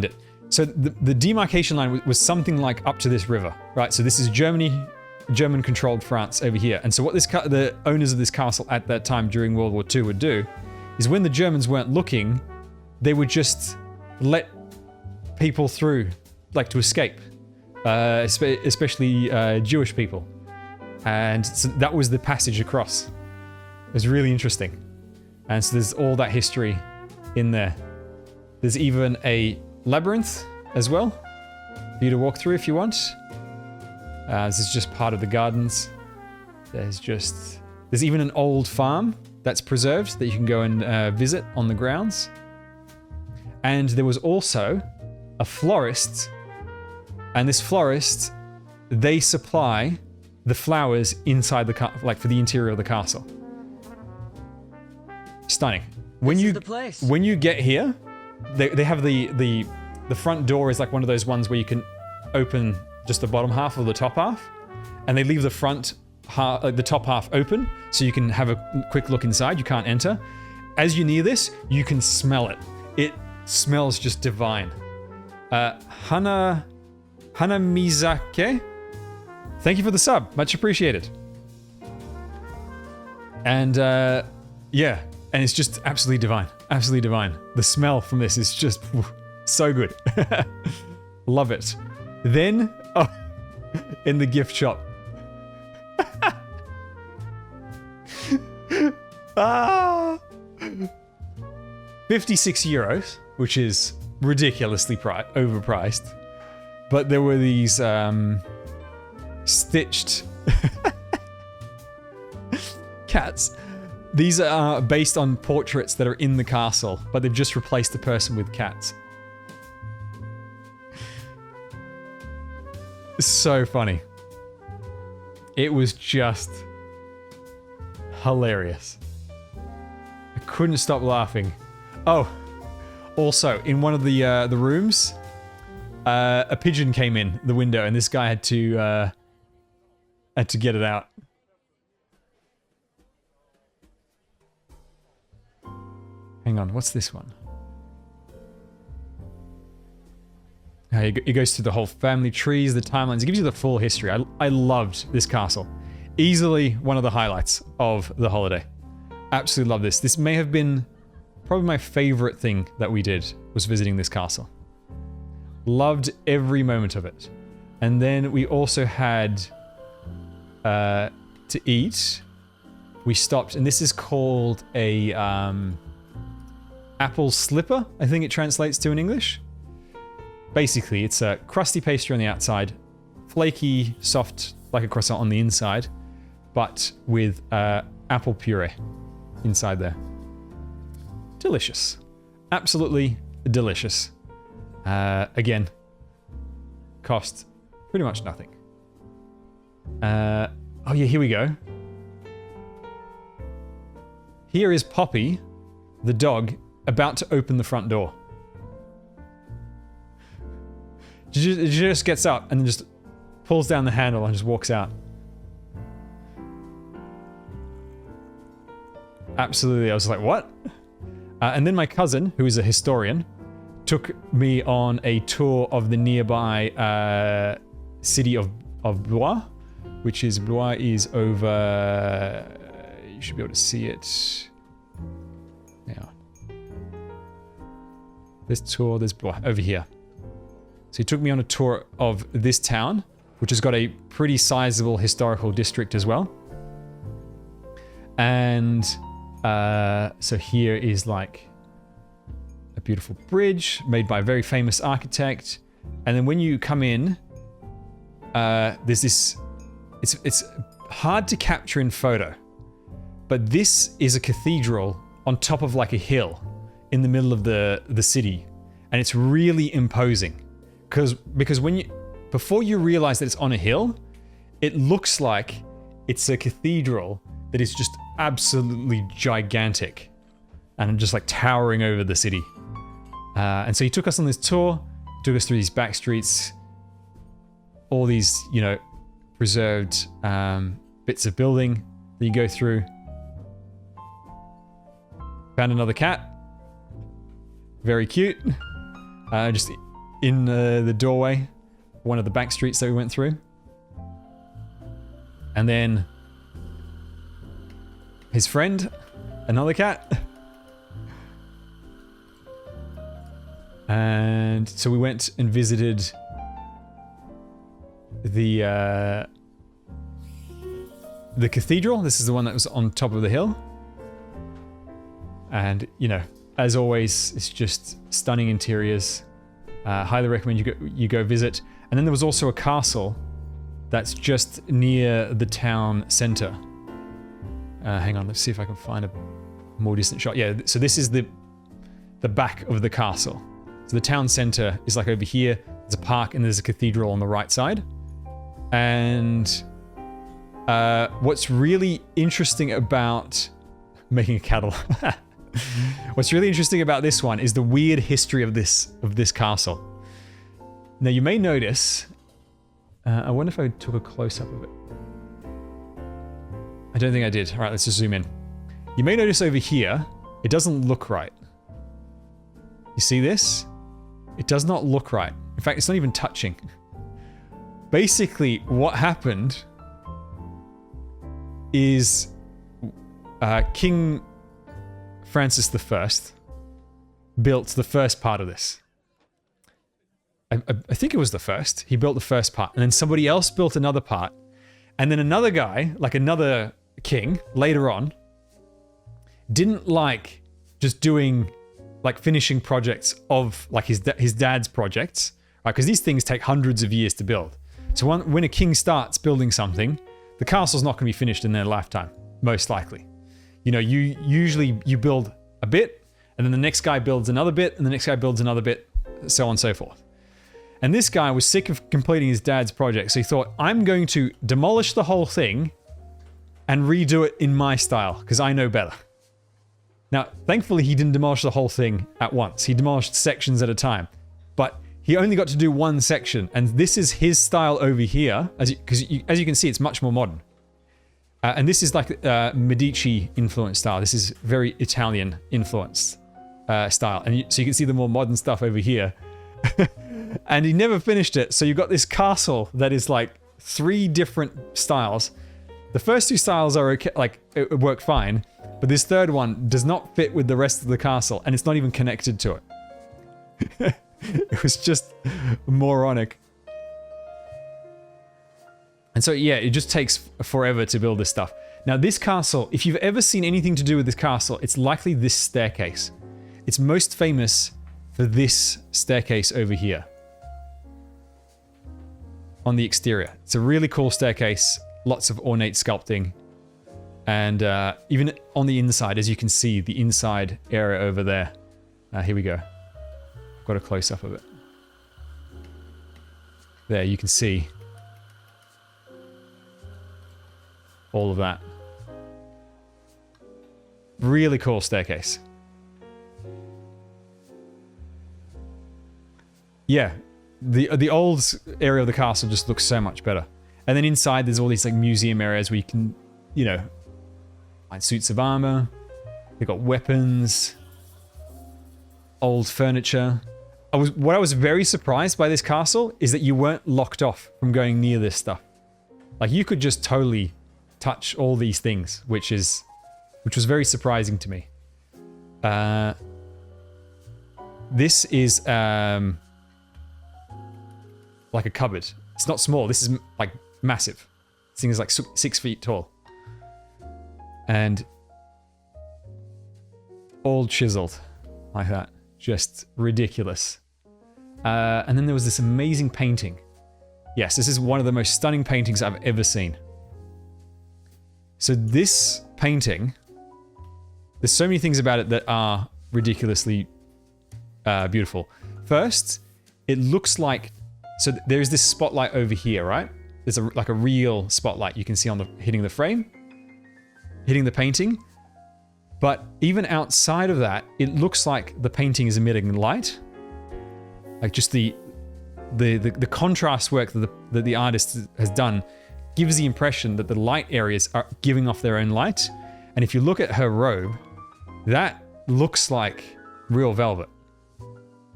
it. So the demarcation line was something like up to this river, right? So this is German-controlled France over here. And so what the owners of this castle at that time during World War II would do is when the Germans weren't looking, they would just let people through, like to escape, especially Jewish people. And so that was the passage across. It was really interesting. And so there's all that history in there. There's even a labyrinth as well for you to walk through if you want. This is just part of the gardens. There's even an old farm that's preserved that you can go and visit on the grounds. And there was also a florist, and this florist, they supply the flowers inside like for the interior of the castle. Stunning. When you get here, they have the front door is like one of those ones where you can open just the bottom half or the top half, and they leave the front half, the top half open, so you can have a quick look inside. You can't enter. As you near this, you can smell it. It smells just divine. Hanamizake, thank you for the sub. Much appreciated. And yeah, and it's just absolutely divine. Absolutely divine. The smell from this is just so good. Love it. Then, oh, in the gift shop. 56 euros, which is ridiculously overpriced. But there were these stitched cats. These are based on portraits that are in the castle, but they've just replaced the person with cats. So funny. It was just hilarious. I couldn't stop laughing. Oh, also in one of the rooms, a pigeon came in the window, and this guy had to get it out. Hang on, what's this one? It goes through the whole family trees, the timelines. It gives you the full history. I loved this castle. Easily one of the highlights of the holiday. Absolutely love this. This may have been probably my favorite thing that we did, was visiting this castle. Loved every moment of it. And then we also had to eat. We stopped, and this is called a apple slipper, I think it translates to in English. Basically, it's a crusty pastry on the outside, flaky, soft, like a croissant on the inside, but with apple puree inside there. Delicious. Absolutely delicious. Again, cost pretty much nothing. Oh yeah, here we go. Here is Poppy, the dog, about to open the front door. She just gets up and then just pulls down the handle and just walks out. Absolutely, I was like, what? And then my cousin, who is a historian, took me on a tour of the nearby city of Blois, which is, Blois is over, you should be able to see it. Yeah. This tour, there's Blois, over here. So he took me on a tour of this town, which has got a pretty sizable historical district as well. And so here is like a beautiful bridge made by a very famous architect. And then when you come in, there's this, it's hard to capture in photo, but this is a cathedral on top of like a hill in the middle of the city. And it's really imposing. Because when you, before you realize that it's on a hill, it looks like it's a cathedral that is just absolutely gigantic and just like towering over the city. And so he took us on this tour, took us through these back streets, all these, you know, preserved bits of building that you go through. Found another cat. Very cute. Just in the doorway, one of the back streets that we went through. And then his friend, another cat. And so we went and visited the cathedral. This is the one that was on top of the hill. And, you know, as always, it's just stunning interiors. Highly recommend you go visit. And then there was also a castle that's just near the town center. Hang on, let's see if I can find a more distant shot. Yeah, so this is the back of the castle. So the town center is like over here. There's a park and there's a cathedral on the right side. And what's really interesting about making a cattle. What's really interesting about this one is the weird history of this castle. Now you may notice, I wonder if I took a close-up of it. I don't think I did. All right, let's just zoom in. You may notice over here, it doesn't look right. You see this? It does not look right. In fact, it's not even touching. Basically, what happened is King Francis I built the first part of this. I think it was the first. He built the first part, and then somebody else built another part, and then another guy, like another king, later on, didn't like just doing, like, finishing projects of, like, his dad's projects, right? Because these things take hundreds of years to build. So when a king starts building something, the castle's not going to be finished in their lifetime, most likely. You know, you usually build a bit, and then the next guy builds another bit, and the next guy builds another bit, so on and so forth. And this guy was sick of completing his dad's project, so he thought, I'm going to demolish the whole thing and redo it in my style, because I know better. Now, thankfully, he didn't demolish the whole thing at once. He demolished sections at a time. But he only got to do one section, and this is his style over here, as you can see, it's much more modern. And this is like Medici influenced style. This is very Italian influenced style. And so you can see the more modern stuff over here. And he never finished it, so you've got this castle that is like 3 different styles. The first 2 styles are okay, like it work fine, but this third one does not fit with the rest of the castle, and it's not even connected to it. It was just moronic. And so yeah, it just takes forever to build this stuff. Now this castle, if you've ever seen anything to do with this castle, it's likely this staircase. It's most famous for this staircase over here on the exterior. It's a really cool staircase, lots of ornate sculpting, and even on the inside, as you can see, the inside area over there. Here we go. I've got a close-up of it. There, you can see all of that. Really cool staircase. Yeah, the old area of the castle just looks so much better. And then inside there's all these like museum areas where you can, you know, find suits of armor. They've got weapons, old furniture. What I was very surprised by this castle is that you weren't locked off from going near this stuff. Like you could just totally touch all these things, which was very surprising to me. This is like a cupboard. It's not small. This is like massive. This thing is like 6 feet tall. And all chiseled like that. Just ridiculous. And then there was this amazing painting. Yes, this is one of the most stunning paintings I've ever seen. So this painting, there's so many things about it that are ridiculously beautiful. First, it looks like, so there's this spotlight over here, right? There's like a real spotlight you can see on hitting the frame, hitting the painting. But even outside of that, it looks like the painting is emitting light. Like just the contrast work that the artist has done gives the impression that the light areas are giving off their own light. And if you look at her robe, that looks like real velvet.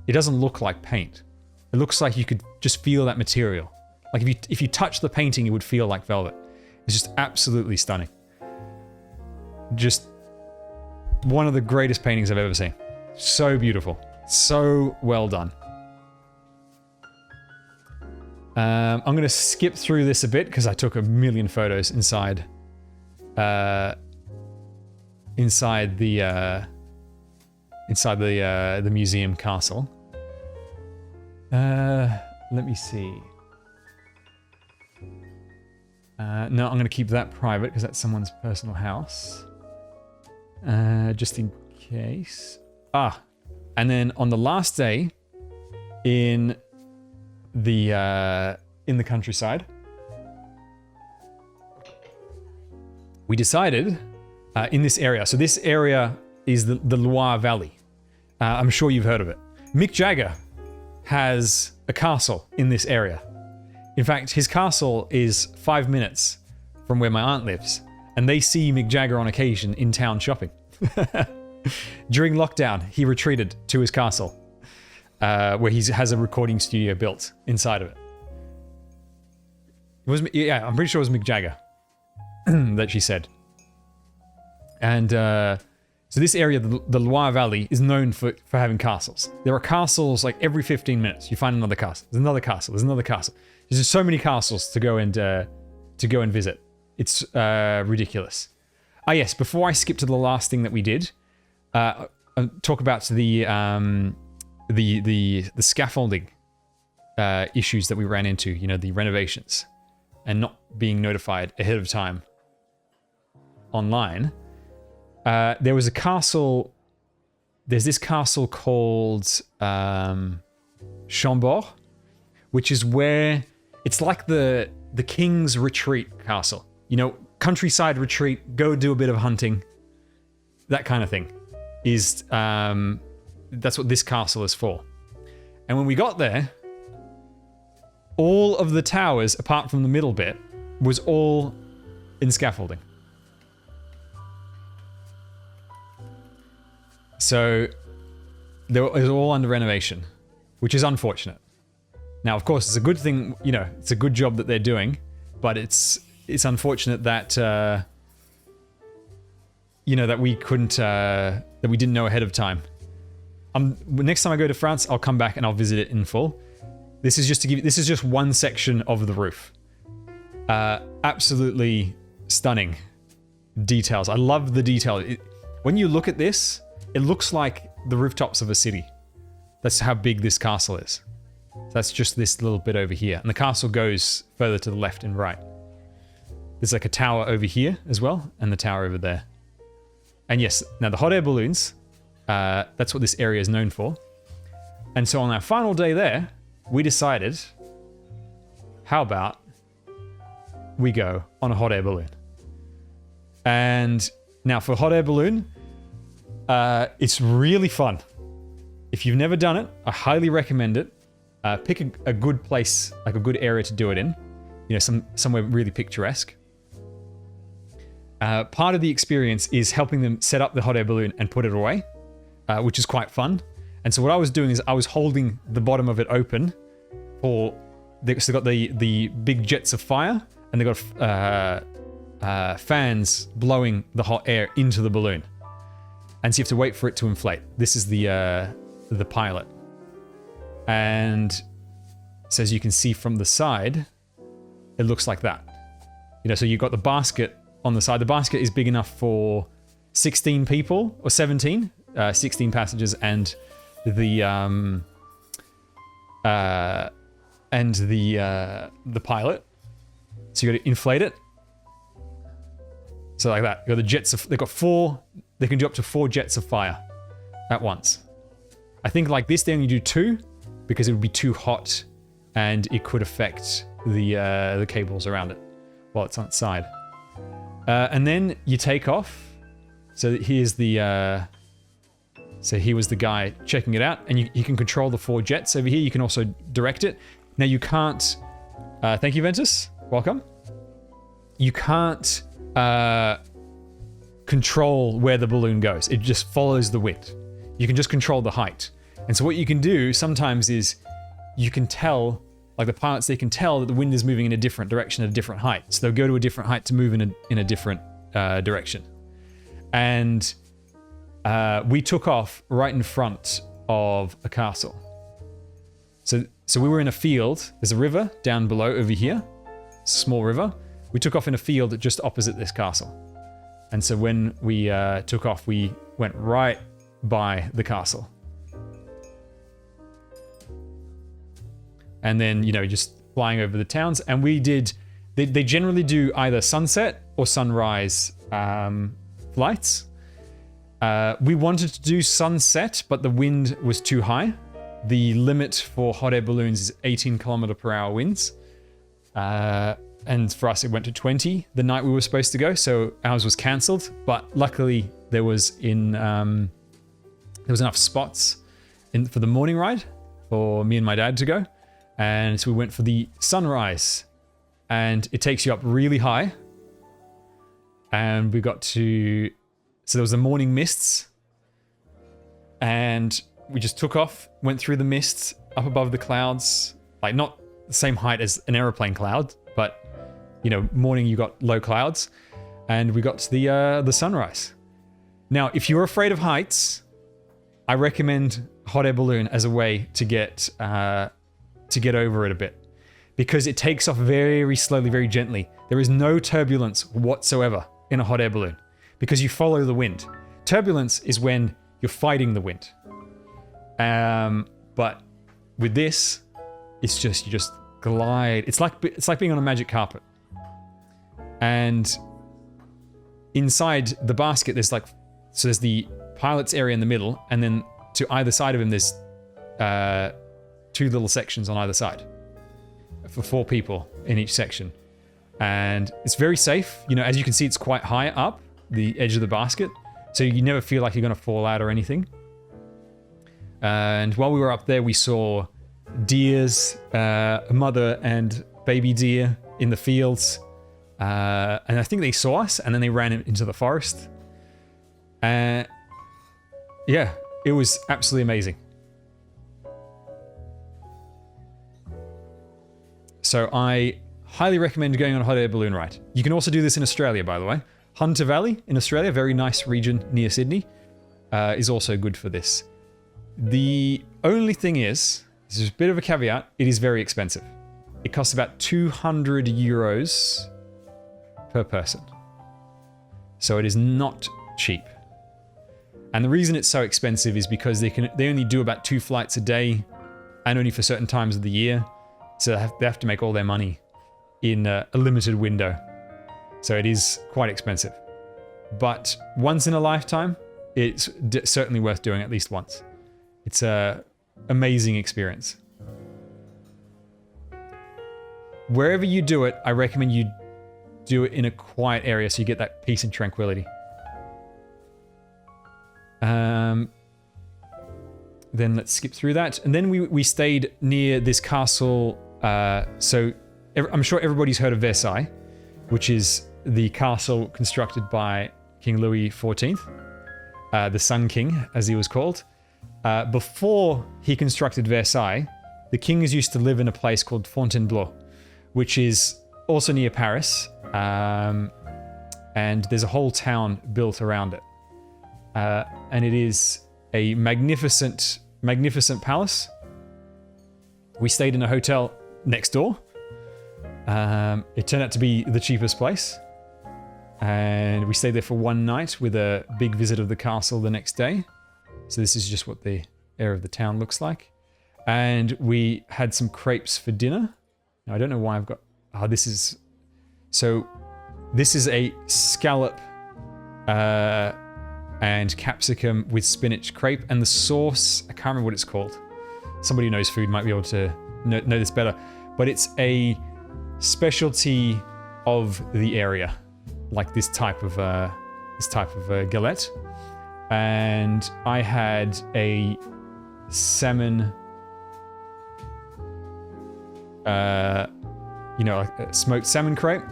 It doesn't look like paint. It looks like you could just feel that material. Like if you touch the painting, it would feel like velvet. It's just absolutely stunning. Just one of the greatest paintings I've ever seen. So beautiful. So well done. I'm going to skip through this a bit because I took a million photos inside the museum castle. Let me see. No, I'm going to keep that private because that's someone's personal house. Just in case. And then on the last day in the countryside, we decided in this area. So this area is the Loire Valley. I'm sure you've heard of it. Mick Jagger has a castle in this area. In fact, his castle is 5 minutes from where my aunt lives, and they see Mick Jagger on occasion in town shopping. During lockdown, he retreated to his castle, where he has a recording studio built inside of it. Yeah, I'm pretty sure it was Mick Jagger that she said. And so this area, the Loire Valley, is known for having castles. There are castles like every 15 minutes. You find another castle. There's another castle. There's another castle. There's just so many castles to go and visit. It's ridiculous. Ah, yes. Before I skip to the last thing that we did, talk about the scaffolding issues that we ran into. You know, the renovations and not being notified ahead of time online. There was a castle. There's this castle called Chambord, which is where it's like the king's retreat castle. You know, countryside retreat, go do a bit of hunting, that kind of thing. That's what this castle is for. And when we got there, all of the towers, apart from the middle bit, was all in scaffolding. So it was all under renovation, which is unfortunate. Now, of course, it's a good thing, you know, it's a good job that they're doing, but it's unfortunate that, you know, that we couldn't, that we didn't know ahead of time. Next time I go to France, I'll come back and I'll visit it in full. This is just one section of the roof. Absolutely stunning details. I love the detail. When you look at this, it looks like the rooftops of a city. That's how big this castle is. That's just this little bit over here. And the castle goes further to the left and right. There's like a tower over here as well, and the tower over there. And yes, now the hot air balloons, that's what this area is known for. And so on our final day there, we decided, how about we go on a hot air balloon? And now for hot air balloon, it's really fun. If you've never done it, I highly recommend it. Pick a good place, like a good area to do it in. You know, somewhere really picturesque. Part of the experience is helping them set up the hot air balloon and put it away, which is quite fun. And so what I was doing is I was holding the bottom of it open so they've got the big jets of fire, and they've got fans blowing the hot air into the balloon. And so you have to wait for it to inflate. This is the pilot. And so as you can see from the side, it looks like that. You know, so you've got the basket on the side. The basket is big enough for 16 people, or 17, 16 passengers, and the pilot. So you got to inflate it. So like that. You got the jets of, they've got 4, they can do up to 4 jets of fire at once. I think like this, they only do 2 because it would be too hot and it could affect the cables around it while it's on its side. And then you take off. So here's the, so he was the guy checking it out, and you can control the 4 jets over here. You can also direct it. Now you can't, thank you, Ventus, welcome. You can't control where the balloon goes. It just follows the wind. You can just control the height. And so what you can do sometimes is you can tell, like the pilots, they can tell that the wind is moving in a different direction at a different height. So they'll go to a different height to move in a different direction. And we took off right in front of a castle. So we were in a field. There's a river down below over here, small river. We took off in a field just opposite this castle. And so when we took off, we went right by the castle. And then, you know, just flying over the towns. And we did, they generally do either sunset or sunrise flights. We wanted to do sunset, but the wind was too high. The limit for hot air balloons is 18 km/h winds. And for us, it went to 20 the night we were supposed to go. So ours was cancelled. But luckily, there was enough spots for the morning ride for me and my dad to go. And so we went for the sunrise. And it takes you up really high. And we got to... So there was the morning mists. And we just took off, went through the mists, up above the clouds. Like, not the same height as an aeroplane cloud, but, you know, morning you got low clouds. And we got to the sunrise. Now, if you're afraid of heights, I recommend hot air balloon as a way to get over it a bit. Because it takes off very slowly, very gently. There is no turbulence whatsoever in a hot air balloon because you follow the wind. Turbulence is when you're fighting the wind. But with this, it's just, you just glide. It's like being on a magic carpet. And inside the basket, there's the pilot's area in the middle, and then to either side of him, there's 2 little sections on either side for 4 people in each section. And it's very safe. You know, as you can see, it's quite high up the edge of the basket, so you never feel like you're going to fall out or anything. And while we were up there, we saw deers, a mother and baby deer in the fields. And I think they saw us, and then they ran into the forest. Yeah, it was absolutely amazing. So I highly recommend going on a hot air balloon ride. You can also do this in Australia, by the way. Hunter Valley in Australia, very nice region near Sydney, is also good for this. The only thing is, there's a bit of a caveat, it is very expensive. It costs about 200 euros per person. So it is not cheap. And the reason it's so expensive is because they only do about 2 flights a day and only for certain times of the year. So they have to make all their money in a limited window. So it is quite expensive. But once in a lifetime, it's certainly worth doing at least once. It's an amazing experience. Wherever you do it, I recommend you do it in a quiet area so you get that peace and tranquility. Then let's skip through that. And then we stayed near this castle. So I'm sure everybody's heard of Versailles, which is the castle constructed by King Louis XIV, the Sun King, as he was called. Before he constructed Versailles, the kings used to live in a place called Fontainebleau, which is also near Paris. And there's a whole town built around it. And it is a magnificent palace. We stayed in a hotel next door. It turned out to be the cheapest place. And we stayed there for one night with a big visit of the castle the next day. So this is just what the area of the town looks like. And we had some crepes for dinner. Now, I don't know why I've got... this is a scallop and capsicum with spinach crepe. And the sauce, I can't remember what it's called. Somebody who knows food might be able to know this better. But it's a specialty of the area, like this type of galette. And I had a salmon, a smoked salmon crepe.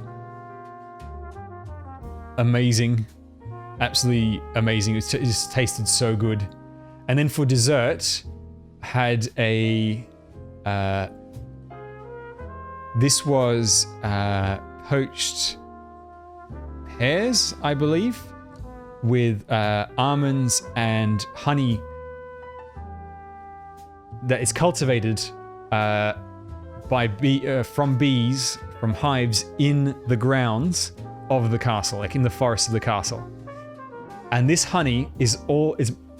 Amazing, absolutely amazing. It just tasted so good. And then for dessert, had a this was poached pears, I believe, with almonds and honey that is cultivated from bees, from hives in the grounds of the castle, like in the forest of the castle. And this honey is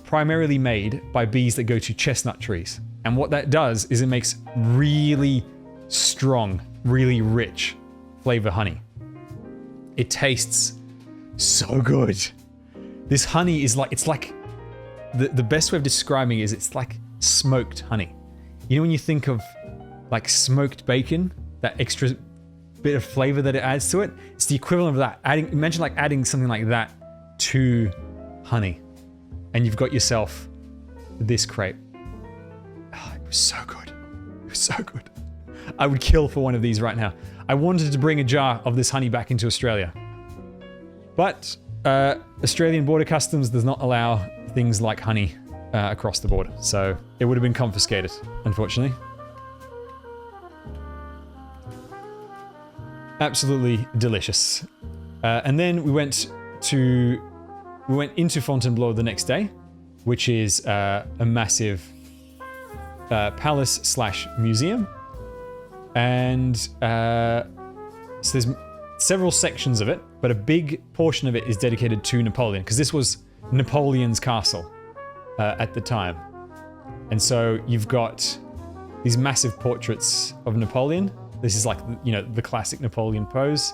primarily made by bees that go to chestnut trees. And what that does is it makes really strong, really rich flavor honey. It tastes so good. This honey is like the best way of describing it is it's like smoked honey. You know when you think of like smoked bacon, that extra bit of flavor that it adds to it? It's the equivalent of that. Imagine like adding something like that to honey, and you've got yourself this crepe. Oh, it was so good. It was so good. I would kill for one of these right now. I wanted to bring a jar of this honey back into Australia. But Australian border customs does not allow things like honey across the border. So it would have been confiscated, unfortunately. Absolutely delicious. And then we went into Fontainebleau the next day, which is a massive palace / museum. And so there's several sections of it, but a big portion of it is dedicated to Napoleon, because this was Napoleon's castle at the time. And so you've got these massive portraits of Napoleon. This is like, you know, the classic Napoleon pose.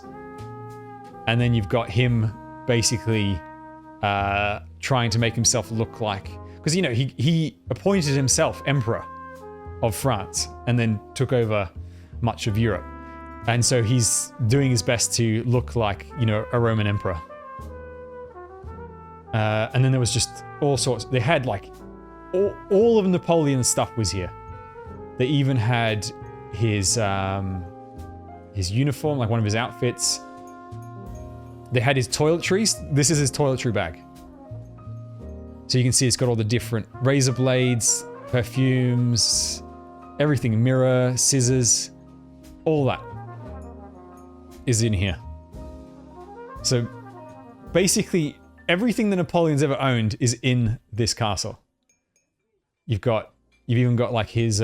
And then you've got him basically trying to make himself look like, because, you know, he appointed himself emperor of France and then took over much of Europe. And so he's doing his best to look like, you know, a Roman emperor. And then there was just all sorts. They had like all of Napoleon's stuff was here. They even had his uniform, like one of his outfits. They had his toiletries. This is his toiletry bag. So you can see it's got all the different razor blades, perfumes, everything, mirror, scissors, all that is in here. So basically everything that Napoleon's ever owned is in this castle. You've even got like his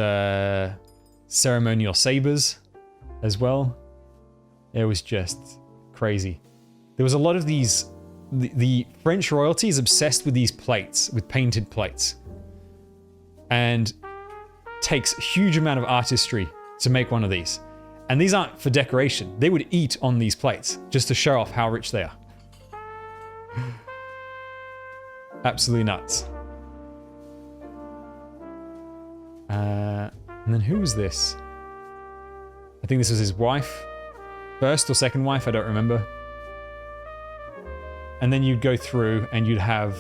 ceremonial sabers as well. It was just crazy. There was a lot of these, the French royalty is obsessed with these plates, with painted plates, and takes a huge amount of artistry to make one of these. And these aren't for decoration. They would eat on these plates just to show off how rich they are. Absolutely nuts. And then who was this? I think this was his wife. First or second wife, I don't remember. And then you'd go through and you'd have,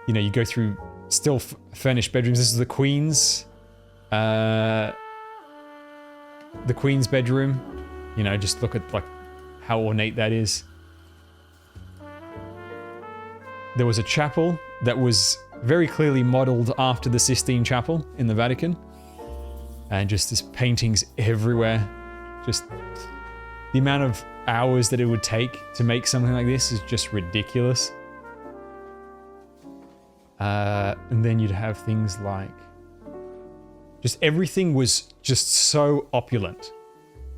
you know, you go through still furnished bedrooms. This is the Queen's bedroom. You know, just look at like how ornate that is. There was a chapel that was very clearly modeled after the Sistine Chapel in the Vatican. And just this paintings everywhere. Just the amount of hours that it would take to make something like this is just ridiculous. And then you'd have things like, just everything was just so opulent.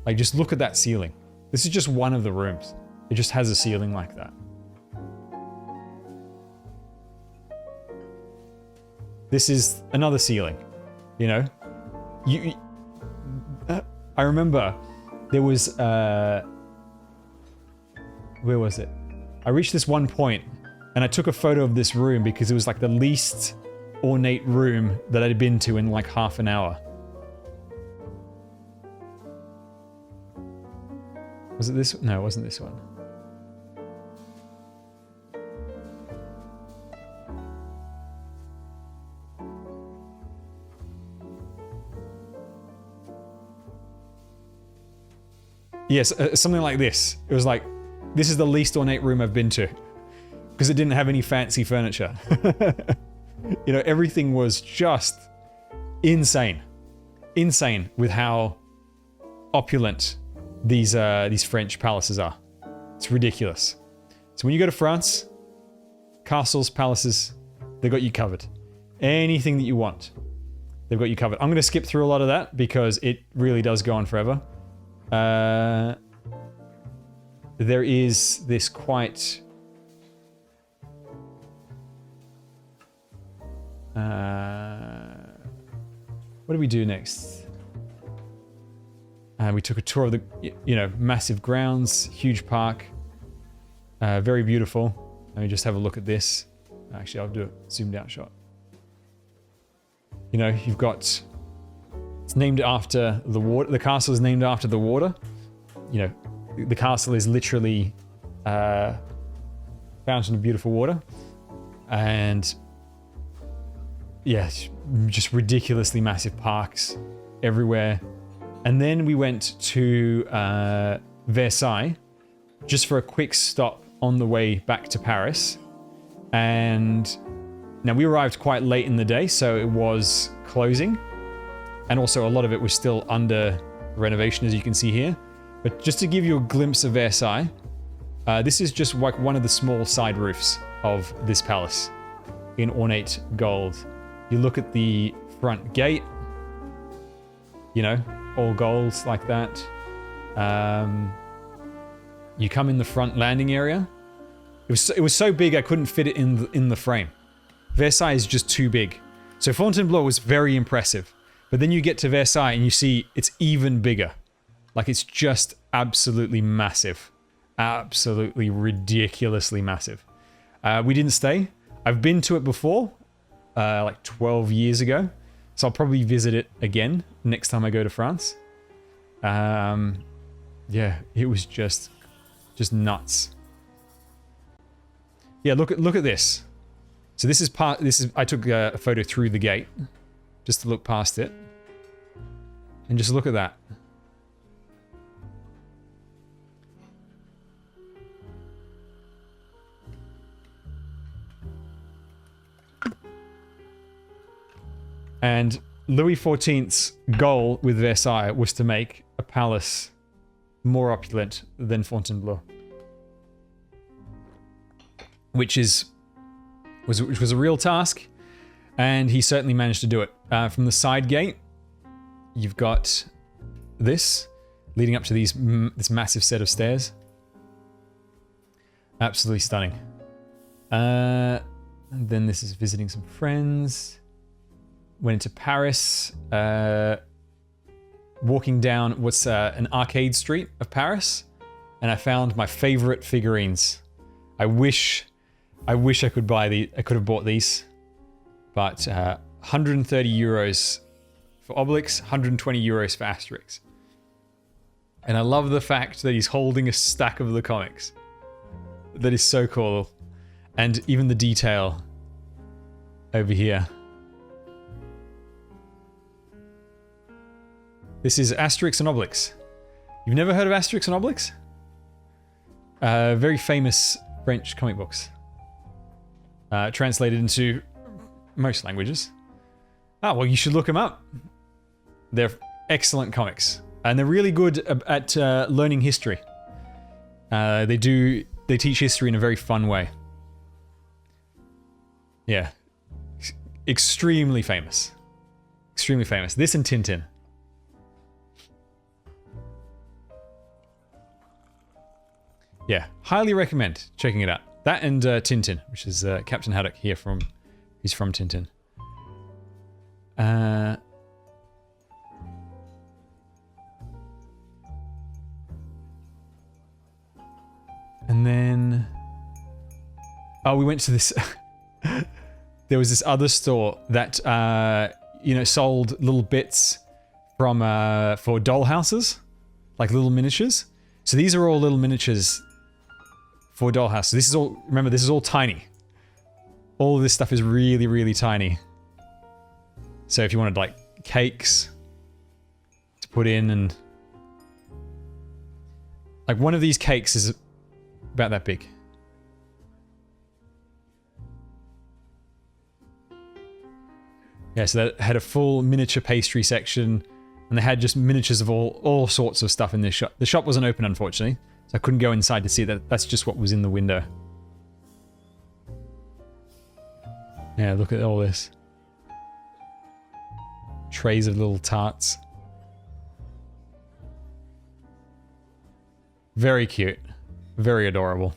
Like, just look at that ceiling. This is just one of the rooms. It just has a ceiling like that. This is another ceiling, you know? I remember there was, where was it? I reached this one point and I took a photo of this room because it was like the least ornate room that I'd been to in like half an hour. Was it this? No, it wasn't this one. Yes, something like this. It was like, this is the least ornate room I've been to. Because it didn't have any fancy furniture. You know, everything was just insane. Insane with how opulent these French palaces are. It's ridiculous. So when you go to France, castles, palaces, they've got you covered. Anything that you want, they've got you covered. I'm going to skip through a lot of that because it really does go on forever. There is this quite... what do we do next? We took a tour of the, you know, massive grounds, huge park, very beautiful. Let me just have a look at this. Actually, I'll do a zoomed out shot. You know, you've got, it's named after the water. The castle is named after the water. You know, the castle is literally a fountain of beautiful water. And yeah, just ridiculously massive parks everywhere. And then we went to Versailles just for a quick stop on the way back to Paris. And now we arrived quite late in the day, so it was closing. And also a lot of it was still under renovation, as you can see here. But just to give you a glimpse of Versailles, this is just like one of the small side roofs of this palace in ornate gold. You look at the front gate, you know, all gold like that. You come in the front landing area. It was so big I couldn't fit it in the frame. Versailles is just too big. So Fontainebleau was very impressive. But then you get to Versailles and you see it's even bigger. Like it's just absolutely massive. Absolutely ridiculously massive. We didn't stay. I've been to it before, like 12 years ago. So I'll probably visit it again next time I go to France. Yeah, it was just nuts. Yeah, look at this. So this is I took a photo through the gate just to look past it. And just look at that. And Louis XIV's goal with Versailles was to make a palace more opulent than Fontainebleau. Which was a real task, and he certainly managed to do it. From the side gate, you've got this leading up to this massive set of stairs. Absolutely stunning. And then this is visiting some friends. Went into Paris. Walking down what's an arcade street of Paris, and I found my favorite figurines. I wish I could buy these. I could have bought these, but 130 euros for Obelix, 120 euros for Asterix. And I love the fact that he's holding a stack of the comics. That is so cool. And even the detail over here. This is Asterix and Obelix. You've never heard of Asterix and Obelix? Very famous French comic books. Translated into most languages. Ah, well, you should look them up. They're excellent comics. And they're really good at learning history. They teach history in a very fun way. Yeah. Extremely famous. Extremely famous. This and Tintin. Yeah, highly recommend checking it out. That and Tintin, which is Captain Haddock here he's from Tintin. And then, we went to this. There was this other store that sold little bits from for doll houses, like little miniatures. So these are all little miniatures for dollhouse. So this is all, remember, this is all tiny. All of this stuff is really, really tiny. So if you wanted like cakes to put in, and like one of these cakes is about that big. Yeah, so that had a full miniature pastry section, and they had just miniatures of all sorts of stuff in this shop. The shop wasn't open, unfortunately, so I couldn't go inside to see that. That's just what was in the window. Yeah, look at all this. Trays of little tarts. Very cute. Very adorable.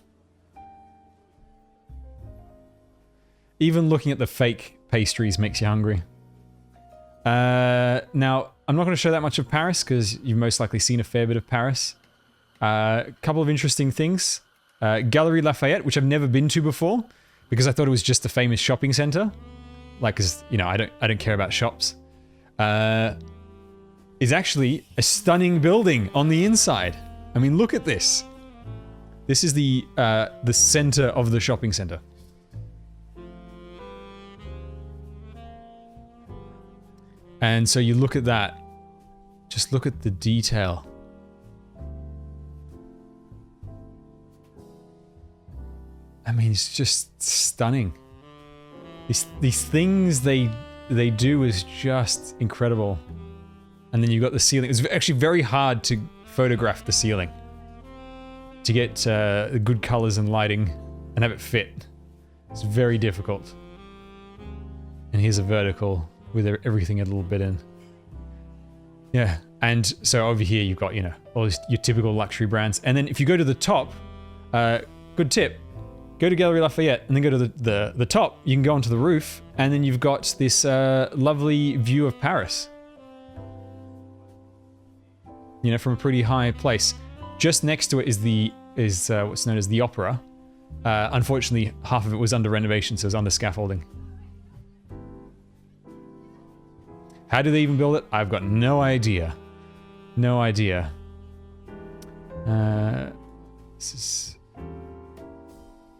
Even looking at the fake pastries makes you hungry. Now, I'm not going to show that much of Paris because you've most likely seen a fair bit of Paris. A couple of interesting things. Galerie Lafayette, which I've never been to before because I thought it was just a famous shopping center. Like, cause, you know, I don't care about shops. Is actually a stunning building on the inside. I mean, look at this. This is the center of the shopping center. And so you look at that, Just look at the detail. I mean, it's just stunning. These things they do is just incredible. And then you've got the ceiling. It's actually very hard to photograph the ceiling to get good colors and lighting and have it fit. It's very difficult. And here's a vertical with everything a little bit in. Yeah, and so over here you've got, you know, all your typical luxury brands. And then if you go to the top, good tip, go to Galerie Lafayette and then go to the top. You can go onto the roof and then you've got this lovely view of Paris. You know, from a pretty high place. Just next to it is what's known as the Opera. Unfortunately, half of it was under renovation, so it was under scaffolding. How do they even build it? I've got no idea. No idea. This is...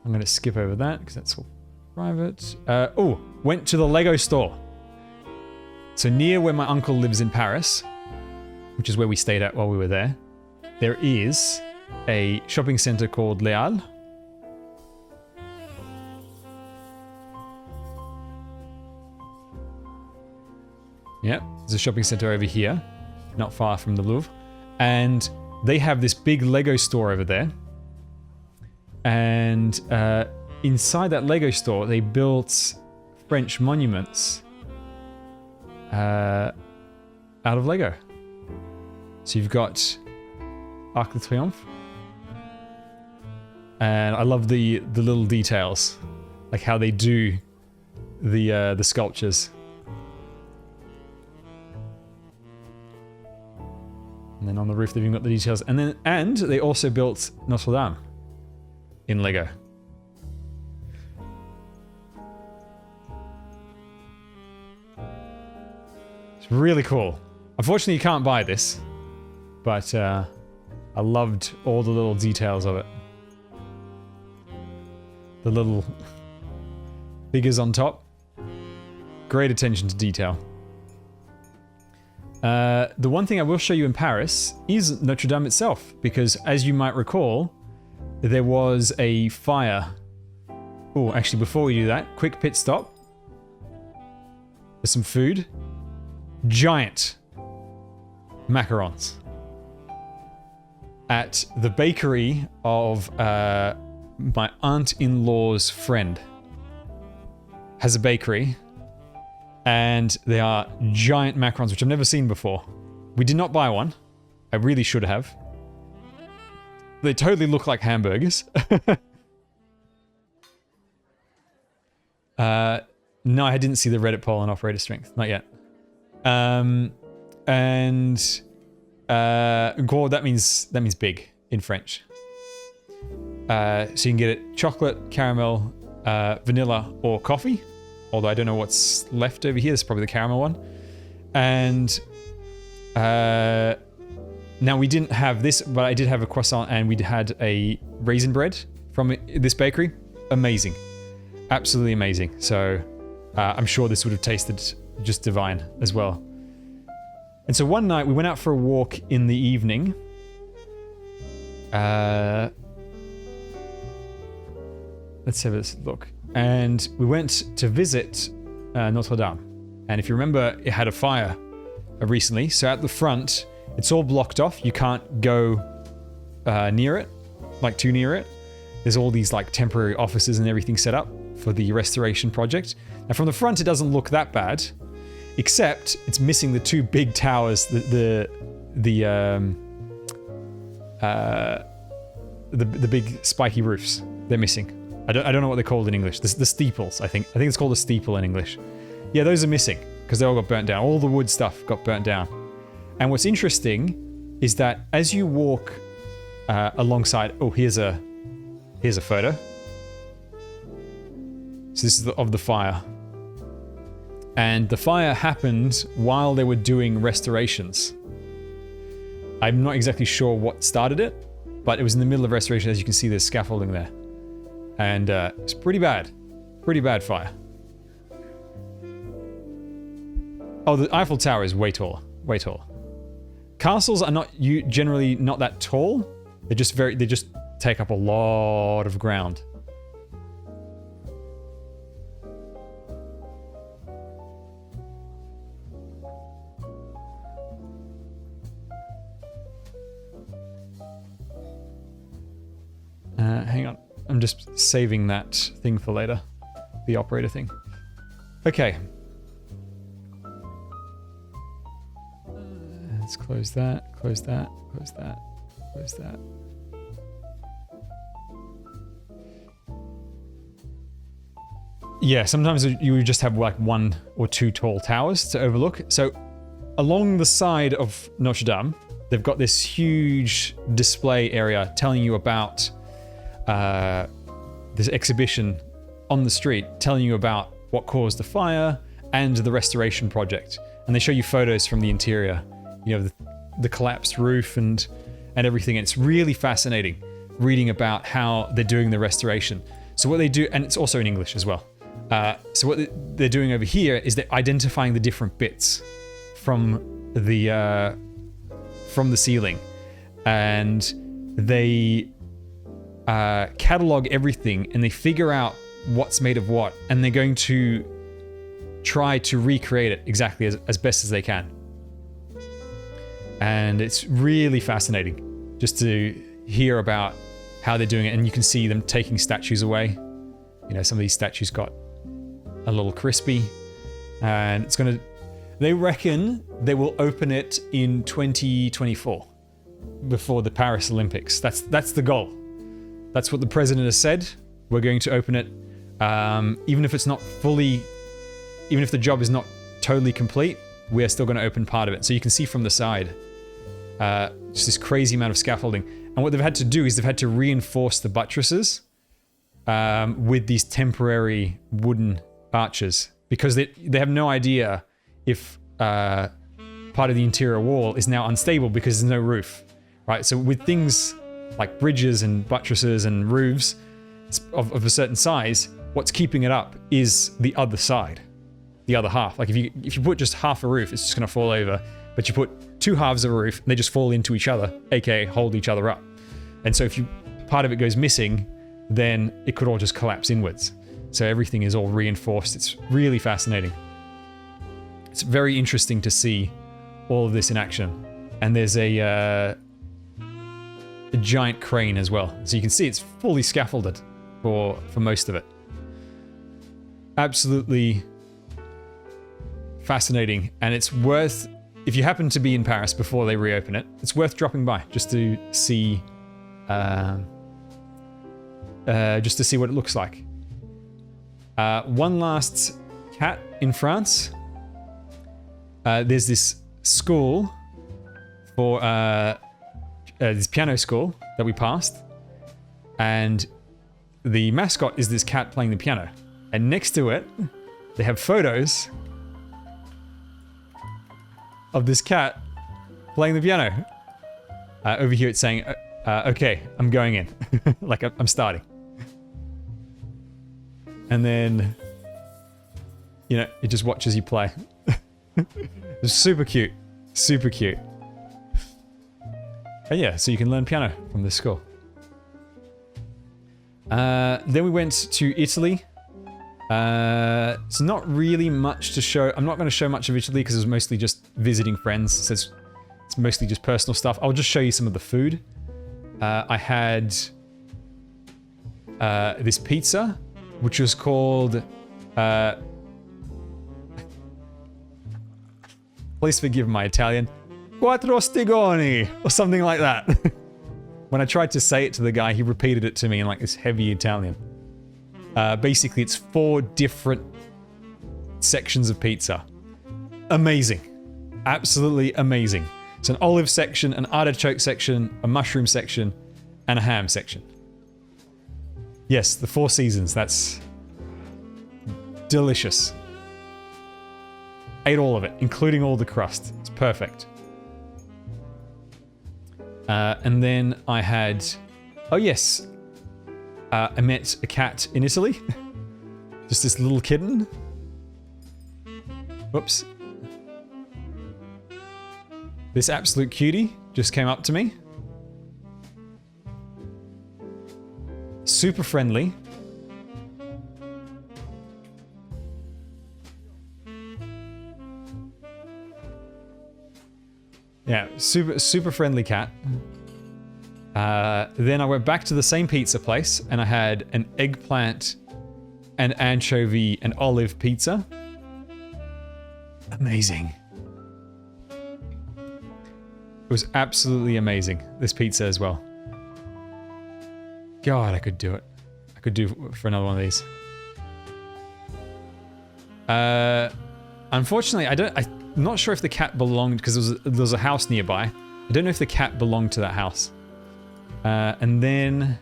I'm going to skip over that because that's all private. Oh, went to the Lego store. So near where my uncle lives in Paris, which is where we stayed at while we were there, there is a shopping center called GAUL. Yep, there's a shopping center over here, not far from the Louvre. And they have this big Lego store over there. And inside that Lego store, they built French monuments out of Lego. So you've got Arc de Triomphe. And I love the little details, like how they do the sculptures. And then on the roof they've even got the details. And they also built Notre Dame in Lego. It's really cool. Unfortunately, you can't buy this, but I loved all the little details of it. The little figures on top. Great attention to detail. The one thing I will show you in Paris is Notre Dame itself, because as you might recall, there was a fire. Oh, actually, before we do that, quick pit stop. There's some food. Giant macarons at the bakery of my aunt-in-law's friend. Has a bakery. And they are giant macarons, which I've never seen before. We did not buy one. I really should have. They totally look like hamburgers. No, I didn't see the Reddit poll on operator strength. Not yet. Gros, that means big in French. So you can get it chocolate, caramel, vanilla, or coffee. Although I don't know what's left over here. This is probably the caramel one. And now we didn't have this, but I did have a croissant and we had a raisin bread from this bakery. Amazing. Absolutely amazing. So I'm sure this would have tasted just divine as well. And so one night we went out for a walk in the evening. Let's have a look. And we went to visit Notre Dame. And if you remember, it had a fire recently. So at the front, it's all blocked off. You can't go near it, like too near it. There's all these like temporary offices and everything set up for the restoration project. Now from the front, it doesn't look that bad, except it's missing the two big towers, the big spiky roofs. They're missing. I don't know what they're called in English. The steeples, I think. I think it's called a steeple in English. Yeah, those are missing because they all got burnt down. All the wood stuff got burnt down. And what's interesting is that as you walk alongside... Oh, here's a photo. So this is of the fire. And the fire happened while they were doing restorations. I'm not exactly sure what started it, but it was in the middle of restoration. As you can see, there's scaffolding there. And it's pretty bad. Pretty bad fire. Oh, the Eiffel Tower is way taller. Way taller. castles are not generally not that tall. They just take up a lot of ground. Hang on. I'm just saving that thing for later. The operator thing. Okay. Let's close that, close that, close that, close that. Yeah, sometimes you just have like 1 or 2 tall towers to overlook. So along the side of Notre Dame, they've got this huge display area telling you about this exhibition on the street, telling you about what caused the fire and the restoration project. And they show you photos from the interior, you know, the collapsed roof and everything. And it's really fascinating reading about how they're doing the restoration. So what they do, and it's also in English as well. So what they're doing over here is they're identifying the different bits from the ceiling, and they catalog everything, and they figure out what's made of what, and they're going to try to recreate it exactly as best as they can. And it's really fascinating just to hear about how they're doing it, and you can see them taking statues away. You know, some of these statues got a little crispy, and they reckon they will open it in 2024 before the Paris Olympics. That's the goal. That's what the president has said. We're going to open it, even if it's not fully, even if the job is not totally complete, we're still going to open part of it. So you can see from the side, just this crazy amount of scaffolding. And what they've had to do is they've had to reinforce the buttresses with these temporary wooden arches, because they have no idea if part of the interior wall is now unstable because there's no roof, right? So with things like bridges and buttresses and roofs of a certain size, what's keeping it up is the other side, the other half. Like if you put just half a roof, it's just going to fall over. But you put 2 halves of a roof, and they just fall into each other, aka hold each other up. And so if part of it goes missing, then it could all just collapse inwards. So everything is all reinforced. It's really fascinating. It's very interesting to see all of this in action. And there's a giant crane as well. So you can see it's fully scaffolded for most of it. Absolutely fascinating. And it's worth, if you happen to be in Paris before they reopen it, it's worth dropping by just to see what it looks like. One last cat in France. There's this school for this piano school that we passed, and the mascot is this cat playing the piano. And next to it, they have photos of this cat playing the piano. Over here, it's saying, "Okay, I'm going in," like I'm starting. And then, you know, it just watches you play. It's super cute. Super cute. And yeah, so you can learn piano from this school. Then we went to Italy. It's not really much to show. I'm not going to show much of Italy because it was mostly just visiting friends. So it's mostly just personal stuff. I'll just show you some of the food. I had this pizza, which was called, please forgive my Italian, Quattro Stigoni, or something like that. When I tried to say it to the guy, he repeated it to me in like this heavy Italian. Basically, it's 4 different sections of pizza. Amazing. Absolutely amazing. It's an olive section, an artichoke section, a mushroom section, and a ham section. Yes, the 4 seasons. That's delicious. Ate all of it, including all the crust. It's perfect. And then I had... Oh yes. I met a cat in Italy. Just this little kitten. Whoops. This absolute cutie just came up to me. Super friendly. Yeah, super friendly cat. Then I went back to the same pizza place and I had an eggplant and anchovy and olive pizza. Amazing. It was absolutely amazing, this pizza as well. God, I could do it. I could do for another one of these. Unfortunately, I'm not sure if the cat belonged, because there was a house nearby. I don't know if the cat belonged to that house. And then...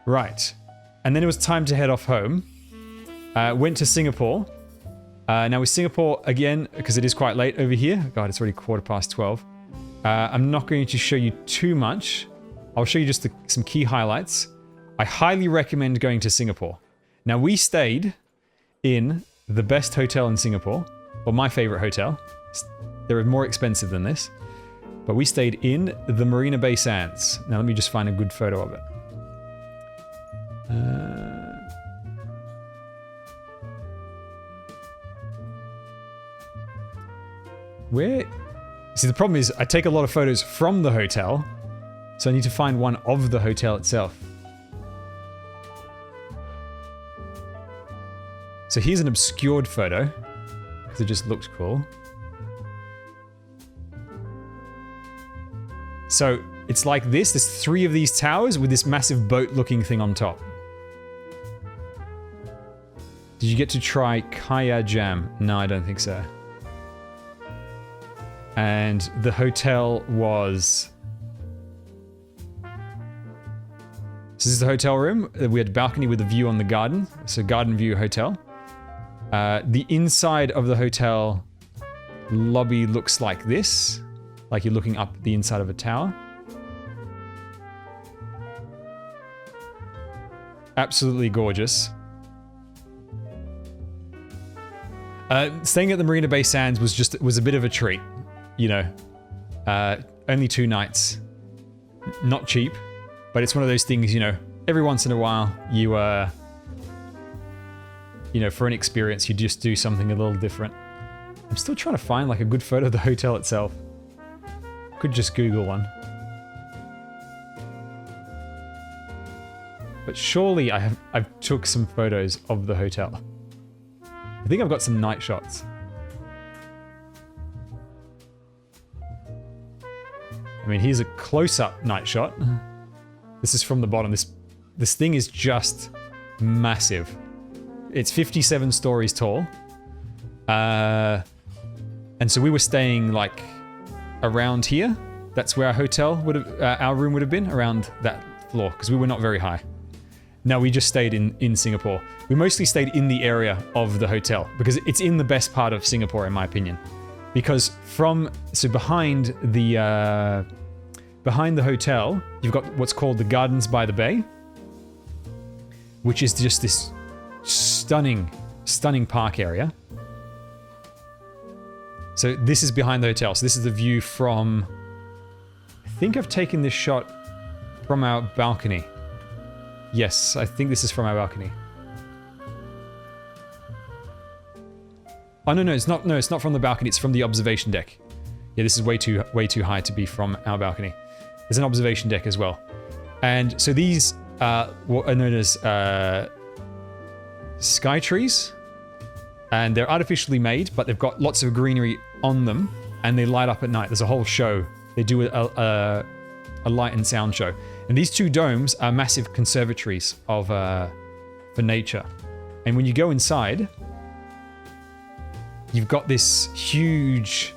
Right. And then it was time to head off home. Went to Singapore. Now with Singapore, again, because it is quite late over here. God, it's already 12:15. I'm not going to show you too much. I'll show you just some key highlights. I highly recommend going to Singapore. Now we stayed in the best hotel in Singapore, or my favorite hotel. They're more expensive than this, but we stayed in the Marina Bay Sands. Now let me just find a good photo of it. Where? See, the problem is I take a lot of photos from the hotel, so I need to find one of the hotel itself. So here's an obscured photo, because it just looks cool. So it's like this. There's 3 of these towers with this massive boat-looking thing on top. Did you get to try Kaya Jam? No, I don't think so. And the hotel was... So this is the hotel room. We had a balcony with a view on the garden. So garden view hotel. The inside of the hotel lobby looks like this. Like you're looking up the inside of a tower. Absolutely gorgeous. Staying at the Marina Bay Sands was a bit of a treat. You know, only 2 nights. Not cheap, but it's one of those things, you know, every once in a while you know, for an experience, you just do something a little different. I'm still trying to find like a good photo of the hotel itself. Could just Google one. But surely I've took some photos of the hotel. I think I've got some night shots. I mean, here's a close-up night shot. This is from the bottom. This thing is just massive. It's 57 stories tall. And so we were staying like around here. That's where our hotel would have, our room would have been, around that floor, because we were not very high. No, we just stayed in Singapore. We mostly stayed in the area of the hotel because it's in the best part of Singapore, in my opinion. Because behind the hotel, you've got what's called the Gardens by the Bay, which is just this stunning park area. So this is behind the hotel. So this is the view from, I think I've taken this shot from our balcony. Yes, I think this is from our balcony. Oh, no, it's not. No, it's not from the balcony. It's from the observation deck. Yeah, this is way too high to be from our balcony. There's an observation deck as well. And so these what are known as sky trees. And they're artificially made, but they've got lots of greenery on them. And they light up at night. There's a whole show. They do a light and sound show. And these 2 domes are massive conservatories of for nature. And when you go inside, you've got this huge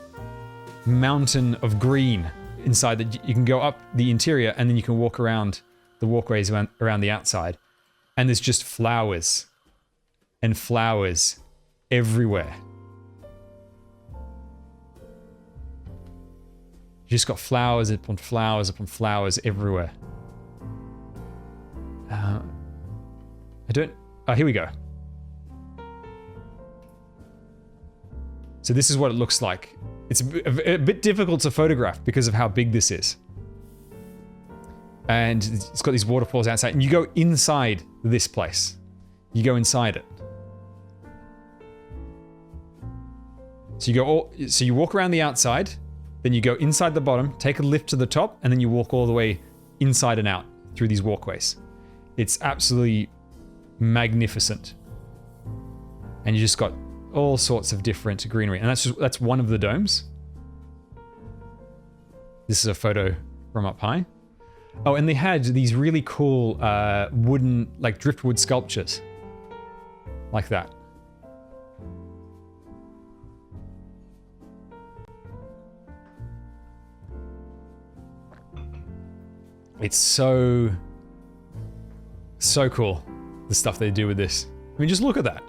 mountain of green inside that you can go up the interior and then you can walk around the walkways around the outside. And there's just flowers and flowers everywhere. You just got flowers upon flowers upon flowers everywhere. Here we go. So this is what it looks like. It's a bit difficult to photograph because of how big this is. And it's got these waterfalls outside, and you go inside this place. You go inside it. So you walk around the outside, then you go inside the bottom, take a lift to the top, and then you walk all the way inside and out through these walkways. It's absolutely magnificent. And you just got all sorts of different greenery. And that's one of the domes. This is a photo from up high. Oh, and they had these really cool wooden, like driftwood sculptures. Like that. It's so cool, the stuff they do with this. I mean, just look at that.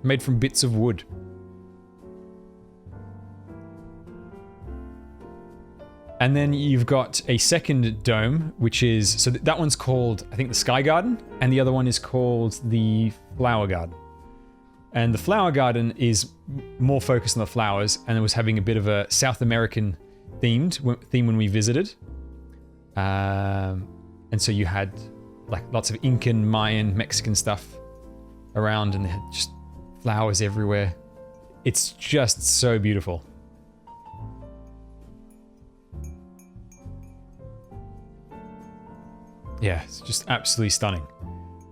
Made from bits of wood. And then you've got a second dome, which is, so that one's called, I think, the Sky Garden, and the other one is called the Flower Garden. And the Flower Garden is more focused on the flowers, and it was having a bit of a South American theme when we visited. And so you had like lots of Incan, Mayan, Mexican stuff around, and they had just flowers everywhere. It's just so beautiful. Yeah, it's just absolutely stunning.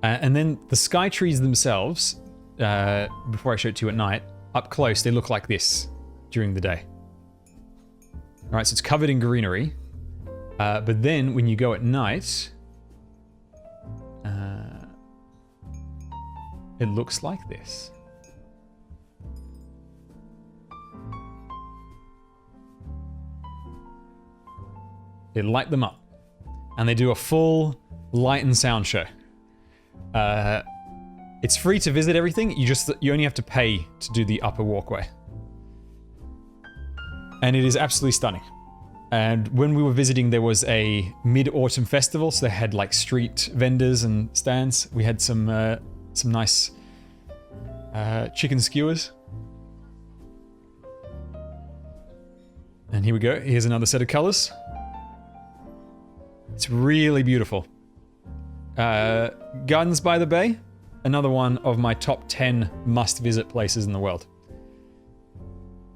And then the sky trees themselves, before I show it to you at night, up close, they look like this during the day. All right, so it's covered in greenery. But then when you go at night, it looks like this. They light them up, and they do a full light and sound show. It's free to visit everything. You only have to pay to do the upper walkway, and it is absolutely stunning. And when we were visiting, there was a mid-autumn festival, so they had like street vendors and stands. We had some nice chicken skewers. And here we go. Here's another set of colors. It's really beautiful. Gardens by the Bay, another one of my top 10 must-visit places in the world.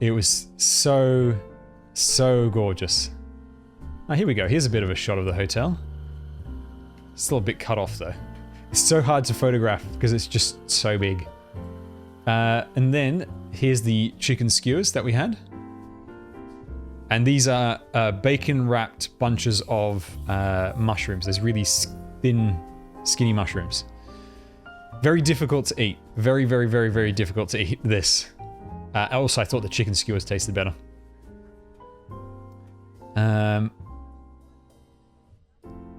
It was so gorgeous. Oh, here we go. Here's a bit of a shot of the hotel. Still a bit cut off though. It's so hard to photograph because it's just so big. And then here's the chicken skewers that we had. And these are bacon-wrapped bunches of mushrooms. There's really thin, skinny mushrooms. Very difficult to eat. Very difficult to eat this. Also, I thought the chicken skewers tasted better.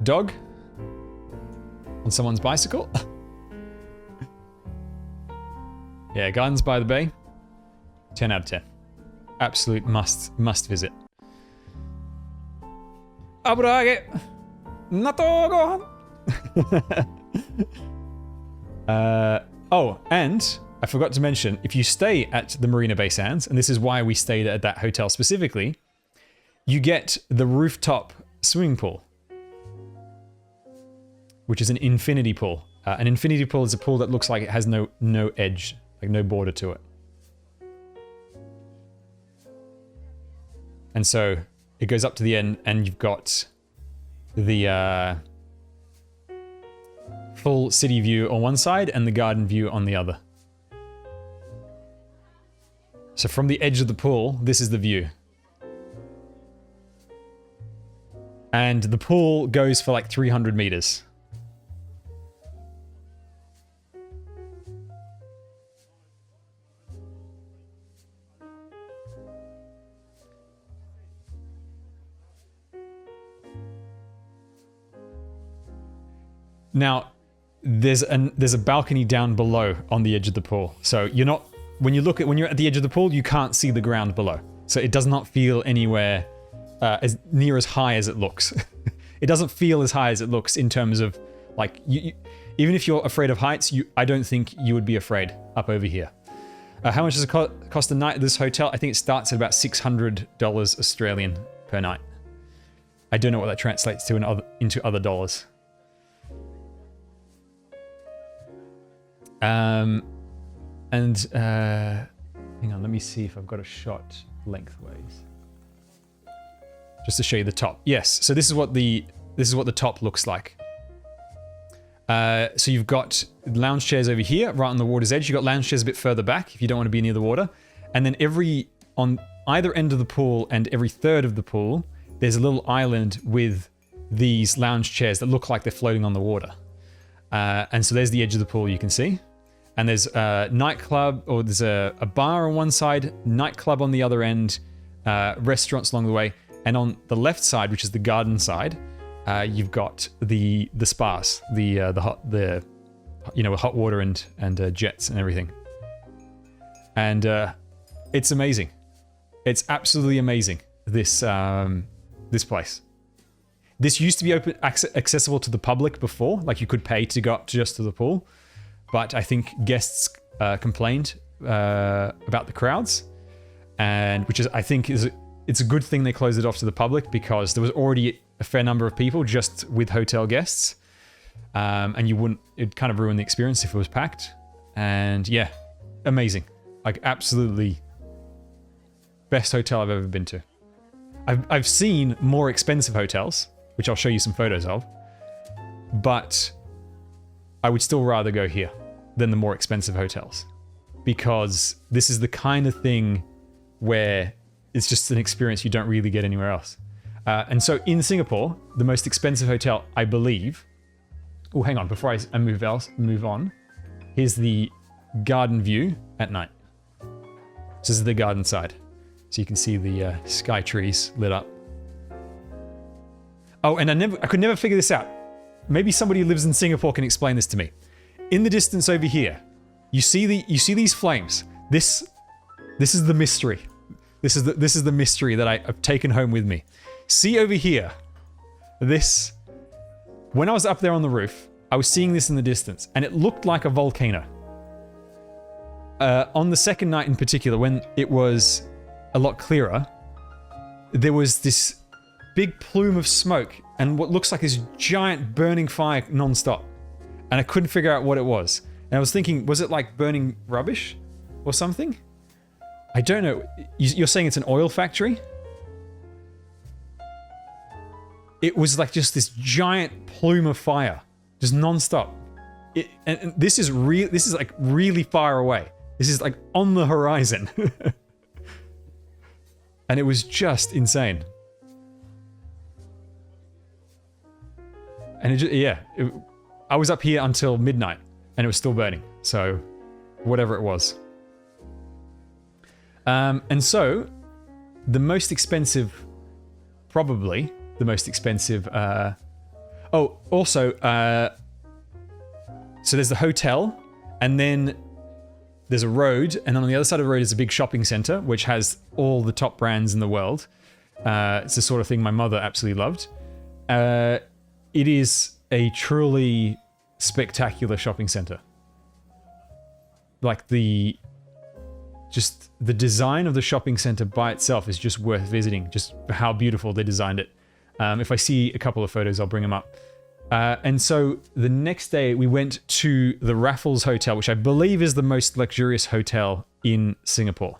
Dog on someone's bicycle. Yeah, Gardens by the Bay. 10 out of 10. Absolute must visit. Aburage Natogo. Oh, and I forgot to mention, if you stay at the Marina Bay Sands, and this is why we stayed at that hotel specifically, you get the rooftop swimming pool, which is an infinity pool. An infinity pool is a pool that looks like it has no edge, like no border to it. And so it goes up to the end, and you've got the full city view on one side and the garden view on the other. So from the edge of the pool, this is the view. And the pool goes for like 300 meters. Now, there's a balcony down below on the edge of the pool. So you're not, when you're at the edge of the pool, you can't see the ground below. So it does not feel anywhere as near as high as it looks. It doesn't feel as high as it looks in terms of, like, even if you're afraid of heights, I don't think you would be afraid up over here. How much does it cost a night at this hotel? I think it starts at about $600 Australian per night. I don't know what that translates to into other dollars. Hang on, let me see if I've got a shot lengthways. Just to show you the top. Yes, so this is what the top looks like. So you've got lounge chairs over here, right on the water's edge. You've got lounge chairs a bit further back if you don't want to be near the water. And then on either end of the pool and every third of the pool, there's a little island with these lounge chairs that look like they're floating on the water. And so there's the edge of the pool you can see. And there's a nightclub, or there's a bar on one side, nightclub on the other end, restaurants along the way. And on the left side, which is the garden side, you've got the spas, the hot water and jets and everything. And it's amazing. It's absolutely amazing. This place. This used to be accessible to the public before, like you could pay to go up just to the pool, but I think guests complained about the crowds, and which is it's a good thing they closed it off to the public, because there was already a fair number of people just with hotel guests, and it'd kind of ruin the experience if it was packed. And yeah, amazing, like absolutely best hotel I've ever been to. I've seen more expensive hotels, which I'll show you some photos of, but I would still rather go here than the more expensive hotels, because this is the kind of thing where it's just an experience you don't really get anywhere else. And so in Singapore, the most expensive hotel, I believe... Oh, hang on, before I move on, here's the garden view at night. This is the garden side. So you can see the sky trees lit up. Oh, and I could never figure this out. Maybe somebody who lives in Singapore can explain this to me. In the distance over here, you see these flames. This is the mystery. This is the mystery that I've taken home with me. See over here, this. When I was up there on the roof, I was seeing this in the distance, and it looked like a volcano. On the second night in particular, when it was a lot clearer, there was this big plume of smoke and what looks like this giant burning fire non-stop. And I couldn't figure out what it was. And I was thinking, was it like burning rubbish or something? I don't know. You're saying it's an oil factory? It was like just this giant plume of fire, just non-stop. And this is like really far away. This is like on the horizon. And it was just insane. And I was up here until midnight and it was still burning. So whatever it was. And so the most expensive, probably the most expensive, so there's the hotel, and then there's a road, and on the other side of the road is a big shopping center, which has all the top brands in the world. It's the sort of thing my mother absolutely loved. It is a truly spectacular shopping center. Like the design of the shopping center by itself is just worth visiting, just for how beautiful they designed it. If I see a couple of photos, I'll bring them up. And so the next day we went to the Raffles Hotel, which I believe is the most luxurious hotel in Singapore.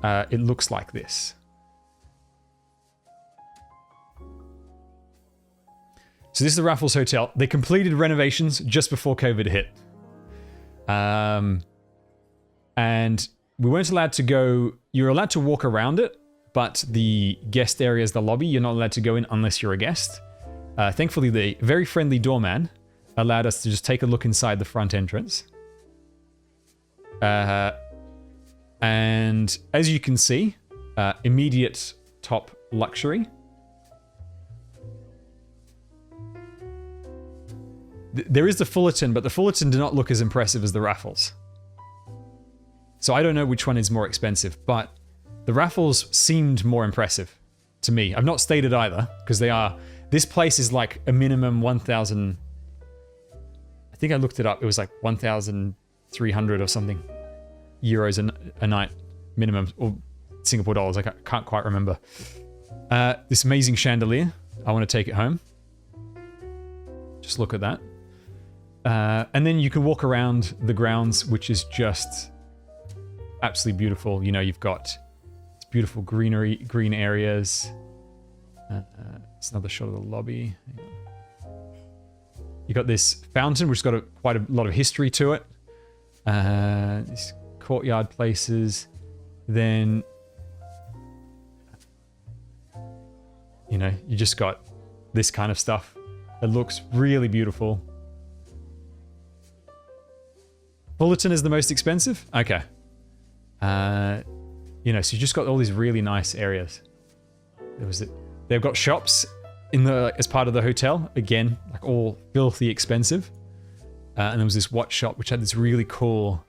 It looks like this. So this is the Raffles Hotel. They completed renovations just before COVID hit. And we weren't allowed to go... You're allowed to walk around it, but the guest area is the lobby. You're not allowed to go in unless you're a guest. Thankfully, the very friendly doorman allowed us to just take a look inside the front entrance. And as you can see, immediate top luxury. There is the Fullerton, but the Fullerton do not look as impressive as the Raffles. So I don't know which one is more expensive, but the Raffles seemed more impressive to me. I've not stayed at either, because they are... This place is like a minimum 1,000... I think I looked it up. It was like 1,300 or something. euros a night minimum, or Singapore dollars. I can't quite remember. This amazing chandelier. I want to take it home. Just look at that. And then you can walk around the grounds, which is just absolutely beautiful. You know, you've got beautiful greenery, green areas. It's another shot of the lobby. Hang on. You got this fountain, which has got quite a lot of history to it. These courtyard places. Then, you know, you just got this kind of stuff. It looks really beautiful. Fullerton is the most expensive? Okay. You know, so you just got all these really nice areas. They've got shops as part of the hotel. Again, like all filthy expensive. And there was this watch shop which had this really cool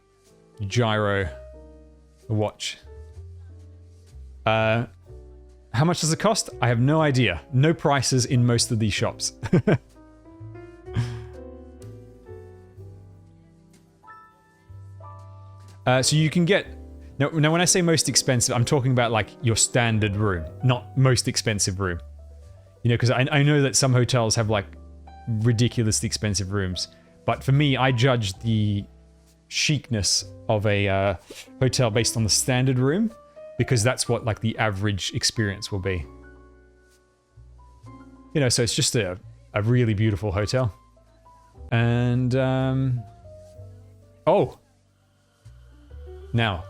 gyro watch. How much does it cost? I have no idea. No prices in most of these shops. So you can get... Now, when I say most expensive, I'm talking about like your standard room, not most expensive room. You know, because I know that some hotels have like ridiculously expensive rooms. But for me, I judge the chicness of a hotel based on the standard room, because that's what like the average experience will be. You know, so it's just a really beautiful hotel. And, oh! Now,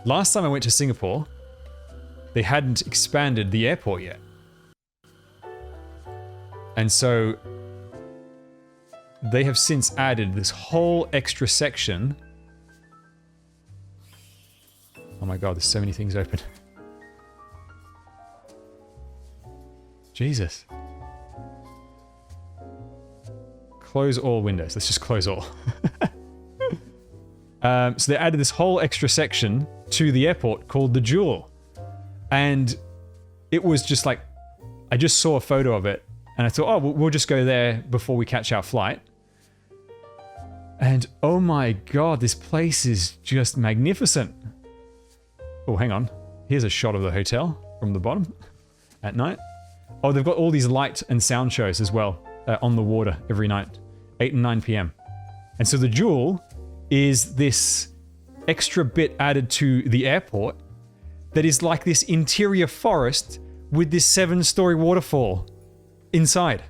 last time I went to Singapore, they hadn't expanded the airport yet. And so they have since added this whole extra section. Oh my god, there's so many things open. Jesus. Close all windows. Let's just close all. So they added this whole extra section to the airport called the GAUL. And it was just like, I just saw a photo of it and I thought, oh, we'll just go there before we catch our flight. And oh my god, this place is just magnificent. Oh, hang on. Here's a shot of the hotel from the bottom at night. Oh, they've got all these light and sound shows as well on the water every night, 8 and 9 p.m. And so the GAUL is this extra bit added to the airport that is like this interior forest with this 7-story waterfall inside.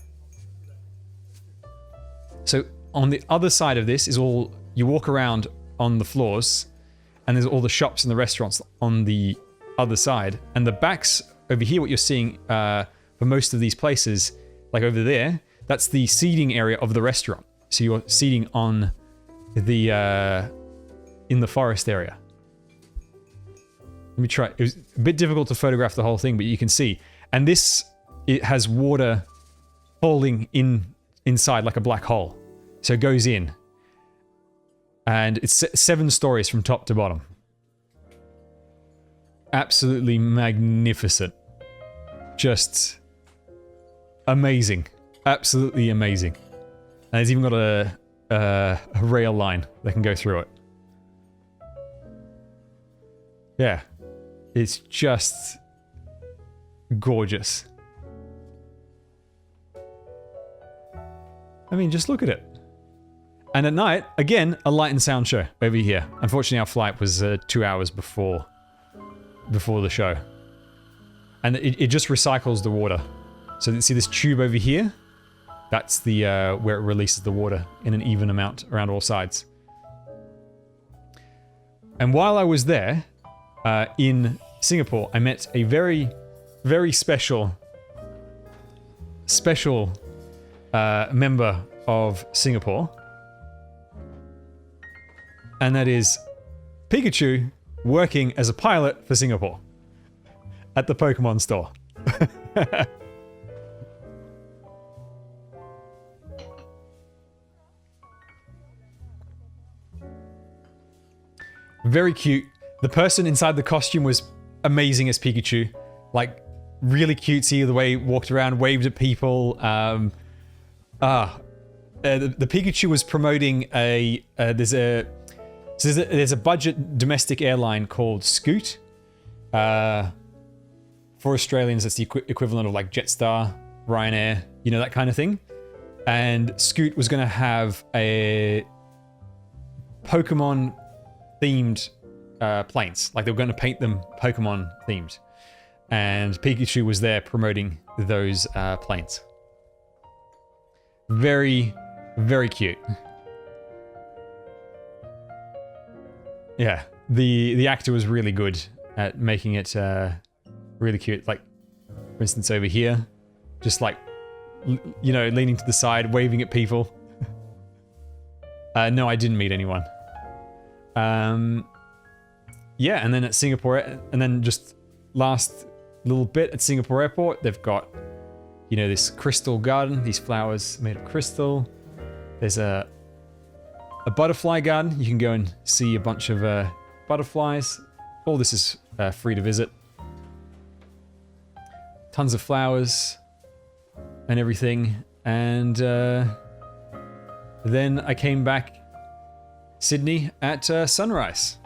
So on the other side of this is all, you walk around on the floors and there's all the shops and the restaurants on the other side. And the backs over here, what you're seeing for most of these places, like over there, that's the seating area of the restaurant. So you're seating on the in the forest area. Let me try. It was a bit difficult to photograph the whole thing, but you can see. And this, it has water falling inside like a black hole. So it goes in. And it's 7 stories from top to bottom. Absolutely magnificent. Just amazing. Absolutely amazing. And it's even got a rail line that can go through it. Yeah. It's just gorgeous. I mean, just look at it. And at night, again, a light and sound show over here. Unfortunately, our flight was 2 hours before the show. And it just recycles the water. So see this tube over here? That's the where it releases the water in an even amount around all sides. And while I was there, in Singapore, I met a very, very special member of Singapore. And that is Pikachu working as a pilot for Singapore at the Pokemon store. Very cute. The person inside the costume was amazing as Pikachu. Like, really cutesy, the way he walked around, waved at people. The Pikachu was promoting there's a So there's a budget domestic airline called Scoot. For Australians, it's the equivalent of like Jetstar, Ryanair, you know, that kind of thing. And Scoot was going to have a Pokemon themed planes. Like they were going to paint them Pokemon themed. And Pikachu was there promoting those planes. Very, very cute. Yeah, the actor was really good at making it really cute. Like, for instance, over here, just like, you know, leaning to the side, waving at people. No, I didn't meet anyone. Yeah, and then at Singapore, and then just last little bit at Singapore Airport, they've got, you know, this crystal garden, these flowers made of crystal. There's a butterfly garden. You can go and see a bunch of butterflies. All this is free to visit. Tons of flowers and everything. And then I came back Sydney at sunrise.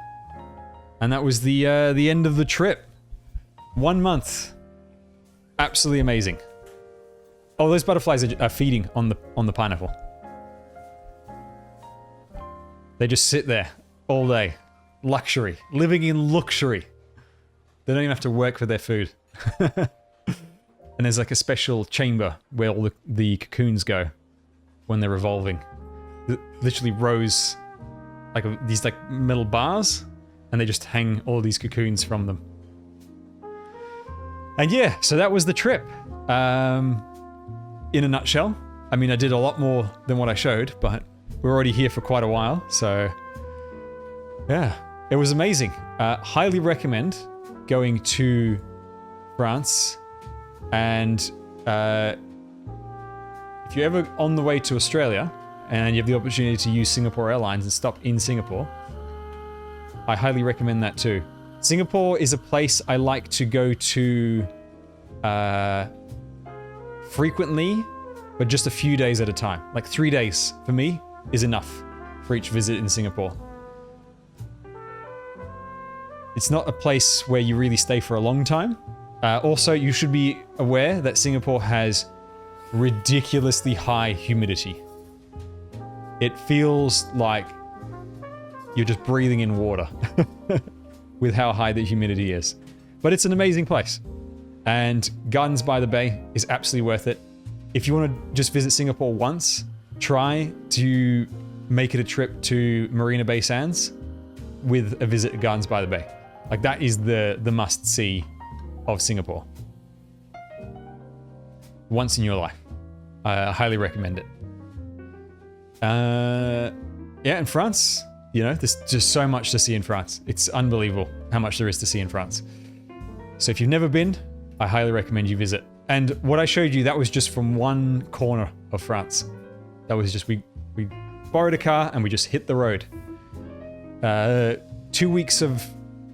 And that was the end of the trip. 1 month. Absolutely amazing. Oh, those butterflies are feeding on the pineapple. They just sit there all day. Luxury. Living in luxury. They don't even have to work for their food. And there's like a special chamber where all the cocoons go when they're revolving. Literally rows, like these like metal bars, and they just hang all these cocoons from them. And yeah, so that was the trip. In a nutshell. I mean, I did a lot more than what I showed, but we're already here for quite a while, so yeah, it was amazing. Highly recommend going to France, and if you're ever on the way to Australia and you have the opportunity to use Singapore Airlines and stop in Singapore, I highly recommend that too. Singapore is a place I like to go to frequently, but just a few days at a time. Like 3 days for me is enough for each visit in Singapore. It's not a place where you really stay for a long time. Also, you should be aware that Singapore has ridiculously high humidity. It feels like you're just breathing in water with how high the humidity is. But it's an amazing place. And Gardens by the Bay is absolutely worth it. If you want to just visit Singapore once, try to make it a trip to Marina Bay Sands with a visit at Gardens by the Bay. Like that is the must-see of Singapore. Once in your life. I highly recommend it. Yeah, in France, you know, there's just so much to see in France. It's unbelievable how much there is to see in France. So if you've never been, I highly recommend you visit. And what I showed you, that was just from one corner of France. That was just, we borrowed a car and we just hit the road. 2 weeks of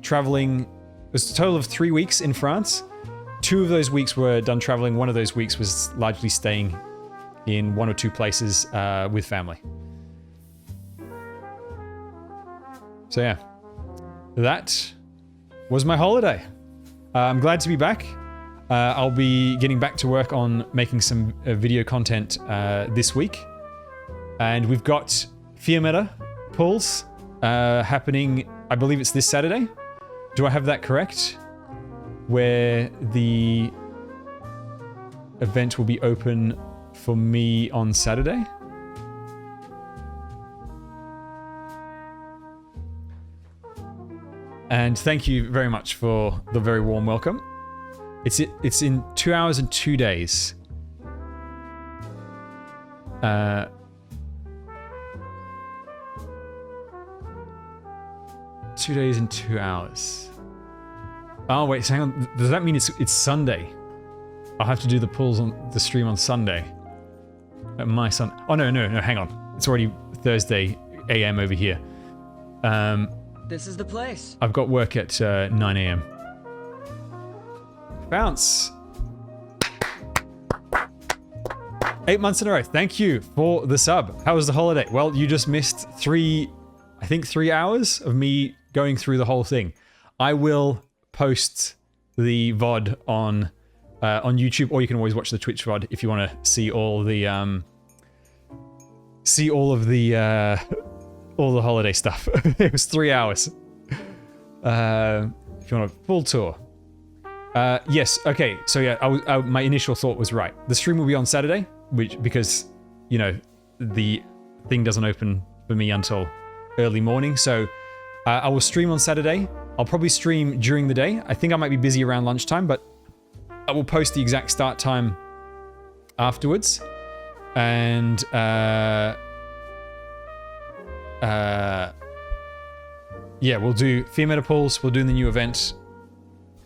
traveling. It was a total of 3 weeks in France. 2 of those weeks were done traveling. 1 of those weeks was largely staying in 1 or 2 places with family. So yeah, that was my holiday. I'm glad to be back. I'll be getting back to work on making some video content this week. And we've got Fiametta pulls happening, I believe it's this Saturday. Do I have that correct? Where the event will be open for me on Saturday. And thank you very much for the very warm welcome. It's in 2 hours and 2 days. 2 days and 2 hours. Oh wait, so hang on. Does that mean it's Sunday? I'll have to do the pulls on the stream on Sunday. At my son. Oh no, hang on. It's already Thursday AM over here. This is the place. I've got work at 9 AM. Bounce. 8 months in a row. Thank you for the sub. How was the holiday? Well, you just missed 3, I I think 3 hours of me going through the whole thing. I will post the VOD on YouTube, or you can always watch the Twitch VOD if you want to see all the all the holiday stuff. It was 3 hours. If you want a full tour. Yes. Okay. So yeah, my initial thought was right. The stream will be on Saturday, because you know the thing doesn't open for me until early morning. So I will stream on Saturday. I'll probably stream during the day. I think I might be busy around lunchtime, but I will post the exact start time afterwards. And yeah, we'll do Fear Metapools, we'll do the new event,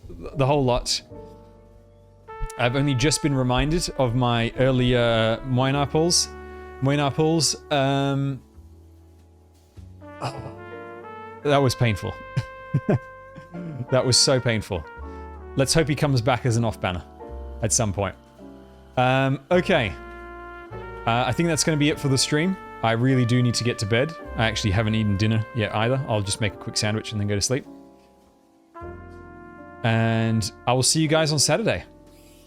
the whole lot. I've only just been reminded of my earlier Moinar pools. That was painful. That was so painful. Let's hope he comes back as an off banner at some point. Okay. I think that's going to be it for the stream. I really do need to get to bed. I actually haven't eaten dinner yet either. I'll just make a quick sandwich and then go to sleep. And I will see you guys on Saturday.